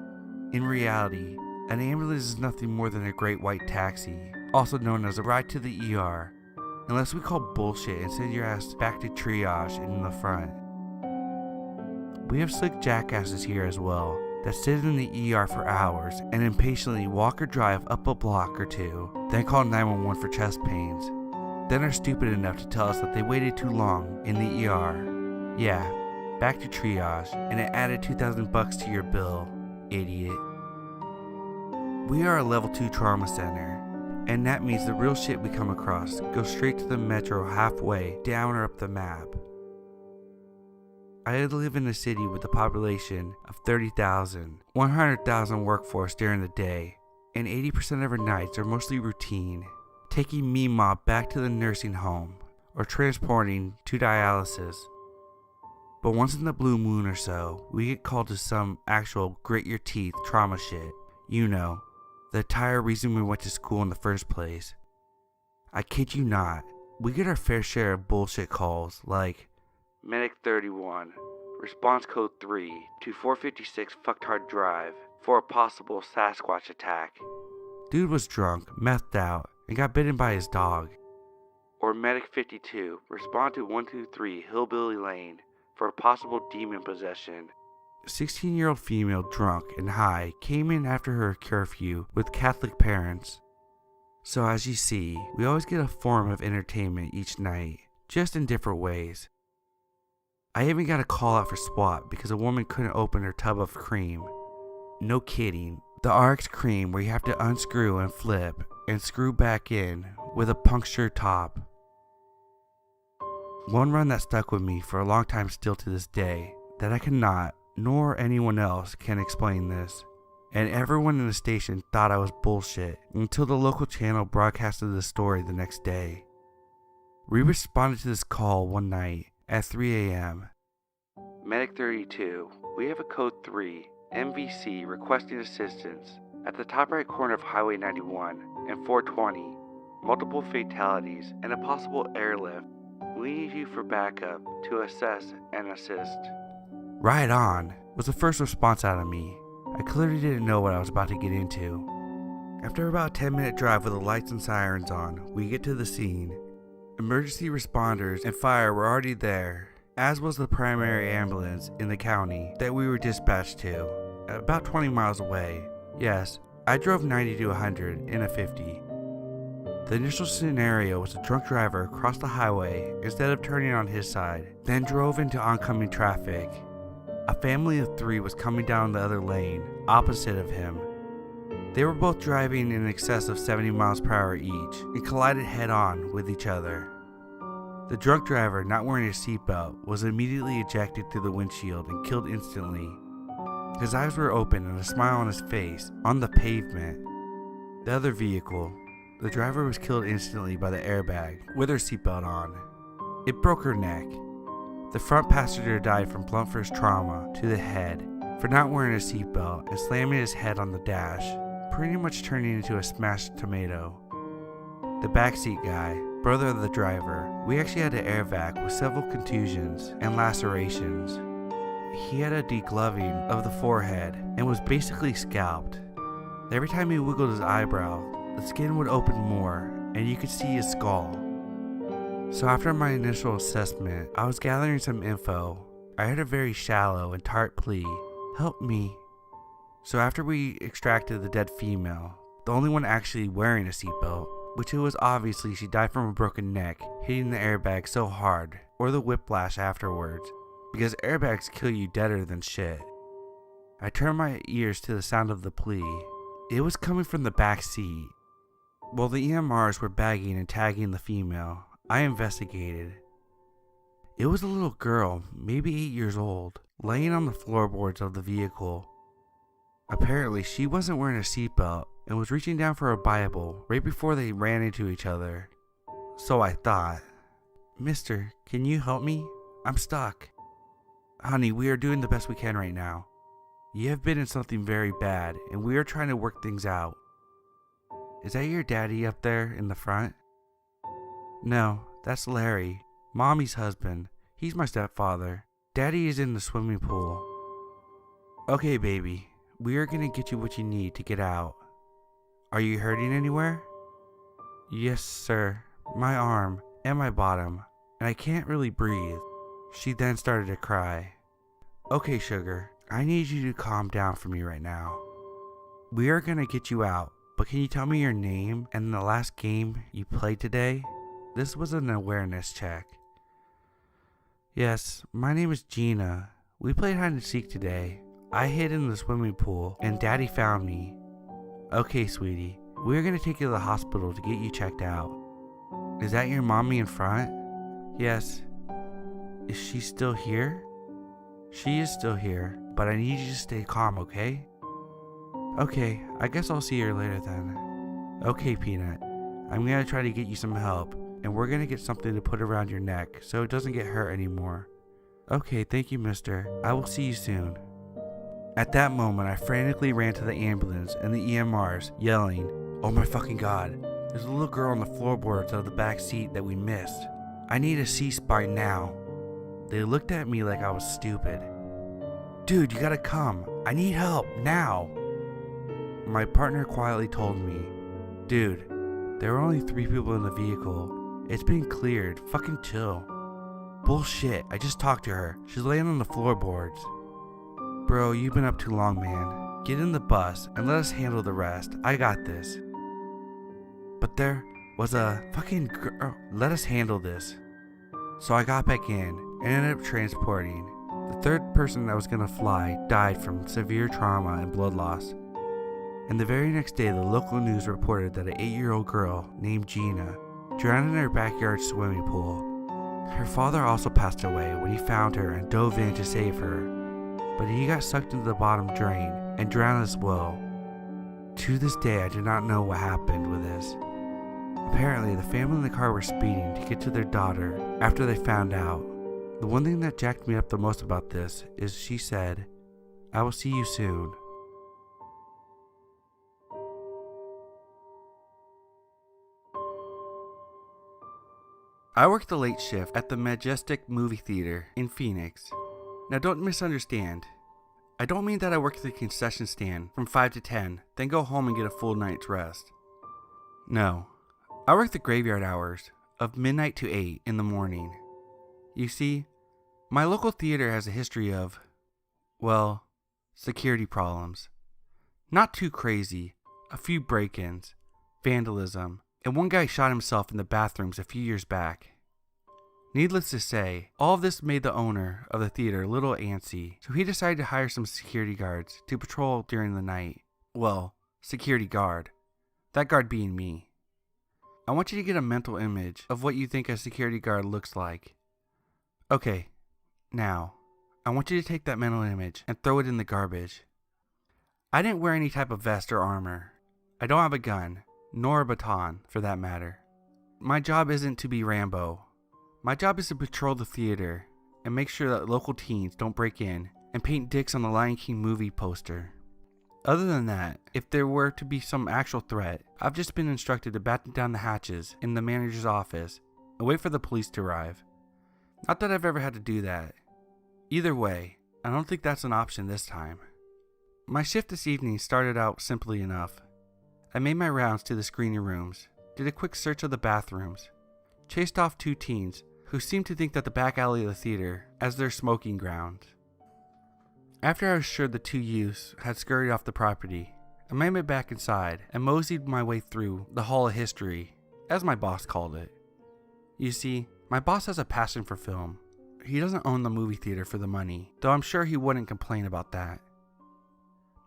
In reality, an ambulance is nothing more than a great white taxi, also known as a ride to the ER, unless we call bullshit and send your ass back to triage in the front. We have slick jackasses here as well, that sit in the ER for hours and impatiently walk or drive up a block or two, then call 911 for chest pains, then are stupid enough to tell us that they waited too long in the ER. Yeah, back to triage, and it added $2,000 to your bill, idiot. We are a level 2 trauma center, and that means the real shit we come across goes straight to the metro halfway down or up the map. I live in a city with a population of 30,000, 100,000 workforce during the day, and 80% of our nights are mostly routine, taking me mob back to the nursing home or transporting to dialysis. But once in the blue moon or so, we get called to some actual grit your teeth trauma shit. You know, the entire reason we went to school in the first place. I kid you not, we get our fair share of bullshit calls like Medic 31, response code 3 to 456 Fucktard Drive for a possible Sasquatch attack. Dude was drunk, methed out, and got bitten by his dog. Or Medic 52, respond to 123 Hillbilly Lane for a possible demon possession. A 16-year-old female drunk and high came in after her curfew with Catholic parents. So as you see, we always get a form of entertainment each night, just in different ways. I even got a call out for SWAT because a woman couldn't open her tub of cream. No kidding, the RX cream where you have to unscrew and flip and screw back in with a punctured top. One run that stuck with me for a long time still to this day, that I cannot, nor anyone else can explain this, and everyone in the station thought I was bullshit until the local channel broadcasted the story the next day. We responded to this call one night at 3 a.m. Medic 32, we have a code 3, MVC requesting assistance at the top right corner of Highway 91 and 420. Multiple fatalities and a possible airlift. We need you for backup to assess and assist. Right on, was the first response out of me. I clearly didn't know what I was about to get into. After about a 10-minute drive with the lights and sirens on, we get to the scene. Emergency responders and fire were already there, as was the primary ambulance in the county that we were dispatched to, about 20 miles away. Yes, I drove 90 to 100 in a 50. The initial scenario was a drunk driver crossed the highway instead of turning on his side, then drove into oncoming traffic. A family of 3 was coming down the other lane, opposite of him. They were both driving in excess of 70 miles per hour each and collided head-on with each other. The drunk driver, not wearing a seatbelt, was immediately ejected through the windshield and killed instantly. His eyes were open and a smile on his face, on the pavement. The other vehicle, the driver was killed instantly by the airbag with her seatbelt on. It broke her neck. The front passenger died from blunt force trauma to the head for not wearing a seatbelt and slamming his head on the dash, pretty much turning into a smashed tomato. The backseat guy, brother of the driver, we actually had an air vac with several contusions and lacerations. He had a degloving of the forehead and was basically scalped. Every time he wiggled his eyebrow, the skin would open more and you could see his skull. So after my initial assessment, I was gathering some info. I heard a very shallow and tart plea, "Help me." So after we extracted the dead female, the only one actually wearing a seatbelt, which it was obviously she died from a broken neck, hitting the airbag so hard, or the whiplash afterwards, because airbags kill you deader than shit. I turned my ears to the sound of the plea. It was coming from the back seat. While the EMRs were bagging and tagging the female, I investigated. It was a little girl, maybe 8 years old. laying on the floorboards of the vehicle. Apparently, she wasn't wearing a seatbelt and was reaching down for a Bible right before they ran into each other. So I thought, "Mister, can you help me? I'm stuck." "Honey, we are doing the best we can right now. You have been in something very bad, and we are trying to work things out." "Is that your daddy up there in the front?" "No, that's Larry, Mommy's husband. He's my stepfather. Daddy is in the swimming pool." "Okay, baby, we are gonna get you what you need to get out. Are you hurting anywhere?" "Yes, sir, my arm and my bottom, and I can't really breathe." She then started to cry. "Okay, sugar, I need you to calm down for me right now. We are gonna get you out, but can you tell me your name and the last game you played today?" This was an awareness check. "Yes, my name is Gina. We played hide and seek today. I hid in the swimming pool and Daddy found me." "Okay, sweetie, we're gonna take you to the hospital to get you checked out." "Is that your mommy in front?" "Yes." "Is she still here?" "She is still here, but I need you to stay calm, okay?" "Okay, I guess I'll see her later then." "Okay, Peanut, I'm gonna try to get you some help, and we're gonna get something to put around your neck so it doesn't get hurt anymore." "Okay, thank you, mister. I will see you soon." At that moment, I frantically ran to the ambulance and the EMRs, yelling, "Oh my fucking god, there's a little girl on the floorboards of the back seat that we missed. I need a C-spine now." They looked at me like I was stupid. "Dude, you gotta come. I need help, now." My partner quietly told me, "Dude, there were only 3 people in the vehicle. It's been cleared. Fucking chill." "Bullshit, I just talked to her. She's laying on the floorboards." "Bro, you've been up too long, man. Get in the bus and let us handle the rest. I got this." "But there was a fucking girl. Let us handle this." So I got back in and ended up transporting. The third person that was gonna fly died from severe trauma and blood loss. And the very next day, the local news reported that an 8-year-old girl named Gina drowned in her backyard swimming pool. Her father also passed away when he found her and dove in to save her, but he got sucked into the bottom drain and drowned as well. To this day, I do not know what happened with this. Apparently, the family in the car were speeding to get to their daughter after they found out. The one thing that jacked me up the most about this is she said, "I will see you soon." I work the late shift at the Majestic Movie Theater in Phoenix. Now don't misunderstand. I don't mean that I work at the concession stand from 5 to 10, then go home and get a full night's rest. No, I work the graveyard hours of midnight to 8 in the morning. You see, my local theater has a history of, well, security problems. Not too crazy, a few break-ins, vandalism, and one guy shot himself in the bathrooms a few years back. Needless to say, all of this made the owner of the theater a little antsy, so he decided to hire some security guards to patrol during the night. Well, security guard. That guard being me. I want you to get a mental image of what you think a security guard looks like. Okay, now, I want you to take that mental image and throw it in the garbage. I didn't wear any type of vest or armor. I don't have a gun, nor a baton, for that matter. My job isn't to be Rambo. My job is to patrol the theater and make sure that local teens don't break in and paint dicks on the Lion King movie poster. Other than that, if there were to be some actual threat, I've just been instructed to batten down the hatches in the manager's office and wait for the police to arrive. Not that I've ever had to do that. Either way, I don't think that's an option this time. My shift this evening started out simply enough. I made my rounds to the screening rooms, did a quick search of the bathrooms, chased off 2 teens who seemed to think that the back alley of the theater as their smoking ground. After I was sure the 2 youths had scurried off the property, I made my back inside and moseyed my way through the Hall of History, as my boss called it. You see, my boss has a passion for film. He doesn't own the movie theater for the money, though I'm sure he wouldn't complain about that.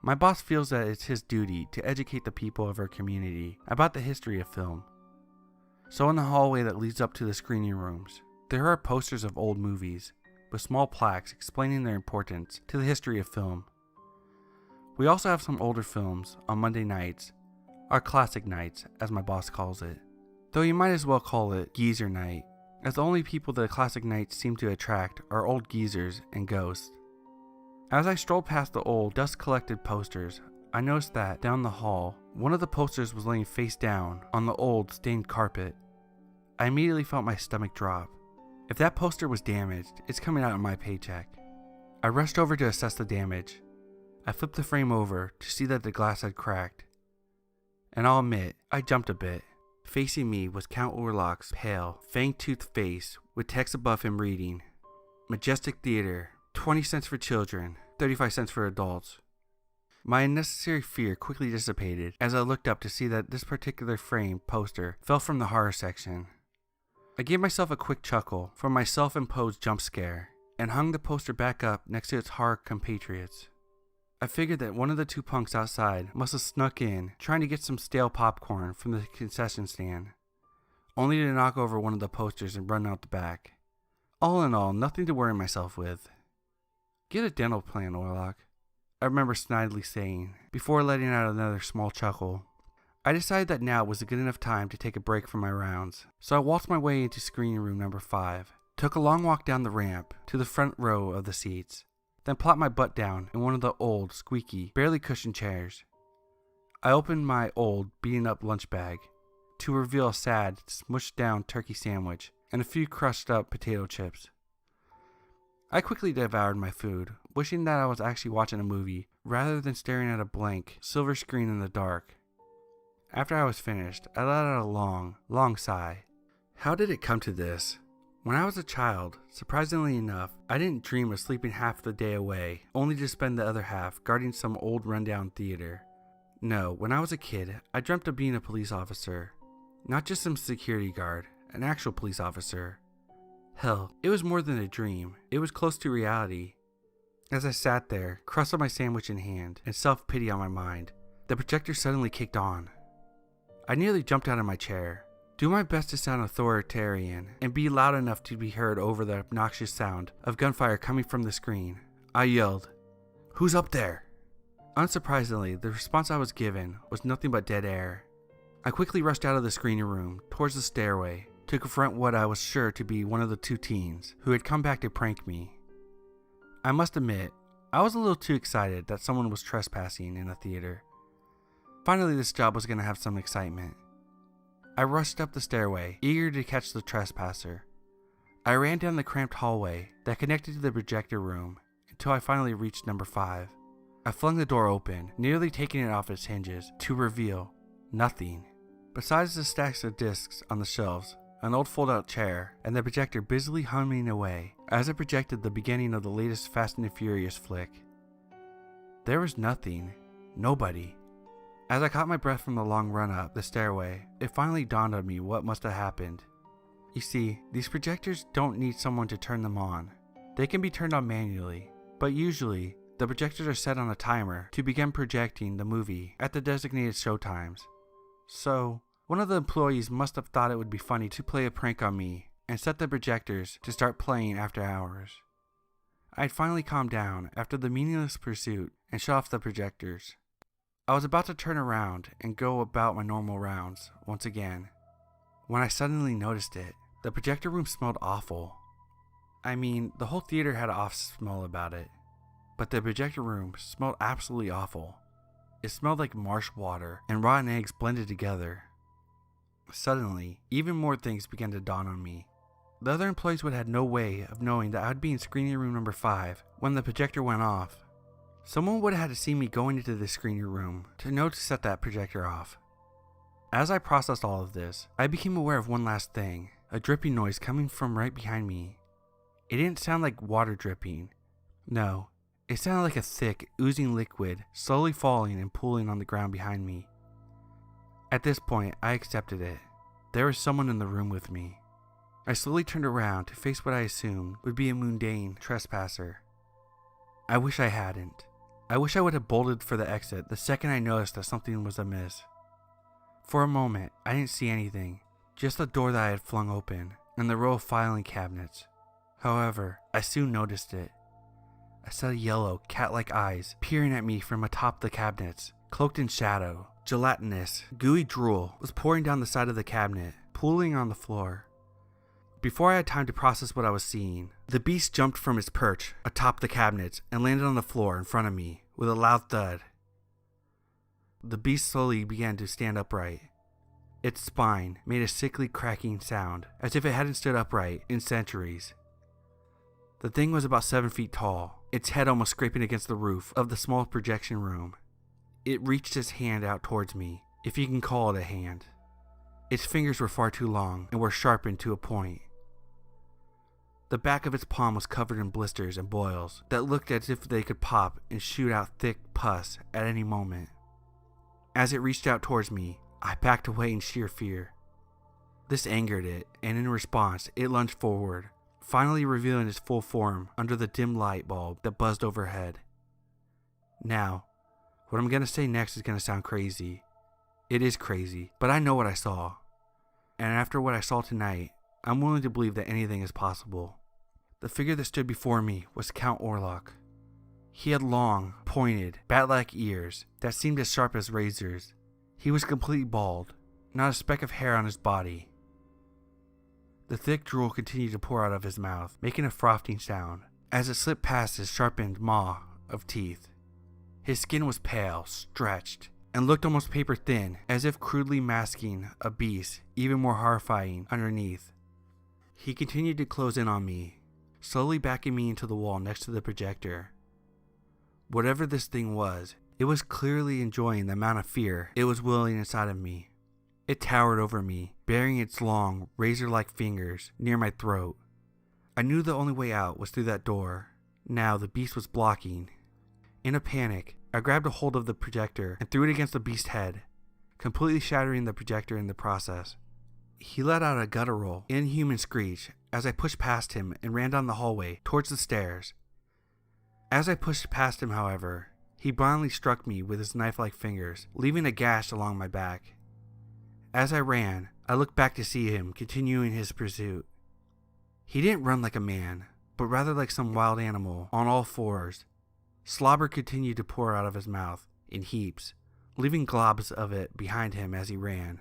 My boss feels that it's his duty to educate the people of our community about the history of film. So in the hallway that leads up to the screening rooms, there are posters of old movies, with small plaques explaining their importance to the history of film. We also have some older films on Monday nights, our classic nights as my boss calls it, though you might as well call it geezer night, as the only people the classic nights seem to attract are old geezers and ghosts. As I strolled past the old dust-collected posters, I noticed that down the hall, one of the posters was laying face down on the old stained carpet. I immediately felt my stomach drop. If that poster was damaged, it's coming out of my paycheck. I rushed over to assess the damage. I flipped the frame over to see that the glass had cracked. And I'll admit, I jumped a bit. Facing me was Count Orlok's pale, fang-toothed face with text above him reading, "Majestic Theater, 20 cents for children, 35 cents for adults." My unnecessary fear quickly dissipated as I looked up to see that this particular framed poster fell from the horror section. I gave myself a quick chuckle for my self-imposed jump scare and hung the poster back up next to its horror compatriots. I figured that one of the two punks outside must have snuck in trying to get some stale popcorn from the concession stand, only to knock over one of the posters and run out the back. All in all, nothing to worry myself with. "Get a dental plan, Orlok," I remember snidely saying, before letting out another small chuckle. I decided that now was a good enough time to take a break from my rounds, so I waltzed my way into screening room number 5, took a long walk down the ramp to the front row of the seats, then plopped my butt down in one of the old, squeaky, barely cushioned chairs. I opened my old, beaten-up lunch bag to reveal a sad, smushed-down turkey sandwich and a few crushed-up potato chips. I quickly devoured my food, wishing that I was actually watching a movie rather than staring at a blank, silver screen in the dark. After I was finished, I let out a long, long sigh. How did it come to this? When I was a child, surprisingly enough, I didn't dream of sleeping half the day away, only to spend the other half guarding some old rundown theater. No, when I was a kid, I dreamt of being a police officer. Not just some security guard, an actual police officer. Hell, it was more than a dream. It was close to reality. As I sat there, crust of my sandwich in hand, and self-pity on my mind, the projector suddenly kicked on. I nearly jumped out of my chair. Do my best to sound authoritarian and be loud enough to be heard over the obnoxious sound of gunfire coming from the screen. I yelled, "Who's up there?" Unsurprisingly, the response I was given was nothing but dead air. I quickly rushed out of the screening room towards the stairway to confront what I was sure to be one of the two teens who had come back to prank me. I must admit, I was a little too excited that someone was trespassing in a theater. Finally, this job was going to have some excitement. I rushed up the stairway, eager to catch the trespasser. I ran down the cramped hallway that connected to the projector room until I finally reached number 5. I flung the door open, nearly taking it off its hinges, to reveal nothing. Besides the stacks of discs on the shelves, an old fold-out chair, and the projector busily humming away as it projected the beginning of the latest Fast and Furious flick. There was nothing. Nobody. As I caught my breath from the long run up the stairway, it finally dawned on me what must have happened. You see, these projectors don't need someone to turn them on. They can be turned on manually, but usually, the projectors are set on a timer to begin projecting the movie at the designated showtimes. So, one of the employees must have thought it would be funny to play a prank on me and set the projectors to start playing after hours. I had finally calmed down after the meaningless pursuit and shut off the projectors. I was about to turn around and go about my normal rounds once again, when I suddenly noticed it. The projector room smelled awful. I mean, the whole theater had an off smell about it, but the projector room smelled absolutely awful. It smelled like marsh water and rotten eggs blended together. Suddenly, even more things began to dawn on me. The other employees would have had no way of knowing that I'd be in screening room number 5 when the projector went off. Someone would have had to see me going into the screening room to know to set that projector off. As I processed all of this, I became aware of one last thing, a dripping noise coming from right behind me. It didn't sound like water dripping. No, it sounded like a thick, oozing liquid slowly falling and pooling on the ground behind me. At this point, I accepted it. There was someone in the room with me. I slowly turned around to face what I assumed would be a mundane trespasser. I wish I hadn't. I wish I would have bolted for the exit the second I noticed that something was amiss. For a moment, I didn't see anything, just the door that I had flung open, and the row of filing cabinets. However, I soon noticed it. I saw yellow, cat-like eyes peering at me from atop the cabinets, cloaked in shadow. Gelatinous, gooey drool was pouring down the side of the cabinet, pooling on the floor. Before I had time to process what I was seeing, the beast jumped from its perch atop the cabinets and landed on the floor in front of me with a loud thud. The beast slowly began to stand upright. Its spine made a sickly cracking sound, as if it hadn't stood upright in centuries. The thing was about 7 feet tall, its head almost scraping against the roof of the small projection room. It reached its hand out towards me, if you can call it a hand. Its fingers were far too long and were sharpened to a point. The back of its palm was covered in blisters and boils that looked as if they could pop and shoot out thick pus at any moment. As it reached out towards me, I backed away in sheer fear. This angered it, and in response, it lunged forward, finally revealing its full form under the dim light bulb that buzzed overhead. Now, what I'm going to say next is going to sound crazy. It is crazy, but I know what I saw. And after what I saw tonight, I'm willing to believe that anything is possible. The figure that stood before me was Count Orlok. He had long, pointed, bat-like ears that seemed as sharp as razors. He was completely bald, not a speck of hair on his body. The thick drool continued to pour out of his mouth, making a frothing sound, as it slipped past his sharpened maw of teeth. His skin was pale, stretched, and looked almost paper thin, as if crudely masking a beast even more horrifying underneath. He continued to close in on me, slowly backing me into the wall next to the projector. Whatever this thing was, it was clearly enjoying the amount of fear it was willing inside of me. It towered over me, bearing its long, razor-like fingers near my throat. I knew the only way out was through that door. Now the beast was blocking. In a panic, I grabbed a hold of the projector and threw it against the beast's head, completely shattering the projector in the process. He let out a guttural, inhuman screech as I pushed past him and ran down the hallway towards the stairs. As I pushed past him, however, he blindly struck me with his knife-like fingers, leaving a gash along my back. As I ran, I looked back to see him continuing his pursuit. He didn't run like a man, but rather like some wild animal on all fours. Slobber continued to pour out of his mouth in heaps, leaving globs of it behind him as he ran.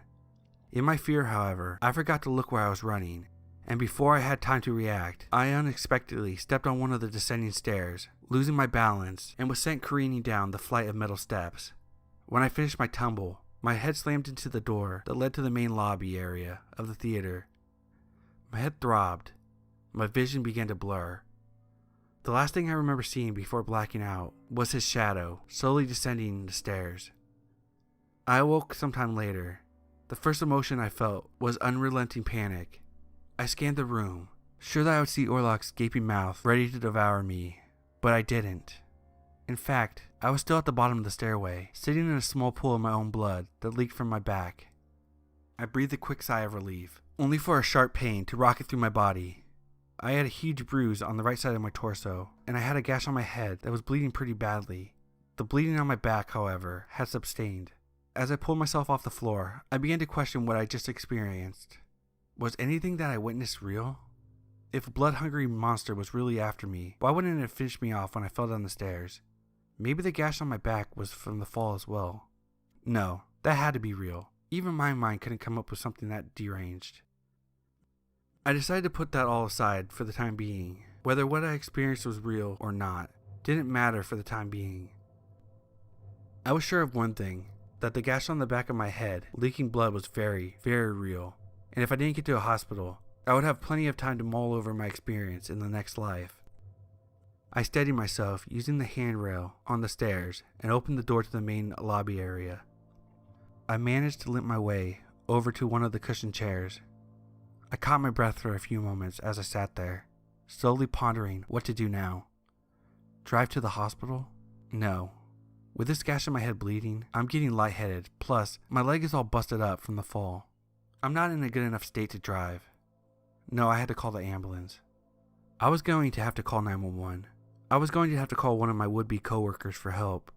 In my fear, however, I forgot to look where I was running, and before I had time to react, I unexpectedly stepped on one of the descending stairs, losing my balance, and was sent careening down the flight of metal steps. When I finished my tumble, my head slammed into the door that led to the main lobby area of the theater. My head throbbed. My vision began to blur. The last thing I remember seeing before blacking out was his shadow slowly descending the stairs. I awoke sometime later. The first emotion I felt was unrelenting panic. I scanned the room, sure that I would see Orlok's gaping mouth ready to devour me, but I didn't. In fact, I was still at the bottom of the stairway, sitting in a small pool of my own blood that leaked from my back. I breathed a quick sigh of relief, only for a sharp pain to rocket through my body. I had a huge bruise on the right side of my torso, and I had a gash on my head that was bleeding pretty badly. The bleeding on my back, however, had subsided. As I pulled myself off the floor, I began to question what I just experienced. Was anything that I witnessed real? If a blood-hungry monster was really after me, why wouldn't it have finished me off when I fell down the stairs? Maybe the gash on my back was from the fall as well. No, that had to be real. Even my mind couldn't come up with something that deranged. I decided to put that all aside for the time being. Whether what I experienced was real or not didn't matter for the time being. I was sure of one thing, that the gash on the back of my head, leaking blood, was very, very real. And if I didn't get to a hospital, I would have plenty of time to mull over my experience in the next life. I steadied myself using the handrail on the stairs and opened the door to the main lobby area. I managed to limp my way over to one of the cushioned chairs. I caught my breath for a few moments as I sat there, slowly pondering what to do now. Drive to the hospital? No. With this gash on my head bleeding, I'm getting lightheaded, plus my leg is all busted up from the fall. I'm not in a good enough state to drive. No, I had to call the ambulance. I was going to have to call 911. I was going to have to call one of my would-be coworkers for help,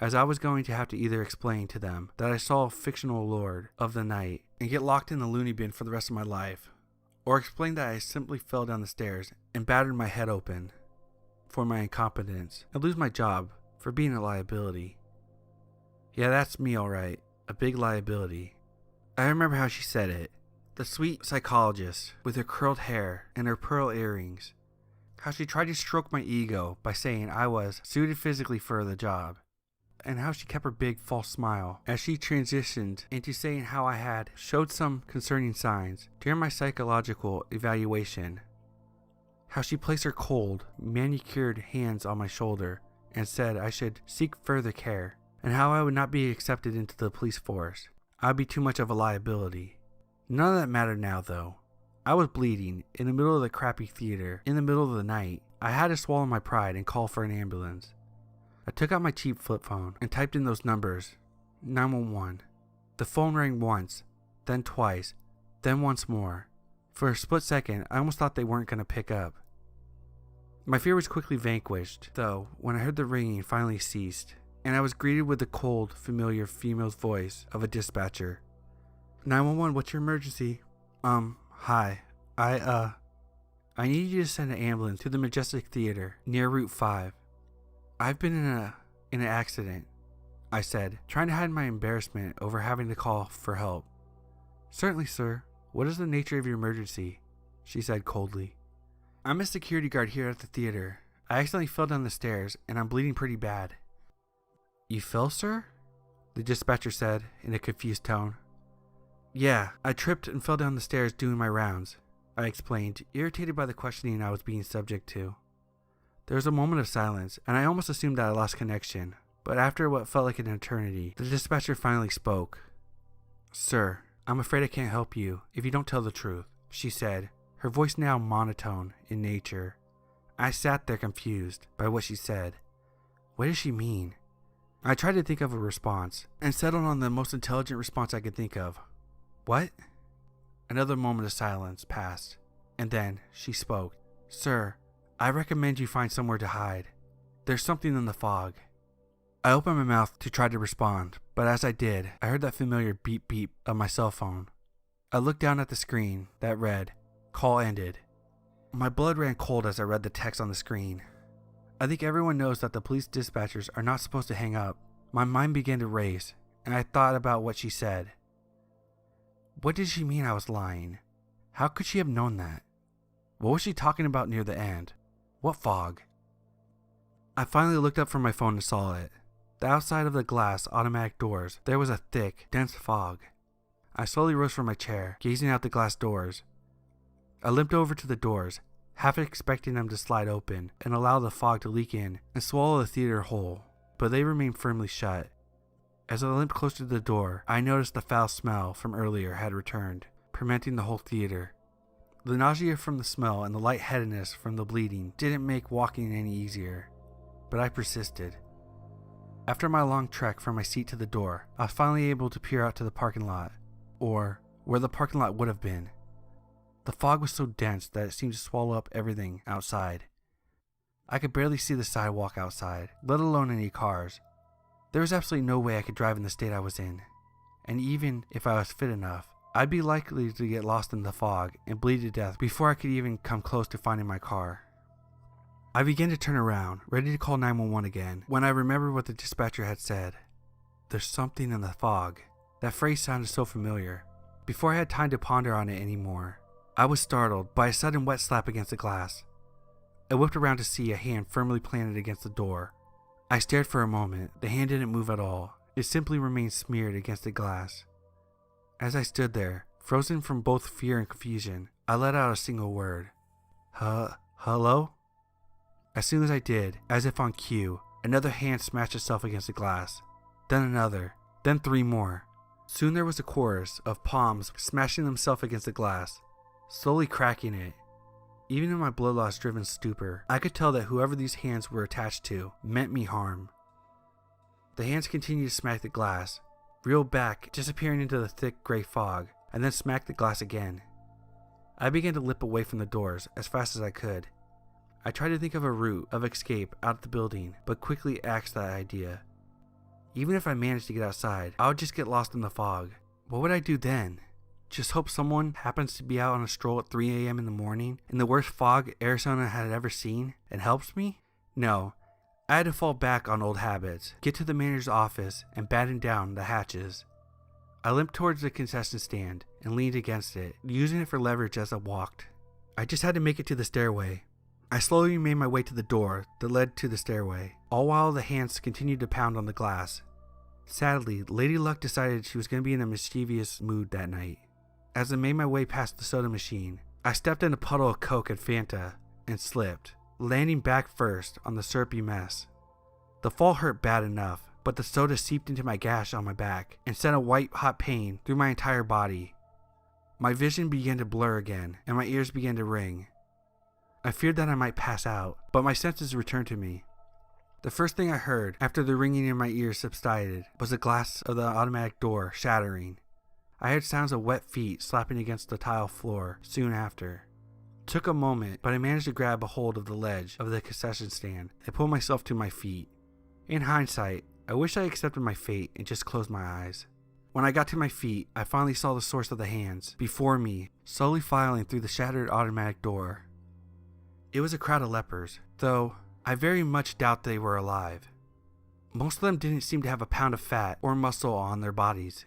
as I was going to have to either explain to them that I saw a fictional lord of the night and get locked in the loony bin for the rest of my life, or explain that I simply fell down the stairs and battered my head open for my incompetence and lose my job for being a liability. Yeah, that's me alright, a big liability. I remember how she said it, the sweet psychologist with her curled hair and her pearl earrings. How she tried to stroke my ego by saying I was suited physically for the job. And how she kept her big false smile as she transitioned into saying how I had showed some concerning signs during my psychological evaluation. How she placed her cold, manicured hands on my shoulder and said I should seek further care, and how I would not be accepted into the police force. I would be too much of a liability. None of that mattered now though. I was bleeding in the middle of the crappy theater in the middle of the night. I had to swallow my pride and call for an ambulance. I took out my cheap flip phone and typed in those numbers, 911. The phone rang once, then twice, then once more. For a split second, I almost thought they weren't going to pick up. My fear was quickly vanquished, though, when I heard the ringing finally ceased, and I was greeted with the cold, familiar female voice of a dispatcher. 911, what's your emergency? Hi. I need you to send an ambulance to the Majestic Theater near Route 5. I've been in an accident, I said, trying to hide my embarrassment over having to call for help. Certainly, sir. What is the nature of your emergency? She said coldly. I'm a security guard here at the theater. I accidentally fell down the stairs and I'm bleeding pretty bad. You fell, sir? The dispatcher said in a confused tone. Yeah, I tripped and fell down the stairs doing my rounds, I explained, irritated by the questioning I was being subject to. There was a moment of silence, and I almost assumed that I lost connection, but after what felt like an eternity, the dispatcher finally spoke. Sir, I'm afraid I can't help you if you don't tell the truth, she said, her voice now monotone in nature. I sat there confused by what she said. What does she mean? I tried to think of a response, and settled on the most intelligent response I could think of. What? Another moment of silence passed, and then she spoke. Sir, I recommend you find somewhere to hide. There's something in the fog. I opened my mouth to try to respond, but as I did, I heard that familiar beep beep of my cell phone. I looked down at the screen that read, Call ended. My blood ran cold as I read the text on the screen. I think everyone knows that the police dispatchers are not supposed to hang up. My mind began to race, and I thought about what she said. What did she mean I was lying? How could she have known that? What was she talking about near the end? What fog? I finally looked up from my phone and saw it. The outside of the glass automatic doors, there was a thick, dense fog. I slowly rose from my chair, gazing out the glass doors. I limped over to the doors, half expecting them to slide open and allow the fog to leak in and swallow the theater whole, but they remained firmly shut. As I limped closer to the door, I noticed the foul smell from earlier had returned, permeating the whole theater. The nausea from the smell and the lightheadedness from the bleeding didn't make walking any easier, but I persisted. After my long trek from my seat to the door, I was finally able to peer out to the parking lot, or where the parking lot would have been. The fog was so dense that it seemed to swallow up everything outside. I could barely see the sidewalk outside, let alone any cars. There was absolutely no way I could drive in the state I was in, and even if I was fit enough, I'd be likely to get lost in the fog and bleed to death before I could even come close to finding my car. I began to turn around, ready to call 911 again, when I remembered what the dispatcher had said. There's something in the fog. That phrase sounded so familiar. Before I had time to ponder on it anymore, I was startled by a sudden wet slap against the glass. I whipped around to see a hand firmly planted against the door. I stared for a moment. The hand didn't move at all. It simply remained smeared against the glass. As I stood there, frozen from both fear and confusion, I let out a single word. Hello? As soon as I did, as if on cue, another hand smashed itself against the glass. Then another. Then three more. Soon there was a chorus of palms smashing themselves against the glass, slowly cracking it. Even in my blood-loss-driven stupor, I could tell that whoever these hands were attached to meant me harm. The hands continued to smack the glass, reeled back, disappearing into the thick gray fog, and then smacked the glass again. I began to limp away from the doors as fast as I could. I tried to think of a route of escape out of the building, but quickly axed that idea. Even if I managed to get outside, I would just get lost in the fog. What would I do then? Just hope someone happens to be out on a stroll at 3 a.m. in the morning in the worst fog Arizona had ever seen and helps me? No. I had to fall back on old habits, get to the manager's office, and batten down the hatches. I limped towards the concession stand and leaned against it, using it for leverage as I walked. I just had to make it to the stairway. I slowly made my way to the door that led to the stairway, all while the hands continued to pound on the glass. Sadly, Lady Luck decided she was going to be in a mischievous mood that night. As I made my way past the soda machine, I stepped in a puddle of Coke and Fanta and slipped, landing back first on the syrupy mess. The fall hurt bad enough, but the soda seeped into my gash on my back and sent a white-hot pain through my entire body. My vision began to blur again, and my ears began to ring. I feared that I might pass out, but my senses returned to me. The first thing I heard after the ringing in my ears subsided was the glass of the automatic door shattering. I heard sounds of wet feet slapping against the tile floor soon after. It took a moment, but I managed to grab a hold of the ledge of the concession stand and pull myself to my feet. In hindsight, I wish I accepted my fate and just closed my eyes. When I got to my feet, I finally saw the source of the hands before me, slowly filing through the shattered automatic door. It was a crowd of lepers, though I very much doubt they were alive. Most of them didn't seem to have a pound of fat or muscle on their bodies.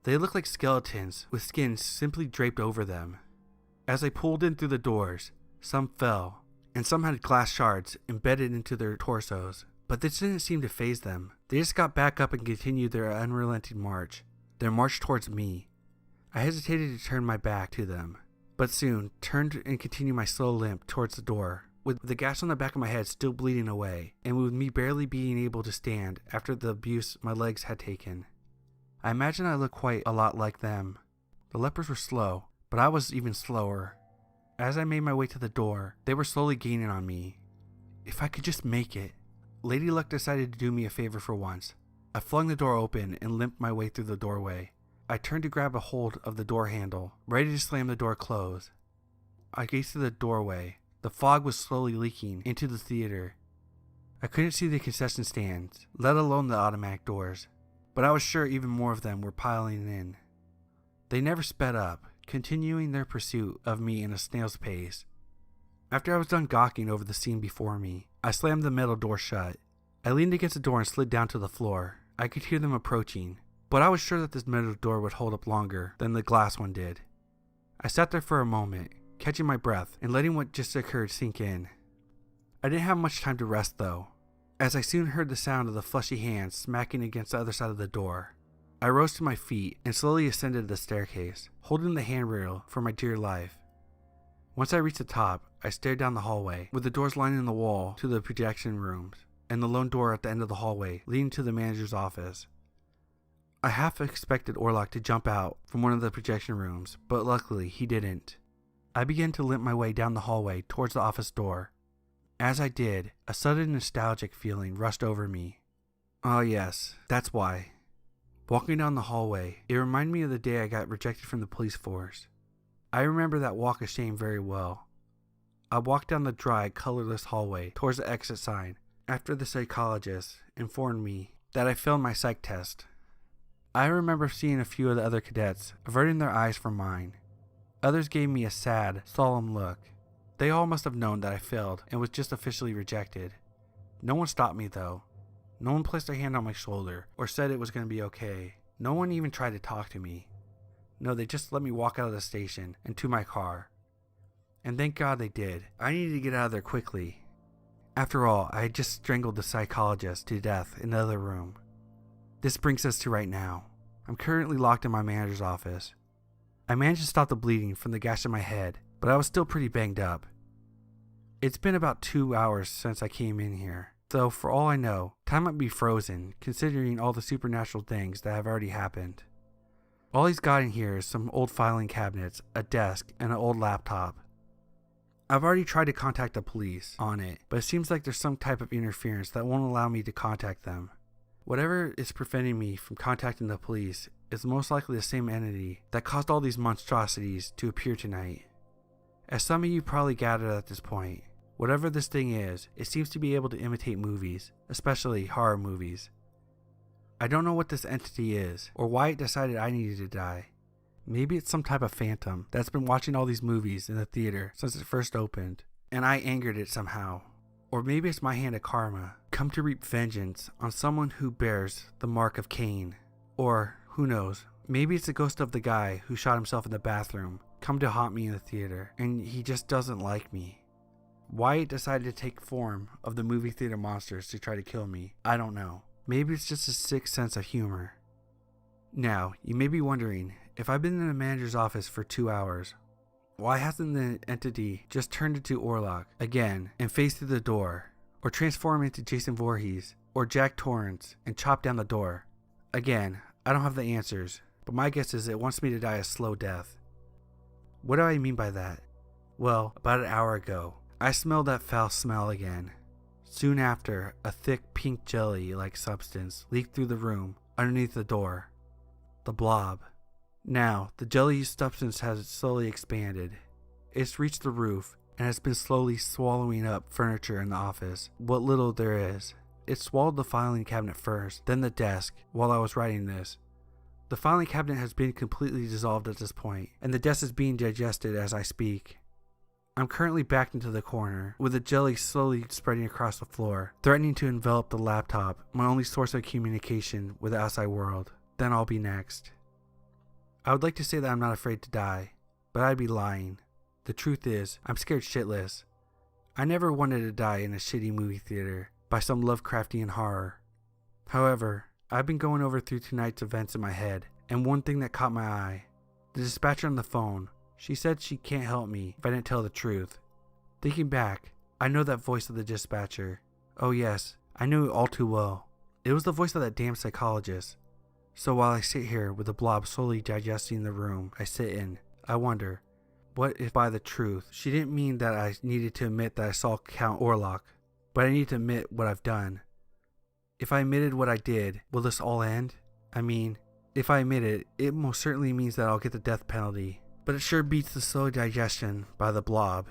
They looked like skeletons with skin simply draped over them. As I pulled in through the doors, some fell, and some had glass shards embedded into their torsos, but this didn't seem to faze them. They just got back up and continued their unrelenting march, their march towards me. I hesitated to turn my back to them, but soon turned and continued my slow limp towards the door, with the gash on the back of my head still bleeding away, and with me barely being able to stand after the abuse my legs had taken. I imagine I looked quite a lot like them. The lepers were slow, but I was even slower. As I made my way to the door, they were slowly gaining on me. If I could just make it. Lady Luck decided to do me a favor for once. I flung the door open and limped my way through the doorway. I turned to grab a hold of the door handle, ready to slam the door closed. I gazed through the doorway. The fog was slowly leaking into the theater. I couldn't see the concession stands, let alone the automatic doors, but I was sure even more of them were piling in. They never sped up, continuing their pursuit of me in a snail's pace. After I was done gawking over the scene before me, I slammed the metal door shut. I leaned against the door and slid down to the floor. I could hear them approaching, but I was sure that this metal door would hold up longer than the glass one did. I sat there for a moment, catching my breath and letting what just occurred sink in. I didn't have much time to rest though, as I soon heard the sound of the fleshy hands smacking against the other side of the door. I rose to my feet and slowly ascended the staircase, holding the handrail for my dear life. Once I reached the top, I stared down the hallway, with the doors lining the wall to the projection rooms, and the lone door at the end of the hallway leading to the manager's office. I half expected Orlok to jump out from one of the projection rooms, but luckily he didn't. I began to limp my way down the hallway towards the office door. As I did, a sudden nostalgic feeling rushed over me. Oh yes, that's why. Walking down the hallway, it reminded me of the day I got rejected from the police force. I remember that walk of shame very well. I walked down the dry, colorless hallway towards the exit sign after the psychologist informed me that I failed my psych test. I remember seeing a few of the other cadets averting their eyes from mine. Others gave me a sad, solemn look. They all must have known that I failed and was just officially rejected. No one stopped me though. No one placed their hand on my shoulder or said it was going to be okay. No one even tried to talk to me. No, they just let me walk out of the station and to my car. And thank God they did. I needed to get out of there quickly. After all, I had just strangled the psychologist to death in the other room. This brings us to right now. I'm currently locked in my manager's office. I managed to stop the bleeding from the gash in my head, but I was still pretty banged up. It's been about 2 hours since I came in here, though for all I know, time might be frozen considering all the supernatural things that have already happened. All he's got in here is some old filing cabinets, a desk, and an old laptop. I've already tried to contact the police on it, but it seems like there's some type of interference that won't allow me to contact them. Whatever is preventing me from contacting the police is most likely the same entity that caused all these monstrosities to appear tonight. As some of you probably gathered at this point, whatever this thing is, it seems to be able to imitate movies, especially horror movies. I don't know what this entity is, or why it decided I needed to die. Maybe it's some type of phantom that's been watching all these movies in the theater since it first opened, and I angered it somehow. Or maybe it's my hand of karma, come to reap vengeance on someone who bears the mark of Cain. Or, who knows, maybe it's the ghost of the guy who shot himself in the bathroom, come to haunt me in the theater, and he just doesn't like me. Why it decided to take form of the movie theater monsters to try to kill me, I don't know. Maybe it's just a sick sense of humor. Now, you may be wondering, if I've been in the manager's office for 2 hours, why hasn't the entity just turned into Orlok again and phased through the door, or transformed into Jason Voorhees, or Jack Torrance and chopped down the door? Again, I don't have the answers, but my guess is it wants me to die a slow death. What do I mean by that? Well, about an hour ago, I smelled that foul smell again. Soon after, a thick pink jelly-like substance leaked through the room underneath the door. The blob. Now, the jelly substance has slowly expanded. It's reached the roof and has been slowly swallowing up furniture in the office, what little there is. It swallowed the filing cabinet first, then the desk, while I was writing this. The filing cabinet has been completely dissolved at this point, and the desk is being digested as I speak. I'm currently backed into the corner, with the jelly slowly spreading across the floor, threatening to envelop the laptop, my only source of communication with the outside world. Then I'll be next. I would like to say that I'm not afraid to die, but I'd be lying. The truth is, I'm scared shitless. I never wanted to die in a shitty movie theater by some Lovecraftian horror. However, I've been going over through tonight's events in my head, and one thing that caught my eye. The dispatcher on the phone. She said she can't help me if I didn't tell the truth. Thinking back, I know that voice of the dispatcher. Oh yes, I knew it all too well. It was the voice of that damn psychologist. So while I sit here with the blob slowly digesting the room I sit in, I wonder, what if by the truth she didn't mean that I needed to admit that I saw Count Orlok, but I need to admit what I've done. If I admitted what I did, will this all end? I mean, if I admit it, it most certainly means that I'll get the death penalty. But it sure beats the slow digestion by the blob.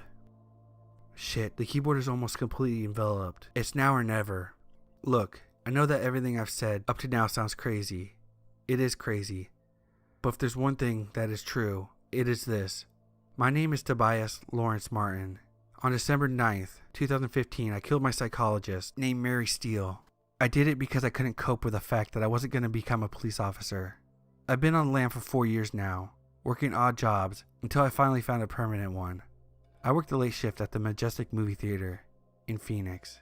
Shit, the keyboard is almost completely enveloped. It's now or never. Look, I know that everything I've said up to now sounds crazy. It is crazy. But if there's one thing that is true, it is this. My name is Tobias Lawrence Martin. On December 9th, 2015, I killed my psychologist named Mary Steele. I did it because I couldn't cope with the fact that I wasn't going to become a police officer. I've been on the lam for 4 years now, working odd jobs until I finally found a permanent one. I worked the late shift at the Majestic Movie Theater in Phoenix.